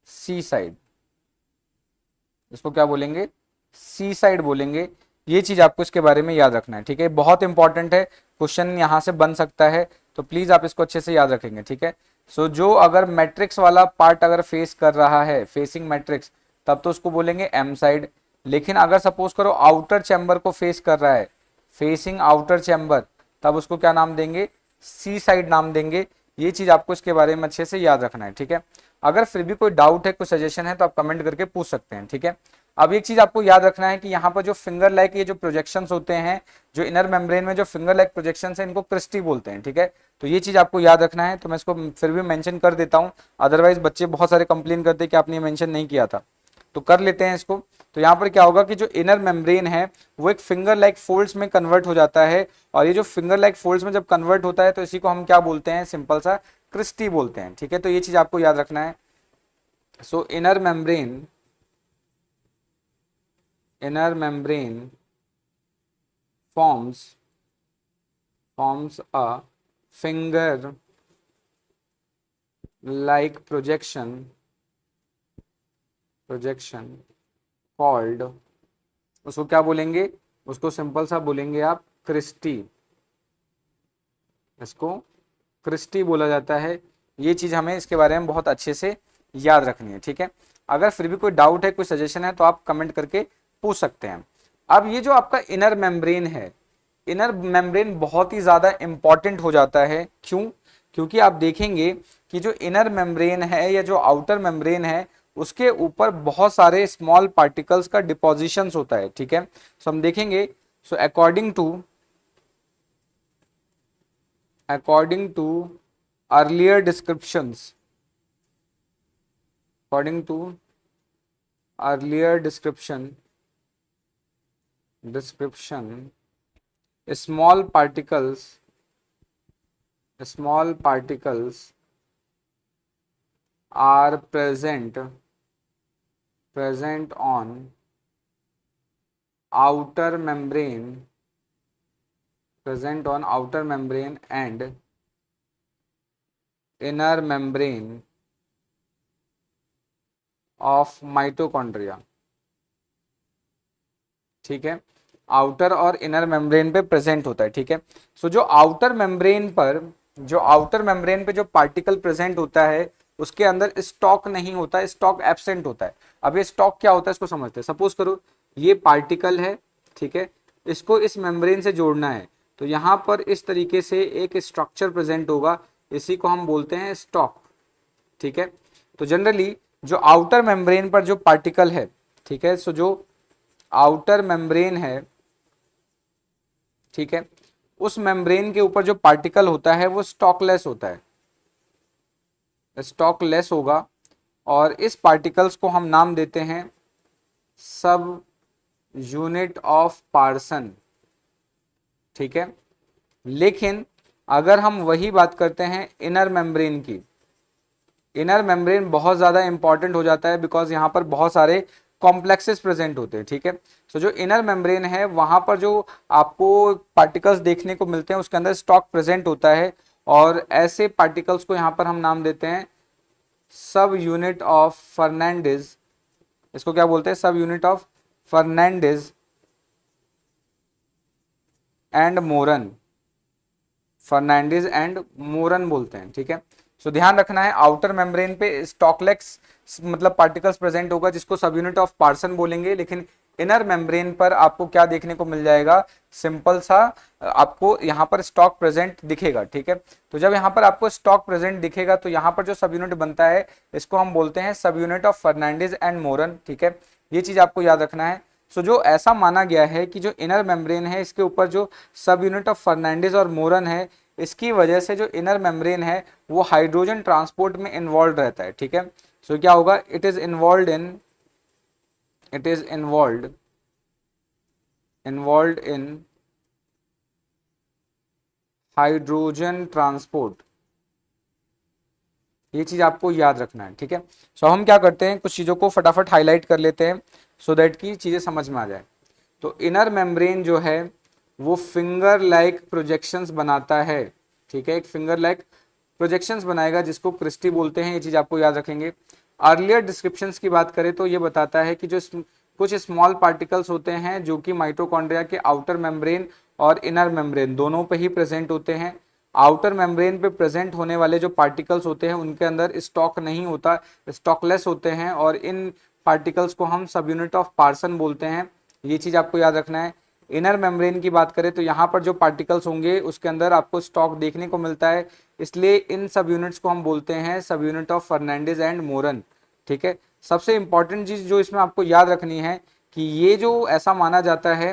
C side, इसको क्या बोलेंगे, सी साइड बोलेंगे। ये चीज आपको इसके बारे में याद रखना है, ठीक है, बहुत इंपॉर्टेंट है, क्वेश्चन यहां से बन सकता है, तो प्लीज आप इसको अच्छे से याद रखेंगे, ठीक है। सो जो अगर मैट्रिक्स वाला पार्ट अगर फेस कर रहा है, फेसिंग मैट्रिक्स, तब तो उसको बोलेंगे एम साइड। लेकिन अगर सपोज करो आउटर चैम्बर को फेस कर रहा है, फेसिंग आउटर चैम्बर, तब उसको क्या नाम देंगे, सी साइड नाम देंगे। ये चीज आपको इसके बारे में अच्छे से याद रखना है, ठीक है। अगर फिर भी कोई डाउट है, कोई सजेशन है, तो आप कमेंट करके पूछ सकते हैं, ठीक है। अब एक चीज आपको याद रखना है कि यहाँ पर जो फिंगर लाइक ये जो प्रोजेक्शंस होते हैं, जो इनर मेम्ब्रेन में जो फिंगर लाइक प्रोजेक्शंस हैं, इनको क्रिस्टी बोलते हैं, ठीक है। तो ये चीज आपको याद रखना है, तो मैं इसको फिर भी मेंशन कर देता हूँ, अदरवाइज बच्चे बहुत सारे कंप्लेन करते हैं कि आपने मेंशन नहीं किया था, तो कर लेते हैं इसको। तो यहाँ पर क्या होगा कि जो इनर मेम्ब्रेन है वो एक फिंगर लाइक फोल्ड्स में कन्वर्ट हो जाता है, और ये जो फिंगर लाइक फोल्ड्स में जब कन्वर्ट होता है तो इसी को हम क्या बोलते हैं, सिंपल सा क्रिस्टी बोलते हैं, ठीक है। तो ये चीज आपको याद रखना है। सो inner membrane forms a finger like projection called, उसको क्या बोलेंगे, उसको सिंपल सा बोलेंगे आप क्रिस्टी, इसको क्रिस्टी बोला जाता है। ये चीज हमें इसके बारे में बहुत अच्छे से याद रखनी है, ठीक है। अगर फिर भी कोई डाउट है, कोई सजेशन है, तो आप कमेंट करके पूछ सकते हैं। अब ये जो आपका इनर मेम्ब्रेन है, इनर मेम्ब्रेन बहुत ही ज्यादा इंपॉर्टेंट हो जाता है, क्यों, क्योंकि आप देखेंगे कि जो इनर मेम्ब्रेन है या जो आउटर मेम्ब्रेन है उसके ऊपर बहुत सारे स्मॉल पार्टिकल्स का डिपोजिशंस होता है, ठीक है। सो हम देखेंगे, सो according to earlier descriptions, small particles are present on outer membrane and inner membrane of mitochondria, ठीक है। आउटर और इनर मेम्ब्रेन पे प्रेजेंट होता है, ठीक है। सो जो आउटर मेम्ब्रेन पे जो पार्टिकल प्रेजेंट होता है उसके अंदर स्टॉक नहीं होता है, स्टॉक एब्सेंट होता है। अब ये स्टॉक क्या होता है इसको समझते हैं। सपोज करो ये पार्टिकल है, ठीक है, इसको इस मेम्ब्रेन से जोड़ना है, तो यहां पर इस तरीके से एक स्ट्रक्चर प्रेजेंट होगा, इसी को हम बोलते हैं स्टॉक, ठीक है। तो जनरली जो आउटर मेम्ब्रेन पर जो पार्टिकल है, ठीक है, सो जो आउटर मेम्ब्रेन है, ठीक है, उस मेम्ब्रेन के ऊपर जो पार्टिकल होता है वो स्टॉकलेस होता है, स्टॉकलेस होगा, और इस पार्टिकल्स को हम नाम देते हैं सब यूनिट ऑफ पार्सन, ठीक है। लेकिन अगर हम वही बात करते हैं इनर मेम्ब्रेन की, इनर मेम्ब्रेन बहुत ज़्यादा इंपॉर्टेंट हो जाता है, बिकॉज यहाँ पर बहुत सारे कॉम्प्लेक्सेस प्रेजेंट होते हैं, ठीक है। सो जो इनर मेम्ब्रेन है वहाँ पर जो आपको पार्टिकल्स देखने को मिलते हैं उसके अंदर स्टॉक प्रेजेंट होता है, और ऐसे पार्टिकल्स को यहाँ पर हम नाम देते हैं सब यूनिट ऑफ फर्नांडिस। इसको क्या बोलते हैं? सब unit of Fernandez and Moran, Fernandez and Moran बोलते हैं, ठीक है। सो ध्यान रखना है, आउटर मेम्ब्रेन पे स्टॉकलेक्स मतलब पार्टिकल्स प्रेजेंट होगा जिसको सब यूनिट ऑफ पार्सन बोलेंगे, लेकिन इनर मेम्ब्रेन पर आपको क्या देखने को मिल जाएगा? सिंपल सा आपको यहाँ पर स्टॉक प्रेजेंट दिखेगा, ठीक है। तो जब यहाँ पर आपको स्टॉक प्रेजेंट दिखेगा तो यहाँ पर जो सब यूनिट बनता है इसको हम बोलते हैं सब unit of Fernandez and Moran, ठीक है। ये चीज आपको याद रखना है। सो जो ऐसा माना गया है कि जो इनर मेम्ब्रेन है इसके ऊपर जो सब यूनिट ऑफ फर्नांडिस और मोरन है, इसकी वजह से जो इनर मेम्ब्रेन है वो हाइड्रोजन ट्रांसपोर्ट में इन्वॉल्व रहता है, ठीक है। सो क्या होगा? It is involve in hydrogen transport. ये चीज आपको याद रखना है, ठीक है। सो हम क्या करते हैं, कुछ चीजों को फटाफट हाईलाइट कर लेते हैं सो दैट की चीजें समझ में आ जाए। तो इनर मेम्ब्रेन जो है वो फिंगर लाइक प्रोजेक्शंस बनाता है, ठीक है। एक फिंगर लाइक प्रोजेक्शंस बनाएगा जिसको क्रिस्टी बोलते हैं, ये चीज आपको याद रखेंगे। अर्लियर डिस्क्रिप्शंस की बात करें तो ये बताता है कि जो कुछ स्मॉल पार्टिकल्स होते हैं जो कि माइटोकॉन्ड्रिया के आउटर मेम्ब्रेन और इनर मेम्ब्रेन दोनों पे ही प्रेजेंट होते हैं। आउटर मेम्ब्रेन पे प्रेजेंट होने वाले जो पार्टिकल्स होते हैं उनके अंदर स्टॉक नहीं होता, स्टॉकलेस होते हैं, और इन पार्टिकल्स को हम सब यूनिट ऑफ पार्सन बोलते हैं। ये चीज आपको याद रखना है। इनर मेम्ब्रेन की बात करें तो यहाँ पर जो पार्टिकल्स होंगे उसके अंदर आपको स्टॉक देखने को मिलता है, इसलिए इन सब यूनिट्स को हम बोलते हैं सब unit of Fernandez and Moran, ठीक है। सबसे इंपॉर्टेंट चीज जो इसमें आपको याद रखनी है कि ये जो ऐसा माना जाता है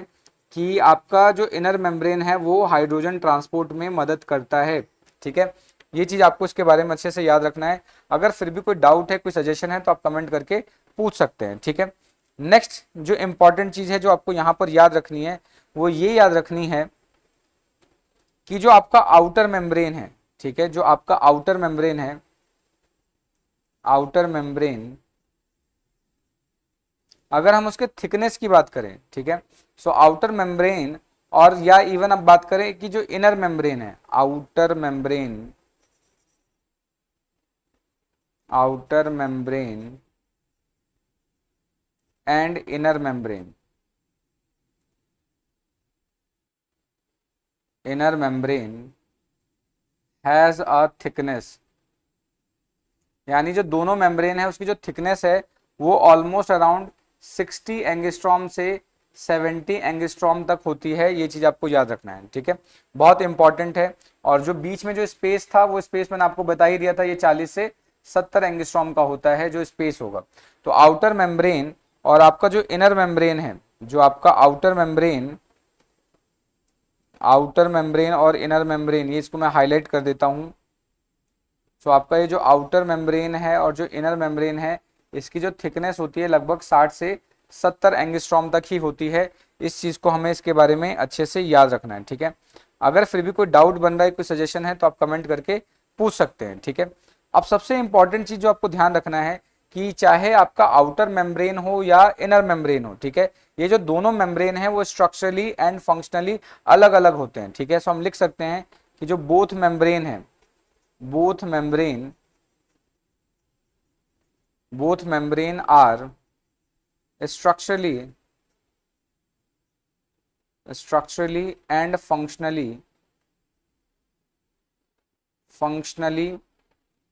कि आपका जो इनर मेम्ब्रेन है वो हाइड्रोजन ट्रांसपोर्ट में मदद करता है, ठीक है। ये चीज आपको इसके बारे में अच्छे से याद रखना है। अगर फिर भी कोई डाउट है, कोई सजेशन है तो आप कमेंट करके पूछ सकते हैं, ठीक है। नेक्स्ट जो इंपॉर्टेंट चीज है जो आपको यहाँ पर याद रखनी है वो ये याद रखनी है कि जो आपका आउटर मेम्ब्रेन है, ठीक है, जो आपका आउटर मेम्ब्रेन है, आउटर मेम्ब्रेन अगर हम उसके थिकनेस की बात करें, ठीक है, सो आउटर मेम्ब्रेन, और या इवन अब बात करें कि जो इनर मेम्ब्रेन है, outer membrane, outer membrane and inner membrane, inner membrane has a thickness, यानी जो दोनों मेम्ब्रेन है उसकी जो थिकनेस है वो ऑलमोस्ट अराउंड 60 एंगस्ट्रॉम से 70 एंगस्ट्रॉम तक होती है। ये चीज आपको याद रखना है, ठीक है, बहुत इंपॉर्टेंट है। और जो बीच में जो स्पेस था वो स्पेस मैंने आपको बता ही दिया था, ये 40 से 70 एंगस्ट्रॉम का होता है जो स्पेस होगा। तो आउटर मेम्ब्रेन और आपका जो इनर मेम्ब्रेन है, जो आपका आउटर मेम्ब्रेन, आउटर मेम्ब्रेन और इनर मेम्ब्रेन, ये इसको मैं हाईलाइट कर देता हूं। सो आपका ये जो आउटर मेम्ब्रेन है और जो इनर मेम्ब्रेन है इसकी जो थिकनेस होती है लगभग 60 से 70 एंगस्ट्रॉम तक ही होती है। इस चीज को हमें इसके बारे में अच्छे से याद रखना है, ठीक है। अगर फिर भी कोई डाउट बन रहा है, कोई सजेशन है तो आप कमेंट करके पूछ सकते हैं, ठीक है। अब सबसे इंपॉर्टेंट चीज जो आपको ध्यान रखना है कि चाहे आपका आउटर मेम्ब्रेन हो या इनर मेम्ब्रेन हो, ठीक है, ये जो दोनों मेम्ब्रेन है वो स्ट्रक्चरली एंड फंक्शनली अलग अलग होते हैं, ठीक है। सो हम लिख सकते हैं कि जो बोथ मेम्ब्रेन है, both membrane are structurally and functionally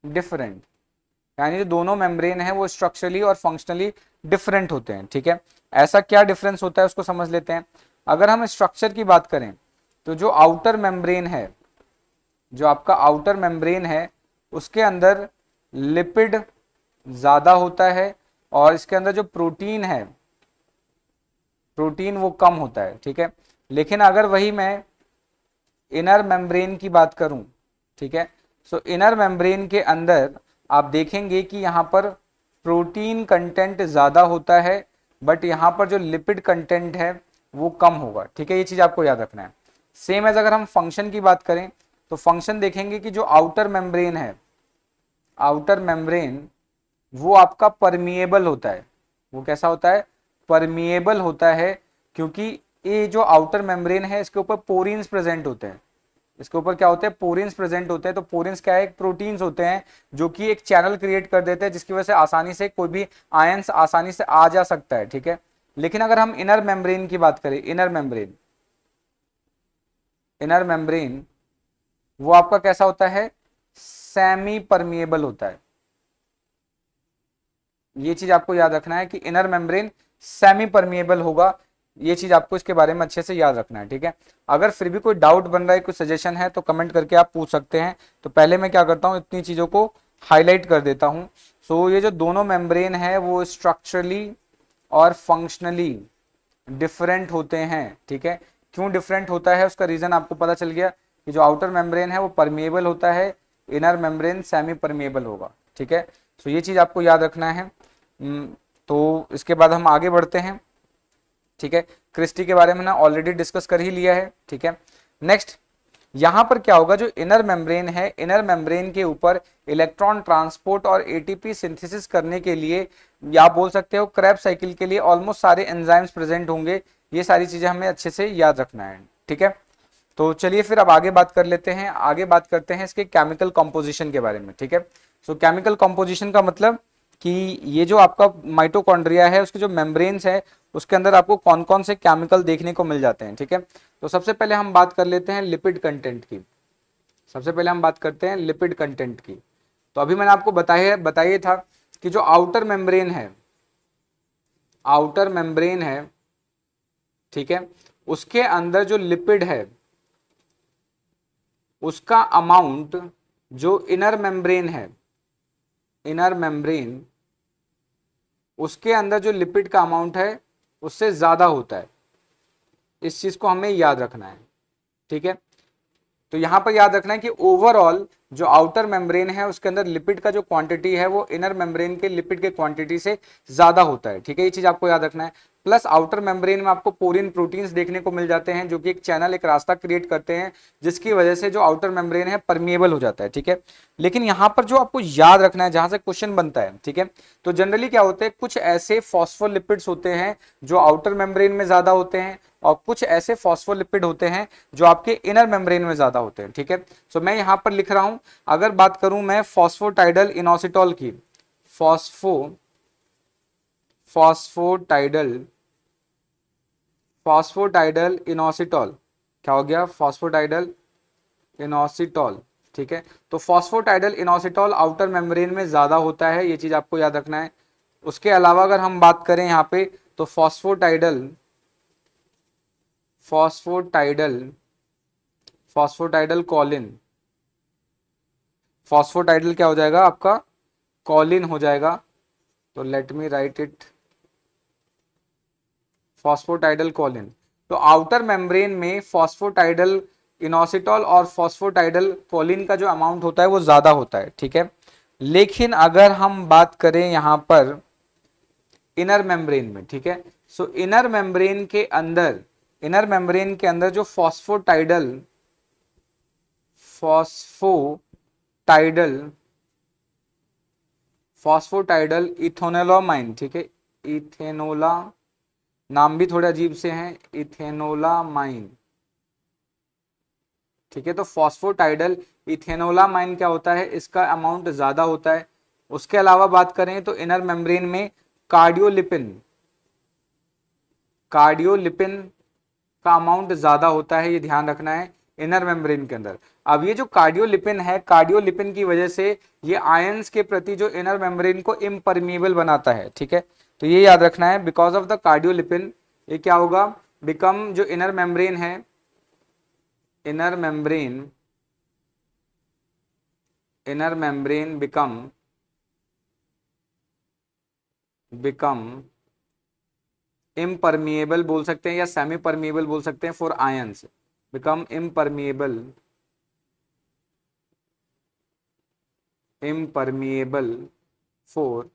different, यानी जो दोनों मेम्ब्रेन है वो स्ट्रक्चरली और फंक्शनली डिफरेंट होते हैं, ठीक है। ऐसा क्या डिफरेंस होता है उसको समझ लेते हैं। अगर हम स्ट्रक्चर की बात करें तो जो आउटर मेम्ब्रेन है, जो आपका आउटर मेम्ब्रेन है उसके अंदर लिपिड ज़्यादा होता है और इसके अंदर जो प्रोटीन है, प्रोटीन वो कम होता है, ठीक है। लेकिन अगर वही मैं इनर मेम्ब्रेन की बात करूं, ठीक है, सो इनर मेम्ब्रेन के अंदर आप देखेंगे कि यहाँ पर प्रोटीन कंटेंट ज़्यादा होता है बट यहाँ पर जो लिपिड कंटेंट है वो कम होगा, ठीक है। ये चीज़ आपको याद रखना है। सेम एज अगर हम फंक्शन की बात करें तो फंक्शन देखेंगे कि जो आउटर मेम्ब्रेन है, आउटर मेम्ब्रेन वो आपका परमिएबल होता है। वो कैसा होता है? परमिएबल होता है, क्योंकि ये जो आउटर मेम्ब्रेन है इसके ऊपर पोरिन्स प्रेजेंट होते हैं। इसके ऊपर क्या होते हैं? पोरिन्स प्रेजेंट होते हैं। तो पोरिन्स क्या है? एक प्रोटीन्स होते हैं जो कि एक चैनल क्रिएट कर देते हैं, जिसकी वजह से आसानी से कोई भी आयंस आसानी से आ जा सकता है, ठीक है। लेकिन अगर हम इनर मेम्ब्रेन की बात करें, इनर मेम्ब्रेन, इनर मेम्ब्रेन वो आपका कैसा होता है? सेमी परमिएबल होता है। ये चीज आपको याद रखना है कि इनर मेम्ब्रेन सेमी परमिएबल होगा। ये चीज आपको इसके बारे में अच्छे से याद रखना है, ठीक है। अगर फिर भी कोई डाउट बन रहा है, कोई सजेशन है, तो कमेंट करके आप पूछ सकते हैं। तो पहले मैं क्या करता हूं, इतनी चीजों को हाईलाइट कर देता हूं। सो ये जो दोनों मेम्ब्रेन है वो स्ट्रक्चरली और फंक्शनली डिफरेंट होते हैं, ठीक है। क्यों डिफरेंट होता है उसका रीजन आपको पता चल गया कि जो आउटर मेम्ब्रेन है वो परमिएबल होता है, इनर मेम्ब्रेन सेमी परमिएबल होगा, ठीक है। सो ये चीज आपको याद रखना है। तो इसके बाद हम आगे बढ़ते हैं, ठीक है। क्रिस्टी के बारे में ना ऑलरेडी डिस्कस कर ही लिया है, ठीक है। नेक्स्ट यहां पर क्या होगा, जो इनर मेम्ब्रेन है, इनर मेम्ब्रेन के ऊपर इलेक्ट्रॉन ट्रांसपोर्ट और एटीपी सिंथेसिस करने के लिए, या आप बोल सकते हो क्रेब्स साइकिल के लिए, ऑलमोस्ट सारे एंजाइम्स प्रेजेंट होंगे। ये सारी चीजें हमें अच्छे से याद रखना है, ठीक है। तो चलिए फिर अब आगे बात कर लेते हैं, आगे बात करते हैं इसके केमिकल कॉम्पोजिशन के बारे में, ठीक है। सो केमिकल कॉम्पोजिशन का मतलब कि ये जो आपका माइटोकॉन्ड्रिया है उसके जो मेम्ब्रेन्स है उसके अंदर आपको कौन कौन से केमिकल देखने को मिल जाते हैं, ठीक है। तो सबसे पहले हम बात कर लेते हैं लिपिड कंटेंट की। सबसे पहले हम बात करते हैं लिपिड कंटेंट की। तो अभी मैंने आपको बताया था कि जो आउटर मेम्ब्रेन है, आउटर मेम्ब्रेन है, ठीक है, उसके अंदर जो लिपिड है उसका अमाउंट जो इनर मेम्ब्रेन है, इनर मेम्ब्रेन उसके अंदर जो लिपिड का अमाउंट है उससे ज्यादा होता है। इस चीज को हमें याद रखना है, ठीक है। तो यहां पर याद रखना है कि ओवरऑल जो आउटर मेम्ब्रेन है उसके अंदर लिपिड का जो क्वांटिटी है वो इनर मेम्ब्रेन के लिपिड के क्वांटिटी से ज्यादा होता है, ठीक है। ये चीज आपको याद रखना है। प्लस आउटर मेम्ब्रेन में आपको पोरिन प्रोटीन्स देखने को मिल जाते हैं जो कि एक चैनल, एक रास्ता क्रिएट करते हैं, जिसकी वजह से जो आउटर मेम्ब्रेन है परमिएबल हो जाता है, ठीक है। लेकिन यहाँ पर जो आपको याद रखना है, जहां से क्वेश्चन बनता है, ठीक है, तो जनरली क्या होते हैं, कुछ ऐसे फॉस्फोलिपिड्स होते हैं जो आउटर मेम्ब्रेन में ज्यादा होते हैं और कुछ ऐसे फॉस्फोलिपिड होते हैं जो आपके इनर मेम्ब्रेन में ज्यादा होते हैं, ठीक है। सो मैं यहां पर लिख रहा हूं, अगर बात करूं मैं फॉस्फोटाइडल इनोसिटॉल की, फॉस्फोटाइडल इनोसिटॉल, क्या हो गया? फॉस्फोटाइडल इनोसिटॉल, ठीक है। तो फॉस्फोटाइडल इनोसिटॉल आउटर मेम्ब्रेन में ज्यादा होता है, ये चीज आपको याद रखना है। उसके अलावा अगर हम बात करें यहाँ पे तो फॉस्फोटाइडल कॉलिन, फॉस्फोटाइडल क्या हो जाएगा आपका? कॉलिन हो जाएगा। तो let me write it, phosphatidyl choline. तो आउटर मेम्ब्रेन में फॉस्फोटाइडल इनोसिटॉल और फॉस्फोटाइडल कॉलिन का जो अमाउंट होता है वो ज्यादा होता है, ठीक है। लेकिन अगर हम बात करें यहां पर इनर मेम्ब्रेन में, ठीक है, सो इनर मेम्ब्रेन के अंदर, इनर मेम्ब्रेन के अंदर जो फॉस्फोटाइडल इथेनोलामाइन, ठीक है, इथेनोला, नाम भी थोड़े अजीब से हैं, इथेनोलामाइन, ठीक है। तो फॉस्फोटाइडल इथेनोलामाइन क्या होता है, इसका अमाउंट ज्यादा होता है। उसके अलावा बात करें तो इनर मेम्ब्रेन में कार्डियोलिपिन का अमाउंट ज्यादा होता है, ये ध्यान रखना है इनर मेम्ब्रेन के अंदर। अब ये जो कार्डियोलिपिन है, कार्डियोलिपिन की वजह से ये आयंस के प्रति जो इनर मेम्ब्रेन को इम्परमिएबल बनाता है, ठीक है। तो ये याद रखना है, बिकॉज ऑफ द कार्डियोलिपिन ये क्या होगा, बिकम जो इनर मेम्ब्रेन है, इनर मेम्ब्रेन बिकम इम्परमिएबल बोल सकते हैं या सेमी परमिएबल बोल सकते हैं for ions, become impermeable for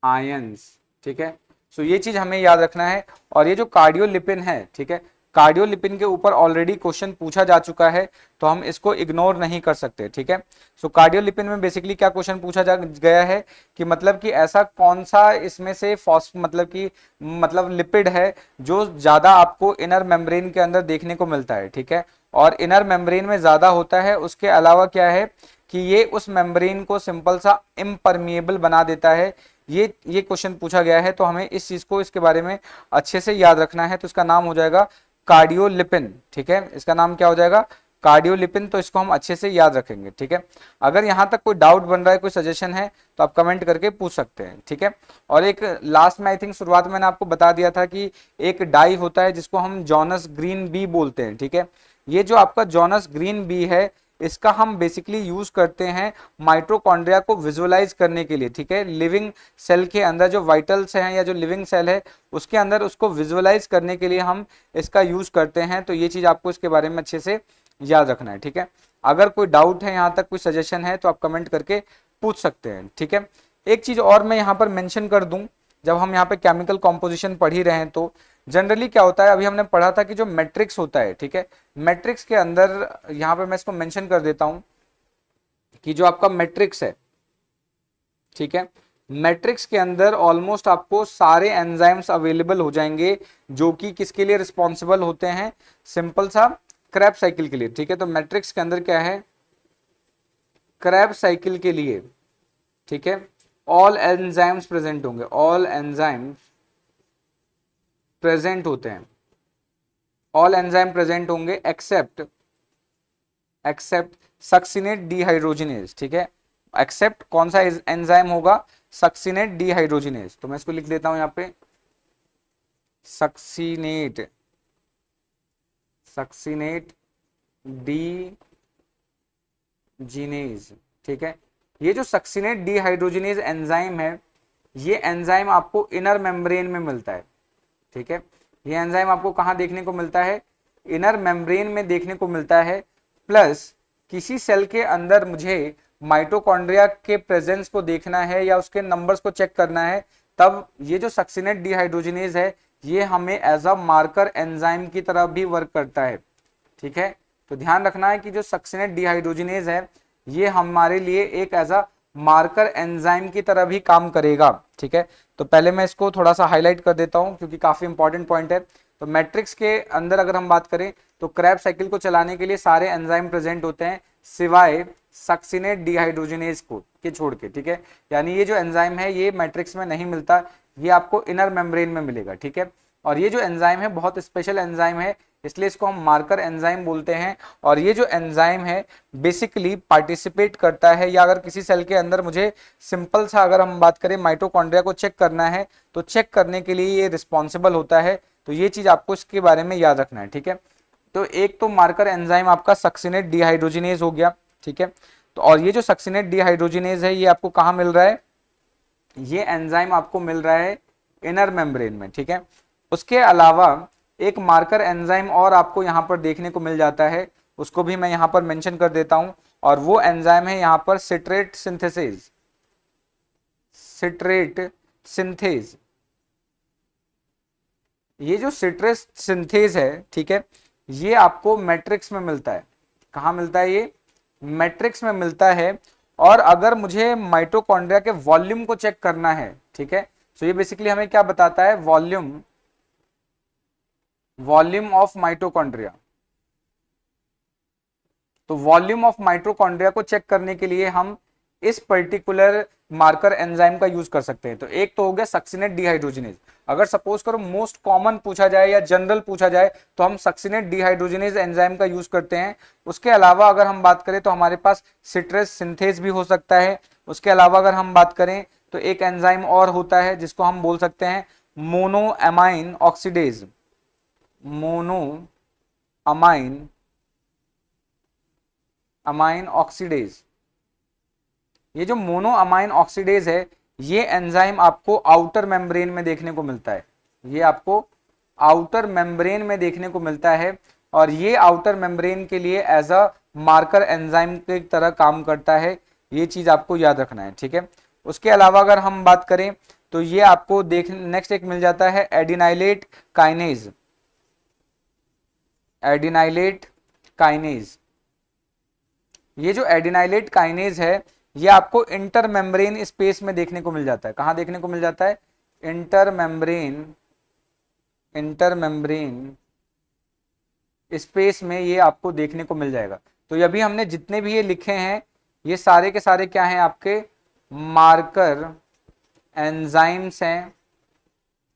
ions, ठीक है। सो ये चीज हमें याद रखना है। और ये जो कार्डियोलिपिन है, ठीक है, कार्डियोलिपिन के ऊपर ऑलरेडी क्वेश्चन पूछा जा चुका है, तो हम इसको इग्नोर नहीं कर सकते, ठीक है। सो कार्डियोलिपिन में बेसिकली क्या क्वेश्चन पूछा जा गया है कि मतलब कि ऐसा कौन सा इसमें से मतलब लिपिड है जो ज्यादा आपको इनर मेम्ब्रेन के अंदर देखने को मिलता है, ठीक है। और इनर मेम्ब्रेन में ज्यादा होता है, उसके अलावा क्या है कि ये उस मेम्ब्रेन को सिंपल सा इम्परमिएबल बना देता है। ये क्वेश्चन पूछा गया है, तो हमें इस चीज को इसके बारे में अच्छे से याद रखना है। तो इसका नाम हो जाएगा कार्डियोलिपिन, ठीक है। इसका नाम क्या हो जाएगा? कार्डियोलिपिन। तो इसको हम अच्छे से याद रखेंगे, ठीक है। अगर यहां तक कोई डाउट बन रहा है, कोई सजेशन है, तो आप कमेंट करके पूछ सकते हैं, ठीक है। और एक लास्ट में आई थिंक शुरुआत में मैंने आपको बता दिया था कि एक डाई होता है जिसको हम जॉनस ग्रीन बी बोलते हैं, ठीक है। ये जो आपका जॉनस ग्रीन बी है, इसका हम बेसिकली यूज करते हैं माइटोकॉन्ड्रिया को विजुअलाइज करने के लिए, ठीक है। लिविंग सेल के अंदर जो वाइटल्स हैं या जो लिविंग सेल है उसके अंदर उसको विजुअलाइज करने के लिए हम इसका यूज करते हैं। तो ये चीज आपको इसके बारे में अच्छे से याद रखना है, ठीक है। अगर कोई डाउट है, यहाँ तक कोई सजेशन है, तो आप कमेंट करके पूछ सकते हैं, ठीक है। एक चीज और मैं यहाँ पर मेंशन कर दूं, जब हम यहाँ पे केमिकल कॉम्पोजिशन पढ़ ही रहे हैं, तो जनरली क्या होता है, अभी हमने पढ़ा था कि जो मैट्रिक्स होता है, ठीक है, मैट्रिक्स के अंदर यहाँ पे मैं इसको मेंशन कर देता हूं कि जो आपका मैट्रिक्स है, ठीक है, मैट्रिक्स के अंदर ऑलमोस्ट आपको सारे एंजाइम्स अवेलेबल हो जाएंगे जो कि किसके लिए रिस्पॉन्सिबल होते हैं, सिंपल सा क्रेब्स साइकिल के लिए, ठीक है। तो मैट्रिक्स के अंदर क्या है, क्रेब्स साइकिल के लिए, ठीक है, ऑल एंजाइम्स प्रेजेंट होंगे, ऑल एंजाइम्स प्रेजेंट होते हैं, ऑल एंजाइम प्रेजेंट होंगे एक्सेप्ट सक्सिनेट डीहाइड्रोजिनेज, ठीक है। एक्सेप्ट कौन सा एंजाइम होगा, सक्सिनेट डीहाइड्रोजिनेज। तो मैं इसको लिख देता हूं यहां पे, सक्सिनेट डीजीनेज, ठीक है। ये जो सक्सिनेट डीहाइड्रोजिनेज एंजाइम है, ये एंजाइम आपको इनर मेम्ब्रेन में मिलता है, ठीक है। ये एंजाइम आपको कहां देखने को मिलता है, इनर मेम्ब्रेन में देखने को मिलता है। प्लस किसी सेल के अंदर मुझे माइटोकॉन्ड्रिया के प्रेजेंस को देखना है या उसके नंबर्स को चेक करना है, तब ये जो सक्सिनेट डीहाइड्रोजिनेज है, ये हमें एज अ मार्कर एंजाइम की तरह भी वर्क करता है, ठीक है। तो ध्यान रखना है कि जो सक्सिनेट डीहाइड्रोजिनेज है, ये हमारे लिए एक एज अ मार्कर एंजाइम की तरह भी काम करेगा, ठीक है। तो पहले मैं इसको थोड़ा सा हाईलाइट कर देता हूं क्योंकि काफी इंपॉर्टेंट पॉइंट है। तो मैट्रिक्स के अंदर अगर हम बात करें तो क्रेब्स साइकिल को चलाने के लिए सारे एंजाइम प्रेजेंट होते हैं सिवाय सक्सिनेट डीहाइड्रोजिनेज को के छोड़ के, ठीक है। यानी ये जो एंजाइम है ये मैट्रिक्स में नहीं मिलता, ये आपको इनर मेम्ब्रेन में मिलेगा, ठीक है। और ये जो एंजाइम है बहुत स्पेशल एंजाइम है, इसलिए इसको हम मार्कर एंजाइम बोलते हैं। और ये जो एंजाइम है बेसिकली पार्टिसिपेट करता है, या अगर किसी सेल के अंदर मुझे सिंपल सा अगर हम बात करें माइटोकॉन्ड्रिया को चेक करना है, तो चेक करने के लिए ये रिस्पॉन्सिबल होता है। तो ये चीज आपको इसके बारे में याद रखना है, ठीक है। तो एक तो मार्कर एंजाइम आपका सक्सिनेट डीहाइड्रोजिनेज हो गया, ठीक है। तो और ये जो सक्सिनेट डीहाइड्रोजिनेज है, ये आपको कहाँ मिल रहा है, ये एंजाइम आपको मिल रहा है इनर मेम्ब्रेन में, ठीक है। उसके अलावा एक मार्कर एंजाइम और आपको यहां पर देखने को मिल जाता है, उसको भी मैं यहां पर मेंशन कर देता हूं, और वो एंजाइम है यहां पर सिट्रेट सिंथेज। ये जो सिट्रेट सिंथेज है, ठीक है, ये आपको मैट्रिक्स में मिलता है। कहां मिलता है, ये मैट्रिक्स में मिलता है। और अगर मुझे माइटोकॉन्ड्रिया के वॉल्यूम को चेक करना है, ठीक है, तो ये बेसिकली हमें क्या बताता है, वॉल्यूम ऑफ माइटोकॉन्ड्रिया। तो वॉल्यूम ऑफ माइटोकॉन्ड्रिया को चेक करने के लिए हम इस पर्टिकुलर मार्कर एंजाइम का यूज कर सकते हैं। तो एक तो हो गया सक्सिनेट डीहाइड्रोजिनेज। अगर सपोज करो मोस्ट कॉमन पूछा जाए या जनरल पूछा जाए तो हम सक्सिनेट डीहाइड्रोजिनेज एंजाइम का यूज करते हैं। उसके अलावा अगर हम बात करें तो हमारे पास सिट्रेस सिंथेज भी हो सकता है। उसके अलावा अगर हम बात करें तो एक एंजाइम और होता है जिसको हम बोल सकते हैं मोनोअमाइन ऑक्सीडेज, अमाइन ऑक्सीडेज। ये जो मोनोअमाइन ऑक्सीडेज है, ये एंजाइम आपको आउटर मेम्ब्रेन में देखने को मिलता है, ये आपको आउटर मेम्ब्रेन में देखने को मिलता है। और ये आउटर मेम्ब्रेन के लिए एज अ मार्कर एंजाइम की तरह काम करता है, ये चीज आपको याद रखना है, ठीक है। उसके अलावा अगर हम बात करें तो ये आपको नेक्स्ट एक मिल जाता है एडिनाइलेट काइनेज। Adenylate kinase. ये जो एडिनाइलेट काइनेज है ये आपको इंटरमेम्ब्रेन स्पेस में देखने को मिल जाता है। कहां देखने को मिल जाता है? इंटरमेम्ब्रेन स्पेस में ये आपको देखने को मिल जाएगा। तो ये अभी हमने जितने भी ये लिखे हैं ये सारे के सारे क्या हैं? आपके मार्कर एंजाइम्स हैं।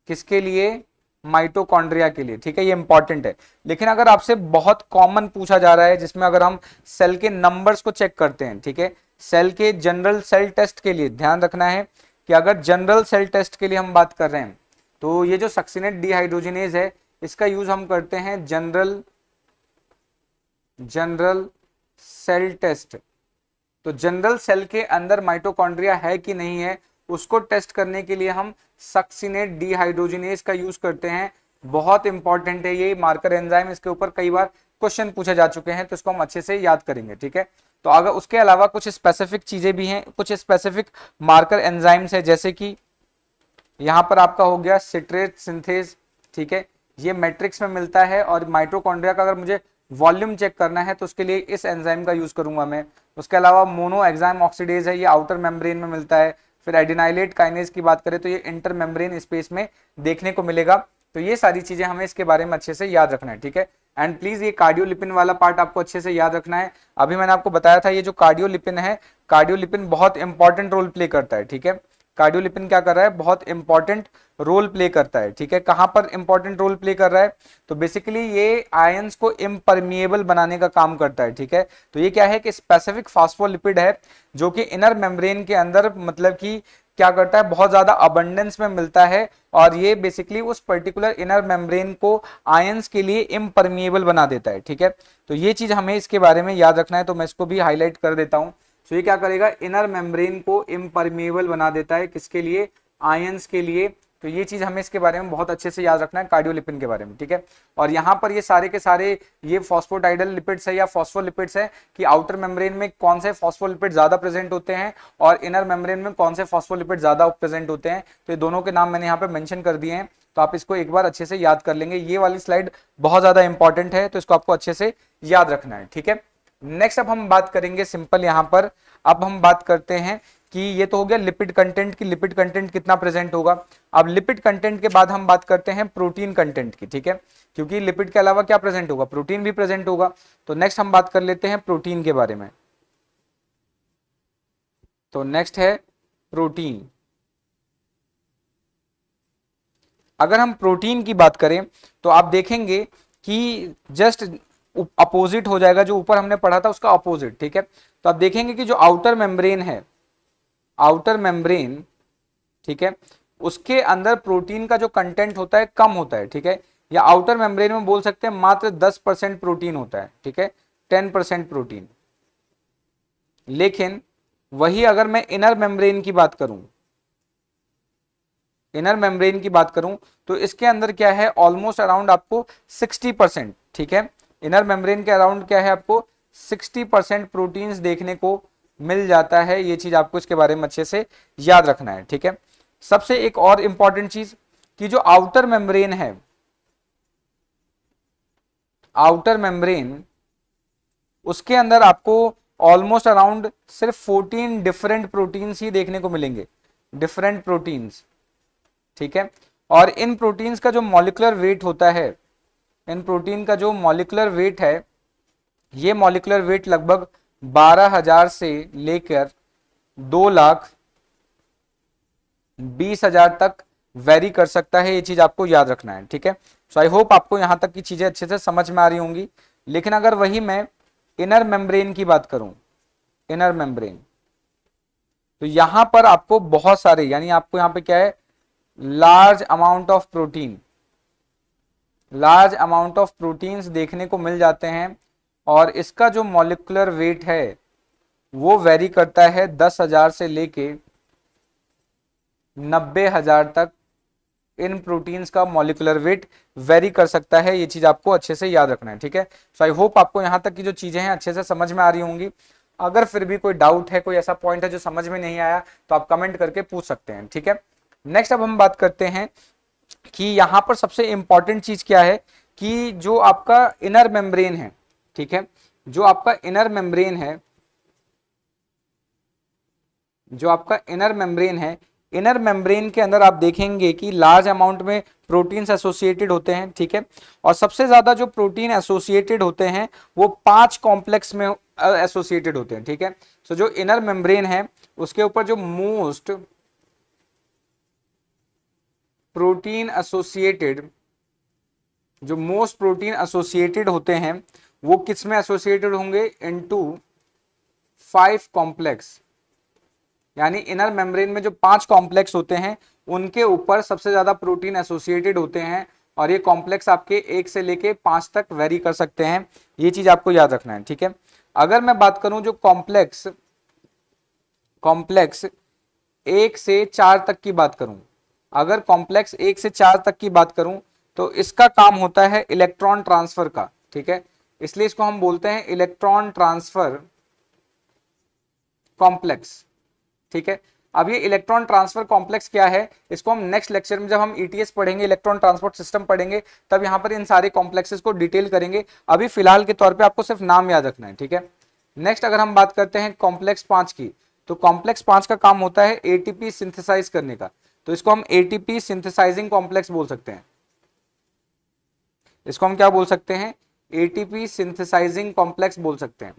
किसके लिए? माइटोकॉन्ड्रिया के लिए। ठीक है, ये इंपॉर्टेंट है। लेकिन अगर आपसे बहुत कॉमन पूछा जा रहा है जिसमें अगर हम सेल के नंबर्स को चेक करते हैं, ठीक है, सेल के जनरल सेल टेस्ट के लिए ध्यान रखना है कि अगर जनरल सेल टेस्ट के लिए हम बात कर रहे हैं तो ये जो सक्सिनेट डिहाइड्रोजिनेज है इसका यूज हम करते हैं जनरल सेल टेस्ट। तो जनरल सेल के अंदर माइटोकॉन्ड्रिया है कि नहीं है उसको टेस्ट करने के लिए हम सक्सिनेट डिहाइड्रोजिनेज का यूज करते हैं। बहुत इंपॉर्टेंट है ये मार्कर एंजाइम, इसके ऊपर कई बार क्वेश्चन पूछे जा चुके हैं तो इसको हम अच्छे से याद करेंगे। ठीक है, तो अगर उसके अलावा कुछ स्पेसिफिक चीजें भी हैं, कुछ स्पेसिफिक मार्कर एंजाइम्स है, जैसे कि यहां पर आपका हो गया सिट्रेट सिंथेज। ठीक है, ये मैट्रिक्स में मिलता है और माइटोकॉन्ड्रिया का अगर मुझे वॉल्यूम चेक करना है तो उसके लिए इस एंजाइम का यूज करूंगा मैं। उसके अलावा मोनो एग्जाइम ऑक्सीडेज है, ये आउटर मेम्ब्रेन में मिलता है। फिर एडिनाइलेट काइनेज की बात करें तो ये इंटर मेम्ब्रेन स्पेस में देखने को मिलेगा। तो ये सारी चीजें हमें इसके बारे में अच्छे से याद रखना है। ठीक है, एंड प्लीज ये कार्डियोलिपिन वाला पार्ट आपको अच्छे से याद रखना है। अभी मैंने आपको बताया था ये जो कार्डियोलिपिन है, कार्डियोलिपिन बहुत इंपॉर्टेंट रोल प्ले करता है। ठीक है, कार्डियोलिपिन क्या कर रहा है? बहुत इंपॉर्टेंट रोल प्ले करता है। ठीक है, कहां पर इंपॉर्टेंट रोल प्ले कर रहा है? तो बेसिकली ये आयंस को इम्परमिएबल बनाने का काम करता है। ठीक है, तो ये क्या है कि स्पेसिफिक फास्फोलिपिड है जो कि इनर मेम्ब्रेन के अंदर मतलब कि क्या करता है? बहुत ज्यादा अबंडेंस में मिलता है और ये बेसिकली उस पर्टिकुलर इनर मेम्ब्रेन को आयंस के लिए इम्परमिएबल बना देता है। ठीक है, तो ये चीज हमें इसके बारे में याद रखना है, तो मैं इसको भी हाईलाइट कर देता हूं। तो ये क्या करेगा? इनर मेम्ब्रेन को इम्परमिएबल बना देता है। किसके लिए? आयंस के लिए। तो ये चीज हमें इसके बारे में बहुत अच्छे से याद रखना है कार्डियोलिपिन के बारे में। ठीक है, और यहाँ पर ये सारे के सारे ये फॉस्फोटाइडल लिपिड्स है या फॉस्फोलिपिड्स है कि आउटर मेम्ब्रेन में कौन से फॉस्फोलिपिड ज्यादा प्रेजेंट होते हैं और इनर मेम्ब्रेन में कौन से फॉस्फोलिपिड ज्यादा प्रेजेंट होते हैं। तो ये दोनों के नाम मैंने यहाँ पे मेंशन कर दिए हैं, तो आप इसको एक बार अच्छे से याद कर लेंगे। ये वाली स्लाइड बहुत ज्यादा इंपॉर्टेंट है तो इसको आपको अच्छे से याद रखना है। ठीक है, नेक्स्ट अब हम बात करेंगे सिंपल यहाँ पर। अब हम बात करते हैं कि ये तो हो गया लिपिड कंटेंट की, लिपिड कंटेंट कितना प्रेजेंट होगा। अब लिपिड कंटेंट के बाद हम बात करते हैं प्रोटीन कंटेंट की। ठीक है, क्योंकि लिपिड के अलावा क्या प्रेजेंट होगा? प्रोटीन भी प्रेजेंट होगा। तो नेक्स्ट हम बात कर लेते हैं प्रोटीन के बारे में। तो नेक्स्ट है प्रोटीन। अगर हम प्रोटीन की बात करें तो आप देखेंगे कि जस्ट अपोजिट हो जाएगा, जो ऊपर हमने पढ़ा था उसका अपोजिट। ठीक है, तो आप देखेंगे कि जो आउटर मेम्ब्रेन है, आउटर मेम्ब्रेन, ठीक है, उसके अंदर प्रोटीन का जो कंटेंट होता है कम होता है। ठीक है, या आउटर मेम्ब्रेन में बोल सकते हैं मात्र 10% प्रोटीन होता है। ठीक है, 10% प्रोटीन। लेकिन वही अगर मैं इनर मेम्ब्रेन की बात करूं, इनर मेम्ब्रेन की बात करूं तो इसके अंदर क्या है? ऑलमोस्ट अराउंड आपको 60%। ठीक है, इनर मेम्ब्रेन के अराउंड क्या है? आपको 60% प्रोटीन्स देखने को मिल जाता है। ये चीज आपको इसके बारे में अच्छे से याद रखना है। ठीक है, सबसे एक और इंपॉर्टेंट चीज कि जो आउटर मेम्ब्रेन है, आउटर मेम्ब्रेन, उसके अंदर आपको ऑलमोस्ट अराउंड सिर्फ 14 डिफरेंट प्रोटीन्स ही देखने को मिलेंगे, डिफरेंट प्रोटीन्स। ठीक है, और इन प्रोटीन्स का जो मॉलिक्यूलर वेट होता है, इन प्रोटीन का जो मॉलिक्यूलर वेट है, ये मॉलिक्यूलर वेट लगभग 12,000 से लेकर 2,20,000 तक वेरी कर सकता है। ये चीज आपको याद रखना है। ठीक है, सो आई होप आपको यहां तक की चीजें अच्छे से समझ में आ रही होंगी। लेकिन अगर वही मैं इनर मेम्ब्रेन की बात करूं, इनर मेम्ब्रेन, तो यहां पर आपको बहुत सारे, यानी आपको यहां पे क्या है? Large amount of protein, large amount of proteins देखने को मिल जाते हैं और इसका जो मॉलिक्यूलर वेट है वो वेरी करता है 10,000 से लेके 90,000 तक। इन प्रोटीन्स का मॉलिक्यूलर वेट वेरी कर सकता है। ये चीज आपको अच्छे से याद रखना है। ठीक है, सो आई होप आपको यहां तक की जो चीजें हैं अच्छे से समझ में आ रही होंगी। अगर फिर भी कोई डाउट है, कोई ऐसा पॉइंट है जो समझ में नहीं आया, तो आप कमेंट करके पूछ सकते हैं। ठीक है, नेक्स्ट अब हम बात करते हैं कि यहां पर सबसे इंपॉर्टेंट चीज क्या है कि जो आपका इनर मेम्ब्रेन है, ठीक है, जो आपका इनर मेम्ब्रेन है, जो आपका इनर मेम्ब्रेन है, इनर मेम्ब्रेन के अंदर आप देखेंगे कि लार्ज अमाउंट में प्रोटीन्स एसोसिएटेड होते हैं, ठीक है, और सबसे ज्यादा जो प्रोटीन एसोसिएटेड होते हैं वो 5 कॉम्प्लेक्स में एसोसिएटेड होते हैं, ठीक है। सो जो इनर मेम्ब्रेन है उसके ऊपर जो मोस्ट प्रोटीन एसोसिएटेड, जो मोस्ट प्रोटीन एसोसिएटेड होते हैं वो किस में एसोसिएटेड होंगे, इनटू 5 कॉम्प्लेक्स, यानी इनर मेम्ब्रेन में जो 5 कॉम्प्लेक्स होते हैं उनके ऊपर सबसे ज्यादा प्रोटीन एसोसिएटेड होते हैं, और ये कॉम्प्लेक्स आपके 1 से लेके 5 तक वेरी कर सकते हैं, ये चीज आपको याद रखना है, ठीक है। अगर मैं बात करूं जो कॉम्प्लेक्स कॉम्प्लेक्स 1 से 4 तक की बात करूं, अगर कॉम्प्लेक्स 1 से 4 तक की बात करूं तो इसका काम होता है इलेक्ट्रॉन ट्रांसफर का, ठीक है, इसलिए इसको हम बोलते हैं इलेक्ट्रॉन ट्रांसफर कॉम्प्लेक्स, ठीक है। अब ये इलेक्ट्रॉन ट्रांसफर कॉम्प्लेक्स क्या है, इसको हम नेक्स्ट लेक्चर में जब हम ईटीएस पढ़ेंगे, इलेक्ट्रॉन ट्रांसपोर्ट सिस्टम पढ़ेंगे, तब यहां पर इन सारे कॉम्प्लेक्सेस को डिटेल करेंगे। अभी फिलहाल के तौर पे आपको सिर्फ नाम याद रखना है, ठीक है। नेक्स्ट अगर हम बात करते हैं कॉम्प्लेक्स 5 की, तो कॉम्प्लेक्स 5 का काम होता है एटीपी सिंथेसाइज करने का, तो इसको हम एटीपी सिंथेसाइजिंग कॉम्प्लेक्स बोल सकते हैं, इसको हम क्या बोल सकते हैं, एटीपी सिंथेसाइजिंग कॉम्प्लेक्स बोल सकते हैं,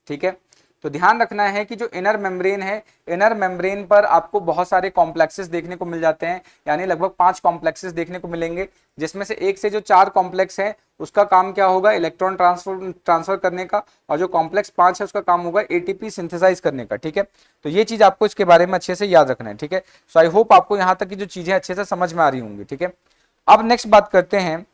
ठीक है। तो ध्यान रखना है कि जो इनर मेम्ब्रेन है, इनर मेम्ब्रेन पर आपको बहुत सारे कॉम्प्लेक्सेस देखने को मिल जाते हैं, यानी लगभग 5 कॉम्प्लेक्सेस देखने को मिलेंगे, जिसमें से 1 से जो 4 कॉम्प्लेक्स है उसका काम क्या होगा, इलेक्ट्रॉन ट्रांसफर करने का, और जो कॉम्प्लेक्स 5 है उसका काम होगा एटीपी सिंथेसाइज करने का, ठीक है। तो ये चीज आपको इसके बारे में अच्छे से याद रखना है, ठीक है। सो आई होप आपको यहाँ तक की जो चीजें अच्छे से समझ में आ रही होंगी, ठीक है। अब नेक्स्ट बात करते हैं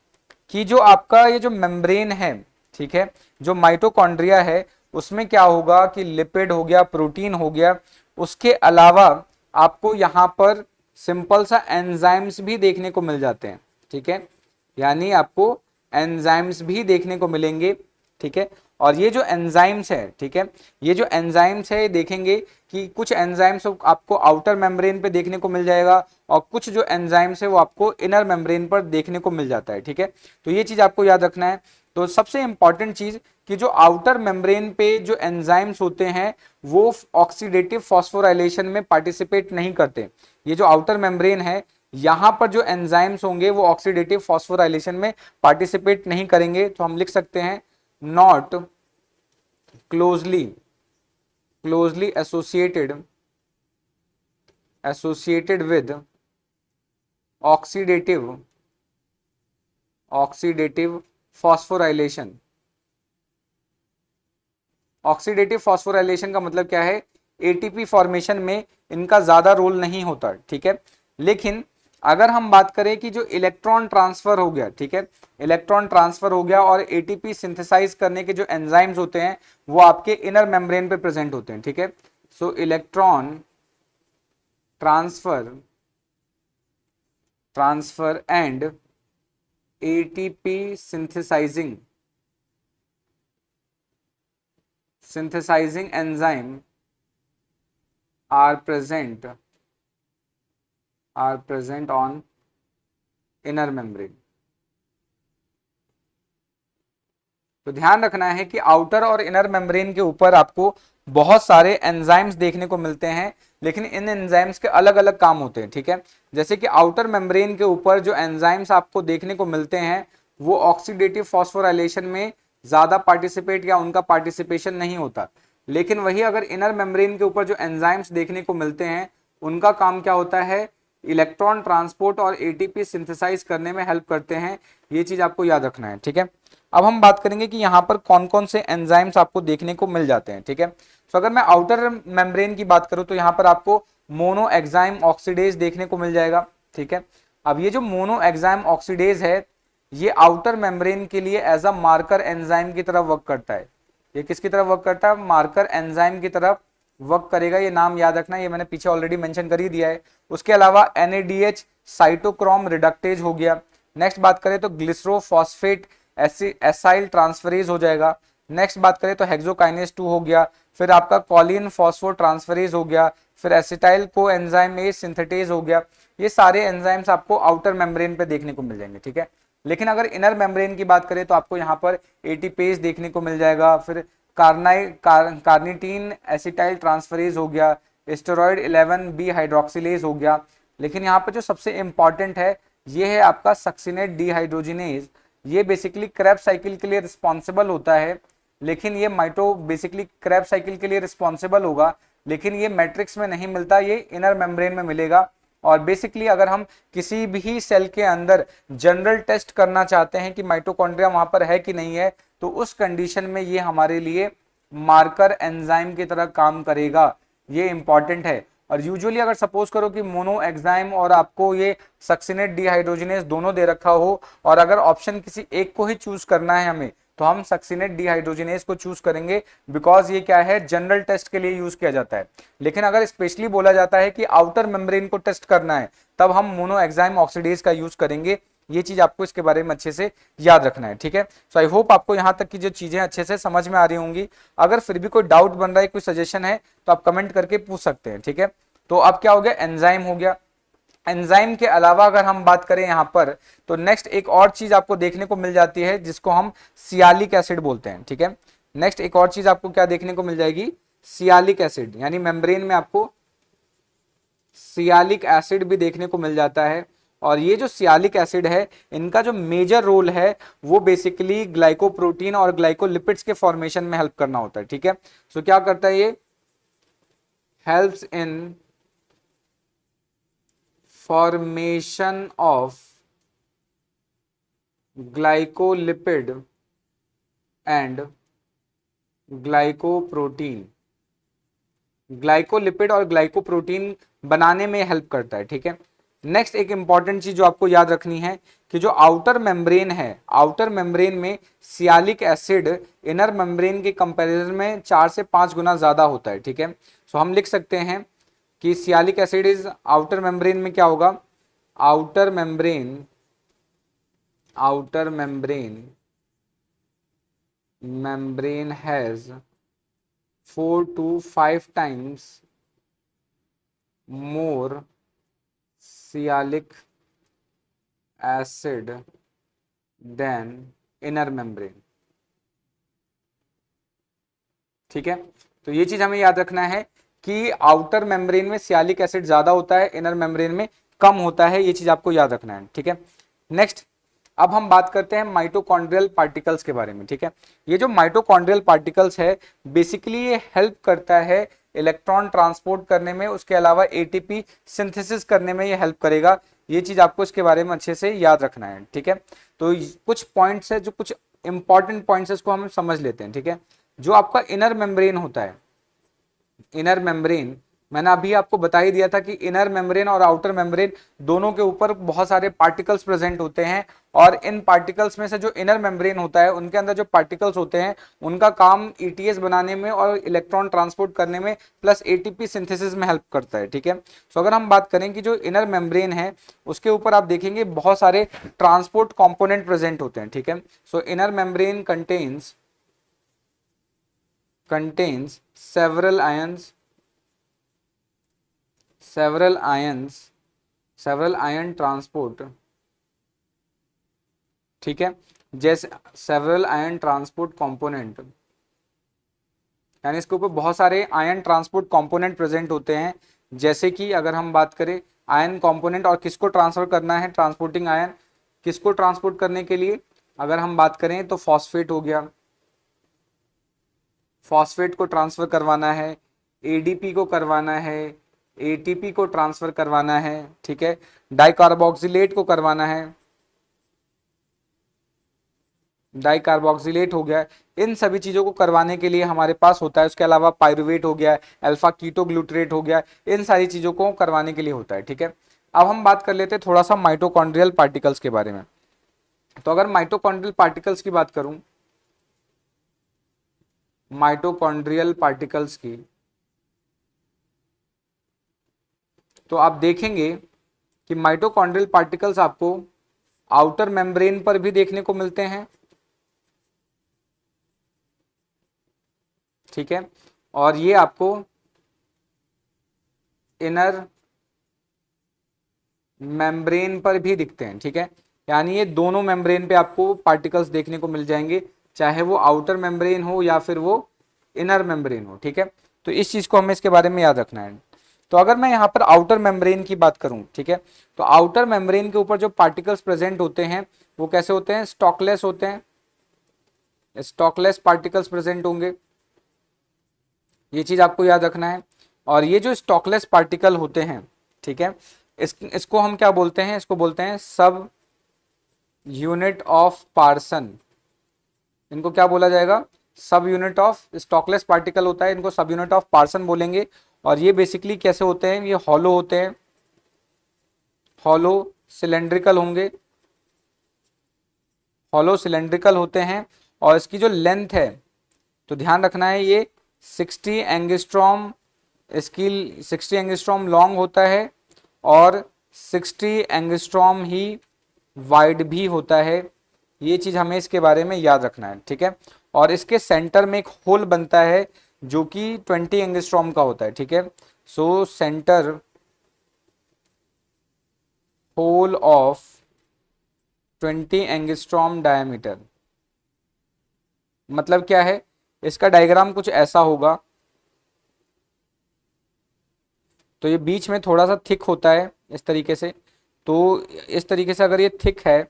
कि जो आपका ये जो मेम्ब्रेन है, ठीक है, जो माइटोकॉन्ड्रिया है उसमें क्या होगा कि लिपिड हो गया, प्रोटीन हो गया, उसके अलावा आपको यहां पर सिंपल सा एंजाइम्स भी देखने को मिल जाते हैं, ठीक है, यानी आपको एंजाइम्स भी देखने को मिलेंगे, ठीक है। और ये जो एंजाइम्स है, ठीक है, ये जो एंजाइम्स है देखेंगे कि कुछ एंजाइम्स आपको आउटर मेम्ब्रेन पे देखने को मिल जाएगा, और कुछ जो एंजाइम्स है वो आपको इनर मेम्ब्रेन पर देखने को मिल जाता है, ठीक है। तो ये चीज आपको याद रखना है। तो सबसे इंपॉर्टेंट चीज कि जो आउटर मेम्ब्रेन पे जो एंजाइम्स होते हैं वो ऑक्सीडेटिव फॉस्फोराइलेशन में पार्टिसिपेट नहीं करते। ये जो आउटर मेम्ब्रेन है यहां पर जो एंजाइम्स होंगे वो ऑक्सीडेटिव फॉस्फोराइलेशन में पार्टिसिपेट नहीं करेंगे, तो हम लिख सकते हैं not closely associated with oxidative phosphorylation. Oxidative phosphorylation का मतलब क्या है, एटीपी फॉर्मेशन में इनका ज्यादा रोल नहीं होता, ठीक है। लेकिन अगर हम बात करें कि जो इलेक्ट्रॉन ट्रांसफर हो गया, ठीक है, इलेक्ट्रॉन ट्रांसफर हो गया और एटीपी सिंथेसाइज करने के जो एंजाइम्स होते हैं वो आपके इनर मेम्ब्रेन पे प्रेजेंट होते हैं, ठीक है। सो electron transfer and ATP synthesizing enzyme are present on inner membrane। तो ध्यान रखना है कि आउटर और इनर मेम्ब्रेन के ऊपर आपको बहुत सारे एंजाइम्स देखने को मिलते हैं, लेकिन इन एंजाइम्स के अलग अलग काम होते हैं, ठीक है। जैसे कि आउटर मेम्ब्रेन के ऊपर जो एंजाइम्स आपको देखने को मिलते हैं वो ऑक्सीडेटिव फॉस्फोराइलेशन में ज्यादा पार्टिसिपेट या उनका पार्टिसिपेशन नहीं होता, लेकिन वही अगर इनर मेम्ब्रेन के ऊपर जो एंजाइम्स देखने को मिलते हैं उनका काम क्या होता है, इलेक्ट्रॉन ट्रांसपोर्ट और एटीपी सिंथेसाइज करने में हेल्प करते हैं। ये चीज आपको याद रखना है, ठीक है। अब हम बात करेंगे कि यहाँ पर कौन कौन से एंजाइम्स आपको देखने को मिल जाते हैं, ठीक है। तो अगर मैं आउटर मेम्ब्रेन की बात करूं तो यहाँ पर आपको मोनो एक्साइम ऑक्सीडेज देखने को मिल जाएगा, ठीक है। अब ये जो मोनो एक्साइम ऑक्सीडेज है ये आउटर मेम्ब्रेन के लिए एज अ मार्कर एंजाइम की तरह वर्क करता है। ये किसकी तरफ वर्क करता है, मार्कर एंजाइम की तरफ वर्क करेगा, ये नाम याद रखना, ये मैंने पीछे ऑलरेडी मेंशन कर ही दिया है। उसके अलावा NADH साइटोक्रोम रिडक्टेज हो गया। नेक्स्ट बात करें तो ग्लिसरोफॉस्फेट एसाइल ट्रांसफरेज हो जाएगा। नेक्स्ट बात करें तो हेक्सोकाइनेज 2 हो गया, फिर आपका कॉलिन फॉस्फोट्रांसफरेज हो गया, फिर एसिटाइल को एंजाइम ए सिंथेटेज हो गया। ये सारे एंजाइम्स आपको आउटर मेम्ब्रेन पे देखने को मिल जाएंगे, ठीक है। लेकिन अगर इनर मेम्ब्रेन की बात करें तो आपको यहाँ पर एटीपेज देखने को मिल जाएगा, फिर कार्निटीन एसिटाइल ट्रांसफरेज हो गया, स्टेरॉइड 11 बी हाइड्रोक्सिलेज हो गया। लेकिन यहाँ पर जो सबसे इंपॉर्टेंट है ये है आपका सक्सिनेट डीहाइड्रोजिनेज। ये बेसिकली क्रेब्स साइकिल के लिए रिस्पॉन्सिबल होता है, लेकिन ये माइटो बेसिकली क्रेब्स साइकिल के लिए रिस्पॉन्सिबल होगा, लेकिन ये मैट्रिक्स में नहीं मिलता, ये इनर मेम्ब्रेन में मिलेगा। और बेसिकली अगर हम किसी भी सेल के अंदर जनरल टेस्ट करना चाहते हैं कि माइटोकॉन्ड्रिया वहां पर है कि नहीं है, तो उस कंडीशन में ये हमारे लिए मार्कर एंजाइम की तरह काम करेगा, ये इंपॉर्टेंट है। और यूजुअली अगर सपोज करो कि मोनो एग्जाइम और आपको ये सक्सिनेट डीहाइड्रोजिनेज दोनों दे रखा हो, और अगर ऑप्शन किसी एक को ही चूज करना है हमें, तो हम सक्सिनेट डीहाइड्रोजिनेज को चूज करेंगे, बिकॉज ये क्या है, जनरल टेस्ट के लिए यूज किया जाता है। लेकिन अगर स्पेशली बोला जाता है कि आउटर मेम्ब्रेन को टेस्ट करना है, तब हम मोनो एग्जाइम ऑक्सीडेज का यूज करेंगे। ये चीज आपको इसके बारे में अच्छे से याद रखना है, ठीक है। सो आई होप आपको यहाँ तक की जो चीजें अच्छे से समझ में आ रही होंगी। अगर फिर भी कोई डाउट बन रहा है, कोई सजेशन है, तो आप कमेंट करके पूछ सकते हैं, ठीक है। तो अब क्या हो गया, एंजाइम हो गया। एंजाइम के अलावा अगर हम बात करें यहां पर, तो नेक्स्ट एक और चीज आपको देखने को मिल जाती है जिसको हम सियालिक एसिड बोलते हैं, ठीक है। नेक्स्ट एक और चीज आपको क्या देखने को मिल जाएगी, सियालिक एसिड, यानी मेम्ब्रेन में आपको सियालिक एसिड भी देखने को मिल जाता है। और ये जो सियालिक एसिड है, इनका जो मेजर रोल है वो बेसिकली ग्लाइकोप्रोटीन और ग्लाइकोलिपिड्स के फॉर्मेशन में हेल्प करना होता है, ठीक है। सो क्या करता है ये, helps in formation of glycolipid and glycoprotein, glycolipid और ग्लाइकोप्रोटीन बनाने में हेल्प करता है, ठीक है। नेक्स्ट एक इंपॉर्टेंट चीज जो आपको याद रखनी है कि जो आउटर मेम्ब्रेन है, आउटर मेम्ब्रेन में सियालिक एसिड इनर मेम्ब्रेन के कंपैरिजन में 4 से 5 गुना ज्यादा होता है, ठीक है। सो हम लिख सकते हैं कि sialic acid is outer membrane में क्या होगा, outer membrane, outer membrane, membrane has 4 to 5 times more sialic acid than inner membrane, ठीक है। तो ये चीज हमें याद रखना है कि आउटर मेम्ब्रेन में सियालिक एसिड ज्यादा होता है, इनर मेम्ब्रेन में कम होता है, ये चीज आपको याद रखना है, ठीक है। नेक्स्ट अब हम बात करते हैं माइटोकॉन्ड्रियल पार्टिकल्स के बारे में, ठीक है। ये जो माइटोकॉन्ड्रियल पार्टिकल्स है, बेसिकली ये हेल्प करता है इलेक्ट्रॉन ट्रांसपोर्ट करने में, उसके अलावा एटीपी सिंथेसिस करने में ये हेल्प करेगा। ये चीज आपको इसके बारे में अच्छे से याद रखना है, ठीक है। तो कुछ पॉइंट्स है, जो कुछ इंपॉर्टेंट पॉइंट्स है, इसको हम समझ लेते हैं, ठीक है। जो आपका इनर मेम्ब्रेन होता है, इनर मेम्ब्रेन, मैंने अभी आपको बता ही दिया था कि इनर मेम्ब्रेन और आउटर मेम्ब्रेन दोनों के ऊपर बहुत सारे पार्टिकल्स प्रेजेंट होते हैं, और इन पार्टिकल्स में से जो इनर मेम्ब्रेन होता है, उनके अंदर जो पार्टिकल्स होते हैं, उनका काम ईटीएस बनाने में और इलेक्ट्रॉन ट्रांसपोर्ट करने में प्लस एटीपी सिंथेसिस में हेल्प करता है, ठीक है। सो अगर हम बात करें कि जो इनर मेम्ब्रेन है, उसके ऊपर आप देखेंगे बहुत सारे ट्रांसपोर्ट कॉम्पोनेंट प्रेजेंट होते हैं, ठीक है। सो inner membrane contains several ion transport, ठीक है, जैसे सेवरल आयन ट्रांसपोर्ट कंपोनेंट, यानी इसके ऊपर बहुत सारे आयन ट्रांसपोर्ट कंपोनेंट प्रेजेंट होते हैं। जैसे कि अगर हम बात करें आयन कंपोनेंट और किसको ट्रांसफर करना है, ट्रांसपोर्टिंग आयन किसको ट्रांसपोर्ट करने के लिए, अगर हम बात करें तो फॉस्फेट हो गया, फॉस्फेट को ट्रांसफर करवाना है, एडीपी को करवाना है, एटीपी को ट्रांसफर करवाना है, ठीक है, डाइकार्बोक्सिलेट को करवाना है, डाइकार्बोक्सिलेट हो गया, इन सभी चीजों को करवाने के लिए हमारे पास होता है। उसके अलावा पायरुवेट हो गया, अल्फा कीटोग्लूटरेट हो गया, इन सारी चीजों को करवाने के लिए होता है, ठीक है। अब हम बात कर लेते हैं थोड़ा सा माइटोकॉन्ड्रियल पार्टिकल्स के बारे में। तो अगर माइटोकॉन्ड्रियल पार्टिकल्स की बात करूं, माइटोकॉन्ड्रियल पार्टिकल्स की, तो आप देखेंगे कि माइटोकॉन्ड्रियल पार्टिकल्स आपको आउटर मेम्ब्रेन पर भी देखने को मिलते हैं, ठीक है, और ये आपको इनर मेम्ब्रेन पर भी दिखते हैं, ठीक है। यानी ये दोनों मेम्ब्रेन पे आपको पार्टिकल्स देखने को मिल जाएंगे, चाहे वो आउटर मेम्ब्रेन हो या फिर वो इनर मेम्ब्रेन हो, ठीक है। तो इस चीज को हमें इसके बारे में याद रखना है। तो अगर मैं यहाँ पर आउटर मेम्ब्रेन की बात करूं, ठीक है, तो आउटर मेम्ब्रेन के ऊपर जो पार्टिकल्स प्रेजेंट होते हैं वो कैसे होते हैं, स्टॉकलेस होते हैं, स्टॉकलेस पार्टिकल्स प्रेजेंट होंगे, ये चीज आपको याद रखना है। और ये जो स्टॉकलेस पार्टिकल होते हैं, ठीक है, इसको हम क्या बोलते हैं, इसको बोलते हैं सब यूनिट ऑफ पार्सन। इनको क्या बोला जाएगा, सब यूनिट ऑफ, स्टॉकलेस पार्टिकल होता है, इनको सब यूनिट ऑफ पार्सन बोलेंगे। और ये बेसिकली कैसे होते हैं, ये हॉलो होते हैं, हॉलो सिलेंड्रिकल होंगे, हॉलो सिलेंड्रिकल होते हैं। और इसकी जो लेंथ है, तो ध्यान रखना है, ये 60 एंगस्ट्रॉम, इसकी 60 एंगस्ट्रॉम लॉन्ग होता है और 60 एंगस्ट्रॉम ही वाइड भी होता है। ये चीज हमें इसके बारे में याद रखना है, ठीक है। और इसके सेंटर में एक होल बनता है जो कि 20 एंगस्ट्रॉम का होता है, ठीक है। So centre hole of 20 angstrom diameter, मतलब क्या है, इसका डायग्राम कुछ ऐसा होगा। तो ये बीच में थोड़ा सा थिक होता है इस तरीके से। तो इस तरीके से अगर ये थिक है,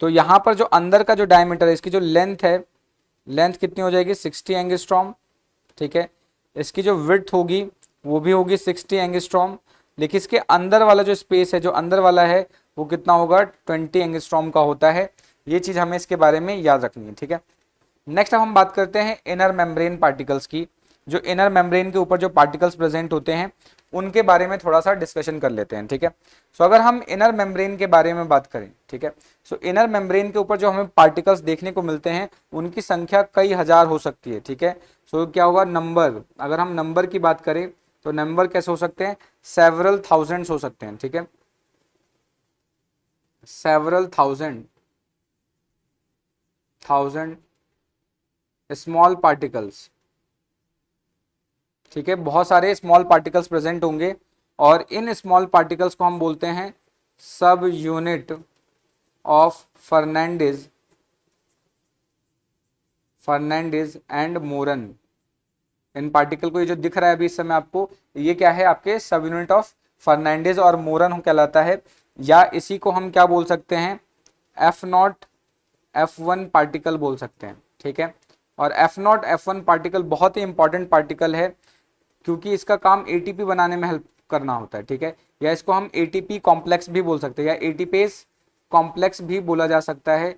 तो यहां पर जो अंदर का जो डायमीटर है, इसकी जो लेंथ है, लेंथ कितनी हो जाएगी, 60 एंगस्ट्रॉम, ठीक है। इसकी जो विड्थ होगी वो भी होगी 60 एंगस्ट्रॉम, लेकिन इसके अंदर वाला जो स्पेस है, जो अंदर वाला है, वो कितना होगा, 20 एंगस्ट्रॉम का होता है। ये चीज हमें इसके बारे में याद रखनी है, ठीक है। नेक्स्ट अब हम बात करते हैं इनर मेम्ब्रेन पार्टिकल्स की। जो इनर मेम्ब्रेन के ऊपर जो पार्टिकल्स प्रेजेंट होते हैं उनके बारे में थोड़ा सा डिस्कशन कर लेते हैं, ठीक है। सो अगर हम इनर मेम्ब्रेन के बारे में बात करें, ठीक है, सो इनर मेम्ब्रेन के ऊपर जो हमें पार्टिकल्स देखने को मिलते हैं उनकी संख्या कई हजार हो सकती है, ठीक है। सो क्या होगा, नंबर, अगर हम नंबर की बात करें तो नंबर कैसे हो सकते हैं, सेवरल थाउजेंड्स हो सकते हैं, ठीक है, सेवरल थाउजेंड स्मॉल पार्टिकल्स, ठीक है, बहुत सारे स्मॉल पार्टिकल्स प्रेजेंट होंगे। और इन स्मॉल पार्टिकल्स को हम बोलते हैं सब unit of Fernandez and Moran. इन पार्टिकल को, ये जो दिख रहा है अभी इस समय आपको, ये क्या है, आपके सब यूनिट ऑफ फर्नांडीज और मोरन कहलाता है। या इसी को हम क्या बोल सकते हैं, F0 F1 पार्टिकल बोल सकते हैं, ठीक है। और F0 F1 पार्टिकल बहुत ही इंपॉर्टेंट पार्टिकल है, क्योंकि इसका काम एटीपी बनाने में हेल्प करना होता है, ठीक है। या इसको हम एटीपी कॉम्प्लेक्स भी बोल सकते हैं, या एटीपेस कॉम्प्लेक्स भी बोला जा सकता है,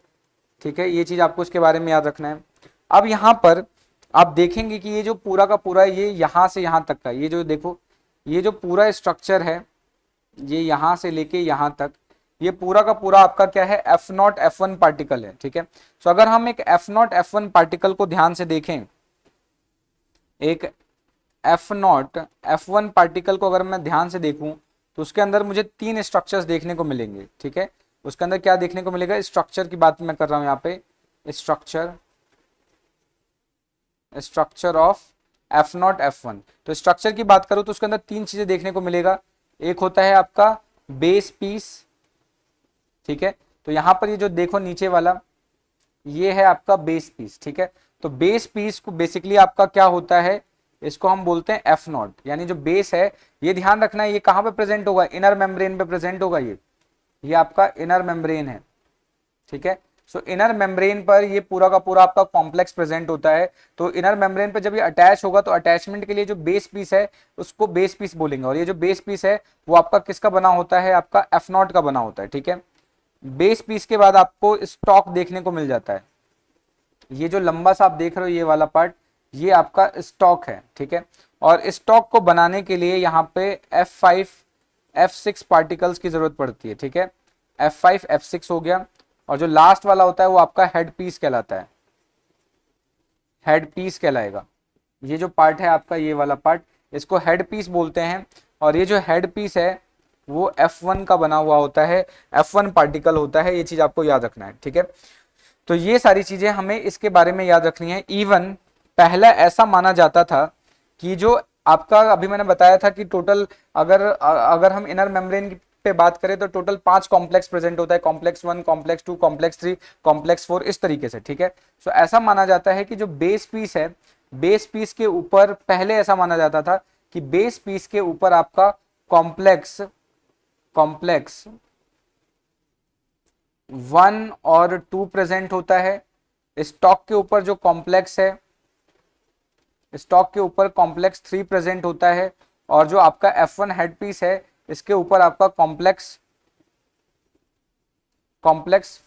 ठीक है। ये चीज आपको इसके बारे में याद रखना है। अब यहाँ पर आप देखेंगे कि ये जो पूरा का पूरा, ये यहाँ से यहाँ तक का, ये जो देखो, ये जो पूरा स्ट्रक्चर है, ये यहाँ से लेके यहाँ तक, ये पूरा का पूरा आपका क्या है, F0 F1 पार्टिकल है, ठीक है। सो अगर हम एक F0 F1 पार्टिकल को ध्यान से देखें, एक F0 F1 पार्टिकल को अगर मैं ध्यान से देखूं तो उसके अंदर मुझे 3 स्ट्रक्चर्स देखने को मिलेंगे, ठीक है। उसके अंदर क्या देखने को मिलेगा, स्ट्रक्चर की बात मैं कर रहा हूं यहाँ पे, स्ट्रक्चर ऑफ F0 F1। तो स्ट्रक्चर की बात करूं तो उसके अंदर 3 चीजें देखने को मिलेगा। एक होता है आपका बेस पीस, ठीक है। तो यहां पर ये जो देखो नीचे वाला, ये है आपका बेस पीस, ठीक है। तो बेस पीस को बेसिकली आपका क्या होता है, इसको हम बोलते हैं F0, यानी जो बेस है, ये ध्यान रखना है, ये कहां पे प्रेजेंट होगा, इनर मेम्ब्रेन पे प्रेजेंट होगा। ये आपका इनर मेम्ब्रेन है, ठीक है। सो इनर मेम्ब्रेन पर ये पूरा का पूरा आपका कॉम्प्लेक्स प्रेजेंट होता है। तो इनर मेम्ब्रेन पर जब ये अटैच होगा तो अटैचमेंट के लिए जो बेस पीस है उसको बेस पीस बोलेंगे। और ये जो बेस पीस है वो आपका किसका बना होता है, आपका F0 का बना होता है, ठीक है। बेस पीस के बाद आपको स्टॉक देखने को मिल जाता है। ये जो लंबा सा आप देख रहे हो ये वाला पार्ट, ये आपका स्टॉक है, ठीक है। और स्टॉक को बनाने के लिए यहाँ पे F5 F6 पार्टिकल्स की जरूरत पड़ती है, ठीक है। F5 F6 हो गया। और जो लास्ट वाला होता है वो आपका हेड पीस कहलाता है, हेड पीस कहलाएगा। ये जो पार्ट है आपका, ये वाला पार्ट, इसको हेड पीस बोलते हैं। और ये जो हेड पीस है वो F1 का बना हुआ होता है, F1 पार्टिकल होता है। ये चीज आपको याद रखना है, ठीक है। तो ये सारी चीजें हमें इसके बारे में याद रखनी है। इवन पहला ऐसा माना जाता था कि जो आपका, अभी मैंने बताया था कि टोटल अगर हम इनर मेम्ब्रेन पे बात करें तो टोटल 5 कॉम्प्लेक्स प्रेजेंट होता है, कॉम्प्लेक्स 1, कॉम्प्लेक्स 2, कॉम्प्लेक्स 3, कॉम्प्लेक्स 4, इस तरीके से, ठीक है। सो ऐसा माना जाता है कि जो बेस पीस है, बेस पीस के ऊपर पहले ऐसा माना जाता था कि बेस पीस के ऊपर आपका कॉम्प्लेक्स कॉम्प्लेक्स 1 और 2 प्रेजेंट होता है। स्टॉक के ऊपर जो कॉम्प्लेक्स है, स्टॉक के ऊपर कॉम्प्लेक्स 3 प्रेजेंट होता है, और जो आपका F1 हेड पीस है इसके ऊपर आपका कॉम्प्लेक्स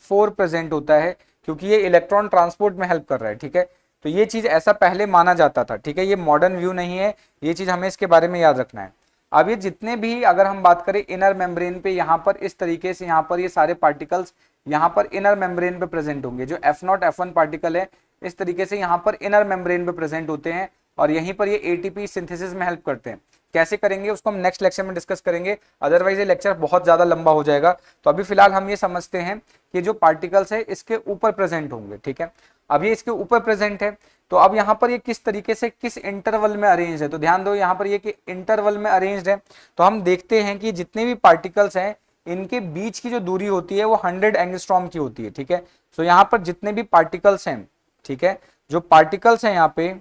4 प्रेजेंट होता है, क्योंकि ये इलेक्ट्रॉन ट्रांसपोर्ट में हेल्प कर रहा है, ठीक है। तो ये चीज ऐसा पहले माना जाता था, ठीक है, ये मॉडर्न व्यू नहीं है, ये चीज हमें इसके बारे में याद रखना है। अब ये जितने भी अगर हम बात करें इनर मेम्ब्रेन पे, यहाँ पर इस तरीके से यहाँ पर ये सारे पार्टिकल्स यहाँ पर इनर मेम्ब्रेन पे प्रेजेंट होंगे। जो F0 F1 पार्टिकल है इस तरीके से यहाँ पर इनर मेम्ब्रेन पे प्रेजेंट होते हैं, और यहीं पर ये एटीपी सिंथेसिस में हेल्प करते हैं। कैसे करेंगे उसको हम नेक्स्ट लेक्चर में डिस्कस करेंगे, अदरवाइज ये लेक्चर बहुत ज्यादा लंबा हो जाएगा। तो अभी फिलहाल हम ये समझते हैं कि जो पार्टिकल्स है इसके ऊपर प्रेजेंट होंगे, ठीक है। अब ये इसके ऊपर प्रेजेंट है, तो अब यहाँ पर ये किस तरीके से किस इंटरवल में अरेंज है, तो ध्यान दो यहाँ पर ये कि इंटरवल में अरेंज्ड है। तो हम देखते हैं कि जितने भी पार्टिकल्स हैं इनके बीच की जो दूरी होती है वो 100 एंगस्ट्रॉम की होती है, ठीक है। सो यहाँ पर जितने भी पार्टिकल्स हैं, ठीक है, जो पार्टिकल्स हैं यहाँ पे,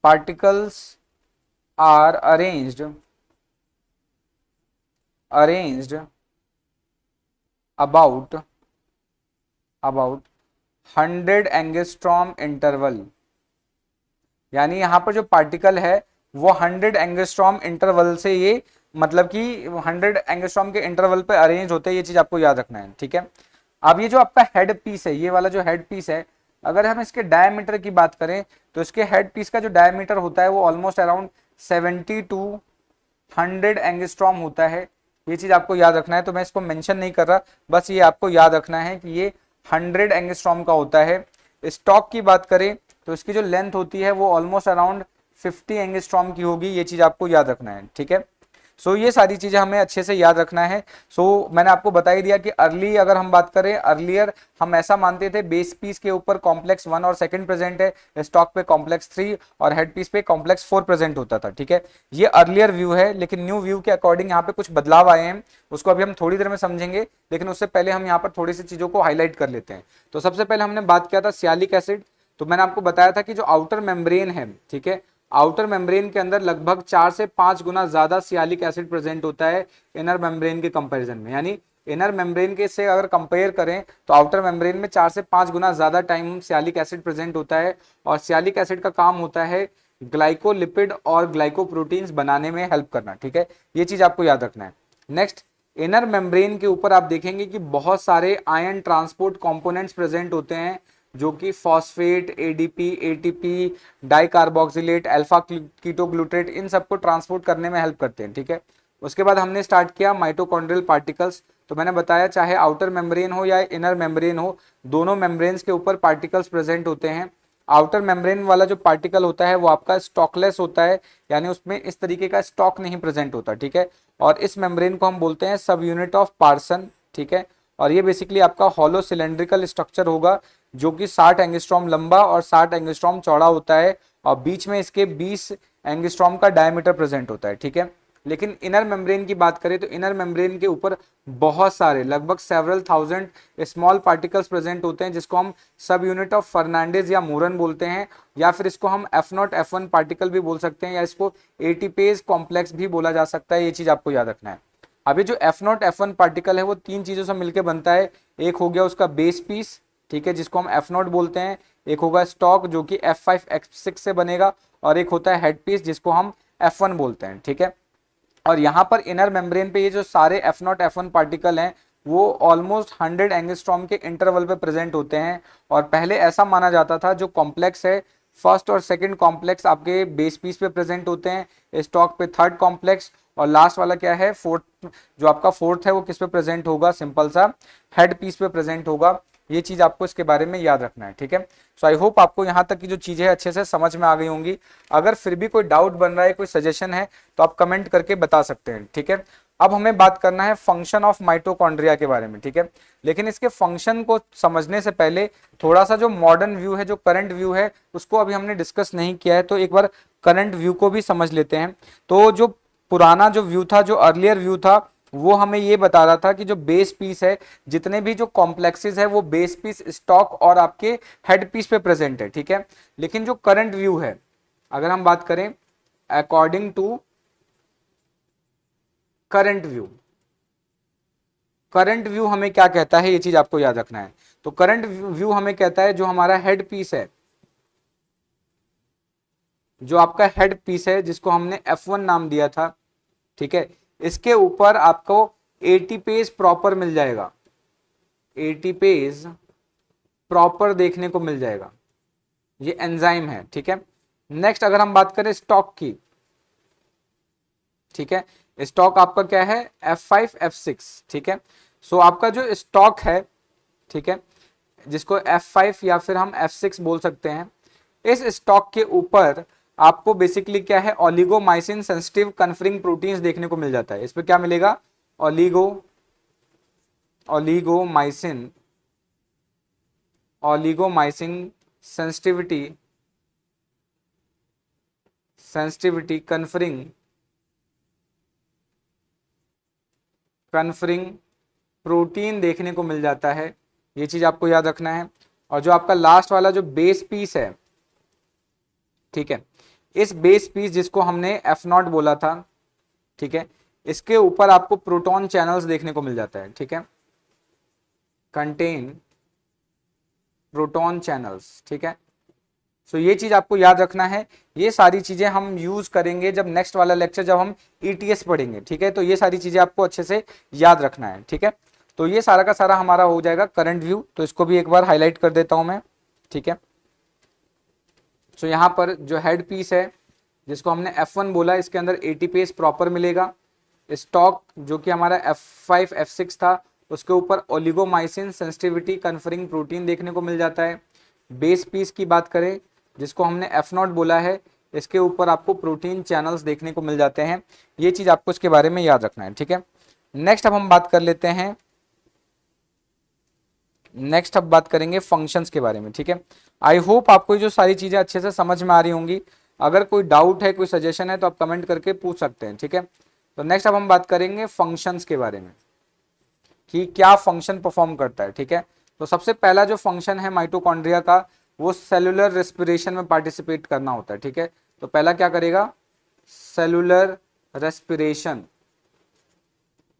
particles are arranged about 100 angstrom interval, यानी यहां पर जो पार्टिकल है वो 100 एंगस्ट्रॉम इंटरवल से ये मतलब कि 100 एंगस्ट्रॉम के इंटरवल पे अरेंज होते हैं, ये चीज आपको याद रखना है, ठीक है। अब ये जो आपका हेड पीस है, ये वाला जो हेड पीस है, अगर हम इसके डायमीटर की बात करें तो इसके हेड पीस का जो डायमीटर होता है वो ऑलमोस्ट अराउंड 70 टू 100 एंगस्ट्रॉम होता है। ये चीज आपको याद रखना है, तो मैं इसको मेंशन नहीं कर रहा, बस ये आपको याद रखना है कि ये 100 एंगस्ट्रॉम का होता है। स्टॉक की बात करें तो इसकी जो लेंथ होती है वो ऑलमोस्ट अराउंड 50 एंगस्ट्रॉम की होगी, ये चीज आपको याद रखना है, ठीक है। सो ये सारी चीजें हमें अच्छे से याद रखना है। मैंने आपको बता ही दिया कि अर्ली अगर हम बात करें, अर्लियर हम ऐसा मानते थे बेस पीस के ऊपर कॉम्प्लेक्स 1 और 2 प्रेजेंट है, स्टॉक पे कॉम्प्लेक्स 3 और हेड पीस पे कॉम्प्लेक्स 4 प्रेजेंट होता था, ठीक है। ये अर्लियर व्यू है, लेकिन न्यू व्यू के अकॉर्डिंग यहाँ पे कुछ बदलाव आए हैं, उसको अभी हम थोड़ी देर में समझेंगे, लेकिन उससे पहले हम यहाँ पर थोड़ी सी चीजों को हाईलाइट कर लेते हैं। तो सबसे पहले हमने बात किया था सियालिक एसिड। तो मैंने आपको बताया था कि जो आउटर मेम्ब्रेन है, ठीक है, आउटर मेम्ब्रेन के अंदर लगभग 4 से 5 गुना ज्यादा सियालिक एसिड प्रेजेंट होता है इनर मेम्ब्रेन के कंपैरिजन में। यानी इनर मेम्ब्रेन के से अगर कंपेयर करें तो आउटर मेम्ब्रेन में 4 से 5 गुना ज्यादा टाइम सियालिक एसिड प्रेजेंट होता है, और सियालिक एसिड का काम होता है ग्लाइकोलिपिड और ग्लाइकोप्रोटीन्स बनाने में हेल्प करना, ठीक है। ये चीज आपको याद रखना है। नेक्स्ट, इनर मेम्ब्रेन के ऊपर आप देखेंगे कि बहुत सारे आयन ट्रांसपोर्ट कंपोनेंट्स प्रेजेंट होते हैं, जो कि फॉस्फेट, एडीपी, एटीपी, डाइकार्बोक्सिलेट, अल्फा कीटोग्लूटेट, इन सबको ट्रांसपोर्ट करने में हेल्प करते हैं, ठीक है। उसके बाद हमने स्टार्ट किया माइटोकॉन्ड्रियल पार्टिकल्स। तो मैंने बताया चाहे आउटर मेम्ब्रेन हो या इनर मेम्ब्रेन हो, दोनों मेम्ब्रेन्स के ऊपर पार्टिकल्स प्रेजेंट होते हैं। आउटर मेम्ब्रेन वाला जो पार्टिकल होता है वो आपका स्टॉकलेस होता है, यानी उसमें इस तरीके का स्टॉक नहीं प्रेजेंट होता, ठीक है। और इस मेम्ब्रेन को हम बोलते हैं सब यूनिट ऑफ पार्सन, ठीक है। और ये बेसिकली आपका हॉलो सिलेंड्रिकल स्ट्रक्चर होगा, जो कि 60 एंगस्ट्रॉम लंबा और 60 एंगस्ट्रॉम चौड़ा होता है, और बीच में इसके 20 एंगस्ट्रॉम का डायमीटर प्रेजेंट होता है, ठीक है। लेकिन इनर मेम्ब्रेन की बात करें तो इनर मेम्ब्रेन के ऊपर बहुत सारे लगभग several thousand small particles present होते हैं, जिसको हम सब यूनिट ऑफ फर्नांडिस या मूरन बोलते हैं, या फिर इसको हम F0 F1 पार्टिकल भी बोल सकते हैं, या इसको एटीपेज कॉम्प्लेक्स भी बोला जा सकता है। ये चीज आपको याद रखना है। अभी जो F0 F1 पार्टिकल है वो 3 चीजों से मिलकर बनता है। एक हो गया उसका बेस पीस, ठीक है, जिसको हम F0 बोलते हैं, एक होगा स्टॉक जो कि F5 F6 से बनेगा, और एक होता है हेड पीस जिसको हम F1 बोलते हैं, ठीक है। और यहाँ पर इनर मेम्ब्रेन पे ये जो सारे F0 F1 पार्टिकल हैं वो ऑलमोस्ट 100 एंगस्ट्रॉम के इंटरवल पे प्रेजेंट होते हैं। और पहले ऐसा माना जाता था जो कॉम्प्लेक्स है, फर्स्ट और सेकंड कॉम्प्लेक्स आपके बेस पीस पे प्रेजेंट होते हैं, स्टॉक पे थर्ड कॉम्प्लेक्स, और लास्ट वाला क्या है, फोर्थ, जो आपका फोर्थ है वो किस पे प्रेजेंट होगा, सिंपल सा हेड पीस पे प्रेजेंट होगा। ये चीज आपको इसके बारे में याद रखना है, ठीक है। सो आई होप आपको यहाँ तक की जो चीजें अच्छे से समझ में आ गई होंगी। अगर फिर भी कोई डाउट बन रहा है, कोई सजेशन है, तो आप कमेंट करके बता सकते हैं, ठीक है। अब हमें बात करना है फंक्शन ऑफ माइटोकॉन्ड्रिया के बारे में, ठीक है। लेकिन इसके फंक्शन को समझने से पहले थोड़ा सा जो मॉडर्न व्यू है, जो करंट व्यू है, उसको अभी हमने डिस्कस नहीं किया है, तो एक बार करंट व्यू को भी समझ लेते हैं। तो जो पुराना जो व्यू था, जो अर्लियर व्यू था, वो हमें ये बता रहा था कि जो बेस पीस है, जितने भी जो कॉम्प्लेक्सेस है वो बेस पीस, स्टॉक और आपके हेड पीस पे प्रेजेंट है, ठीक है। लेकिन जो करंट व्यू है, अगर हम बात करें according to current view, current view हमें क्या कहता है, ये चीज आपको याद रखना है। तो करंट व्यू हमें कहता है जो हमारा हेड पीस है, जो आपका हेड पीस है जिसको हमने F1 नाम दिया था, ठीक है, इसके ऊपर आपको एटीपेज प्रॉपर मिल जाएगा, एटीपेज प्रॉपर देखने को मिल जाएगा, ये एंजाइम है, ठीक है। नेक्स्ट अगर हम बात करें स्टॉक की, ठीक है, स्टॉक आपका क्या है F5 F6, ठीक है। सो आपका जो स्टॉक है, ठीक है, जिसको F5 या फिर हम F6 बोल सकते हैं, इस स्टॉक के ऊपर आपको बेसिकली क्या है ओलिगोमाइसिन सेंसिटिव कन्फरिंग प्रोटीन्स देखने को मिल जाता है। इस पे क्या मिलेगा, ओलिगोमाइसिन, ओलिगोमाइसिन सेंसिटिविटी कन्फरिंग प्रोटीन देखने को मिल जाता है, ये चीज आपको याद रखना है। और जो आपका लास्ट वाला जो बेस पीस है, ठीक है, इस बेस पीस जिसको हमने F0 बोला था, ठीक है, इसके ऊपर आपको प्रोटॉन चैनल्स देखने को मिल जाता है, ठीक है, कंटेन प्रोटॉन चैनल्स, ठीक है। सो ये चीज आपको याद रखना है। ये सारी चीजें हम यूज करेंगे जब नेक्स्ट वाला लेक्चर, जब हम ईटीएस पढ़ेंगे, ठीक है। तो ये सारी चीजें आपको अच्छे से याद रखना है, ठीक है। तो ये सारा का सारा हमारा हो जाएगा करंट व्यू, तो इसको भी एक बार हाईलाइट कर देता हूं मैं, ठीक है। सो यहाँ पर जो हेड पीस है जिसको हमने F1 बोला, इसके अंदर एटीपेज प्रॉपर मिलेगा। स्टॉक जो कि हमारा F5 F6 था, उसके ऊपर ओलिगोमाइसिन सेंसिटिविटी कन्फरिंग प्रोटीन देखने को मिल जाता है। बेस पीस की बात करें जिसको हमने F0 बोला है, इसके ऊपर आपको प्रोटीन चैनल्स देखने को मिल जाते हैं। ये चीज आपको इसके बारे में याद रखना है, ठीक है। नेक्स्ट अब हम बात कर लेते हैं, नेक्स्ट अब बात करेंगे फंक्शंस के बारे में, ठीक है। आई होप आपको जो सारी चीजें अच्छे से समझ में आ रही होंगी। अगर कोई डाउट है, कोई सजेशन है, तो आप कमेंट करके पूछ सकते हैं, ठीक है। तो नेक्स्ट अब हम बात करेंगे फंक्शंस के बारे में कि क्या फंक्शन परफॉर्म करता है, ठीक है। तो सबसे पहला जो फंक्शन है माइटोकॉन्ड्रिया का, वो सेलुलर रेस्पिरेशन में पार्टिसिपेट करना होता है, ठीक है। तो पहला क्या करेगा, सेलुलर रेस्पिरेशन,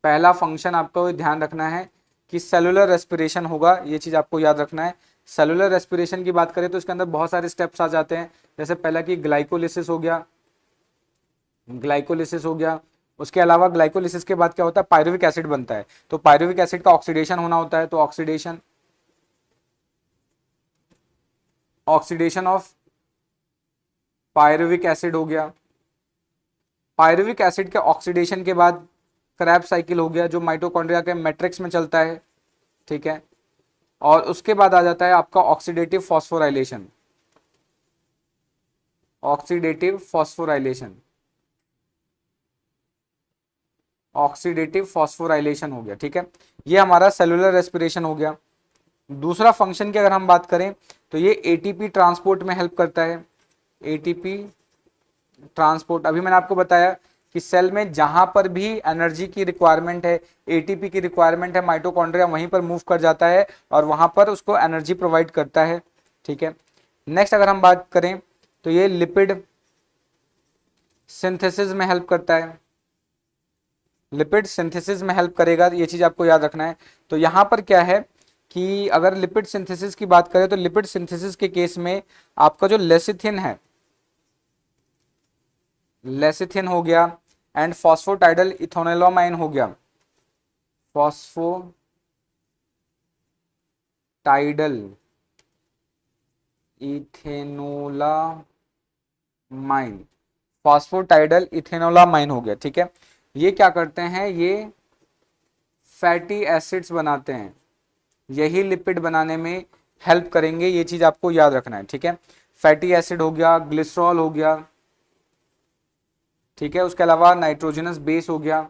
पहला फंक्शन आपको ध्यान रखना है कि सेलुलर रेस्पिरेशन होगा, ये चीज आपको याद रखना है। सेलुलर रेस्पिरेशन की बात करें तो इसके अंदर बहुत सारे स्टेप्स आ जाते हैं, जैसे पहला कि ग्लाइकोलिसिस हो गया, ग्लाइकोलिसिस हो गया। उसके अलावा ग्लाइकोलिसिस के बाद क्या होता है, पायरुविक एसिड बनता है, तो पायरुविक एसिड का ऑक्सीडेशन होना होता है, तो oxidation, oxidation of pyruvic acid हो गया। पायरुविक एसिड के ऑक्सीडेशन के बाद क्रैब साइकिल हो गया, जो माइटोकॉन्ड्रिया के मैट्रिक्स में चलता है, ठीक है। और उसके बाद आ जाता है आपका oxidative phosphorylation, oxidative phosphorylation, oxidative phosphorylation हो गया, ठीक है। ये हमारा सेलुलर रेस्पिरेशन हो गया। दूसरा फंक्शन की अगर हम बात करें तो ये एटीपी ट्रांसपोर्ट में हेल्प करता है, एटीपी ट्रांसपोर्ट। अभी मैंने आपको बताया कि सेल में जहां पर भी एनर्जी की रिक्वायरमेंट है, एटीपी की रिक्वायरमेंट है, माइटोकॉन्ड्रिया वहीं पर मूव कर जाता है और वहां पर उसको एनर्जी प्रोवाइड करता है, ठीक है। नेक्स्ट अगर हम बात करें तो ये लिपिड सिंथेसिस में हेल्प करता है, लिपिड सिंथेसिस में हेल्प करेगा, ये चीज आपको याद रखना है। तो यहां पर क्या है कि अगर लिपिड सिंथेसिस की बात करें तो लिपिड सिंथेसिस के केस में आपका जो लेसिथिन है, लेसिथिन हो गया एंड फॉस्फोटाइडल इथोनिलमाइन हो गया, फॉस्फोटाइडल इथेनोलामाइन, फॉस्फोटाइडल इथेनोलामाइन हो गया, ठीक है। ये क्या करते हैं, ये फैटी एसिड्स बनाते हैं, यही लिपिड बनाने में हेल्प करेंगे, ये चीज आपको याद रखना है, ठीक है। फैटी एसिड हो गया, ग्लिसरॉल हो गया, ठीक है। उसके अलावा नाइट्रोजनस बेस हो गया,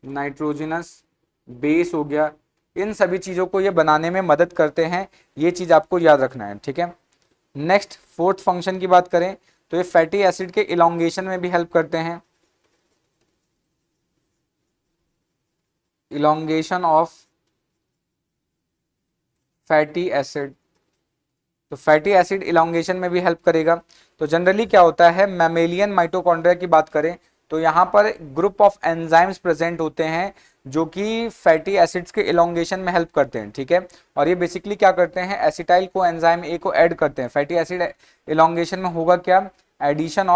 नाइट्रोजनस बेस हो गया, इन सभी चीजों को ये बनाने में मदद करते हैं, ये चीज आपको याद रखना है, ठीक है। नेक्स्ट फोर्थ फंक्शन की बात करें तो ये फैटी एसिड के इलोंगेशन में भी हेल्प करते हैं, इलोंगेशन ऑफ फैटी एसिड। तो फैटी एसिड इलोंगेशन में भी हेल्प करेगा। तो जनरली क्या होता है, मैमेलियन माइटोकॉन्ड्रिया की बात करें तो यहाँ पर ग्रुप ऑफ एंजाइम्स प्रेजेंट होते हैं जो कि फैटी एसिड्स के इलोंगेशन में हेल्प करते हैं, ठीक है। और ये बेसिकली क्या करते हैं, एसिटाइल को एंजाइम ए को ऐड करते हैं। फैटी एसिड इलोंगेशन में होगा क्या, addition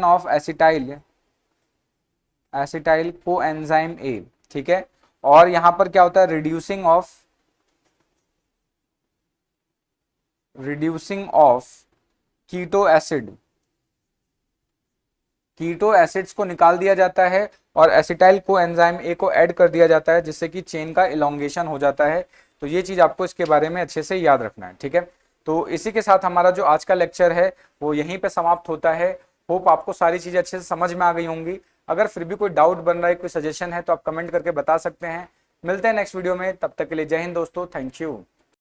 of acetyl coenzyme A, ठीक है। और यहां पर क्या होता है, रिड्यूसिंग ऑफ कीटो एसिड्स को निकाल दिया जाता है और एसिटाइल को एंजाइम ए को ऐड कर दिया जाता है, जिससे कि चेन का इलोंगेशन हो जाता है। तो ये चीज आपको इसके बारे में अच्छे से याद रखना है, ठीक है। तो इसी के साथ हमारा जो आज का लेक्चर है वो यहीं पे समाप्त होता है। होप आपको सारी चीजें अच्छे से समझ में आ गई होंगी। अगर फिर भी कोई डाउट बन रहा है, कोई सजेशन है तो आप कमेंट करके बता सकते हैं। मिलते हैं नेक्स्ट वीडियो में, तब तक के लिए जय हिंद दोस्तों, थैंक यू।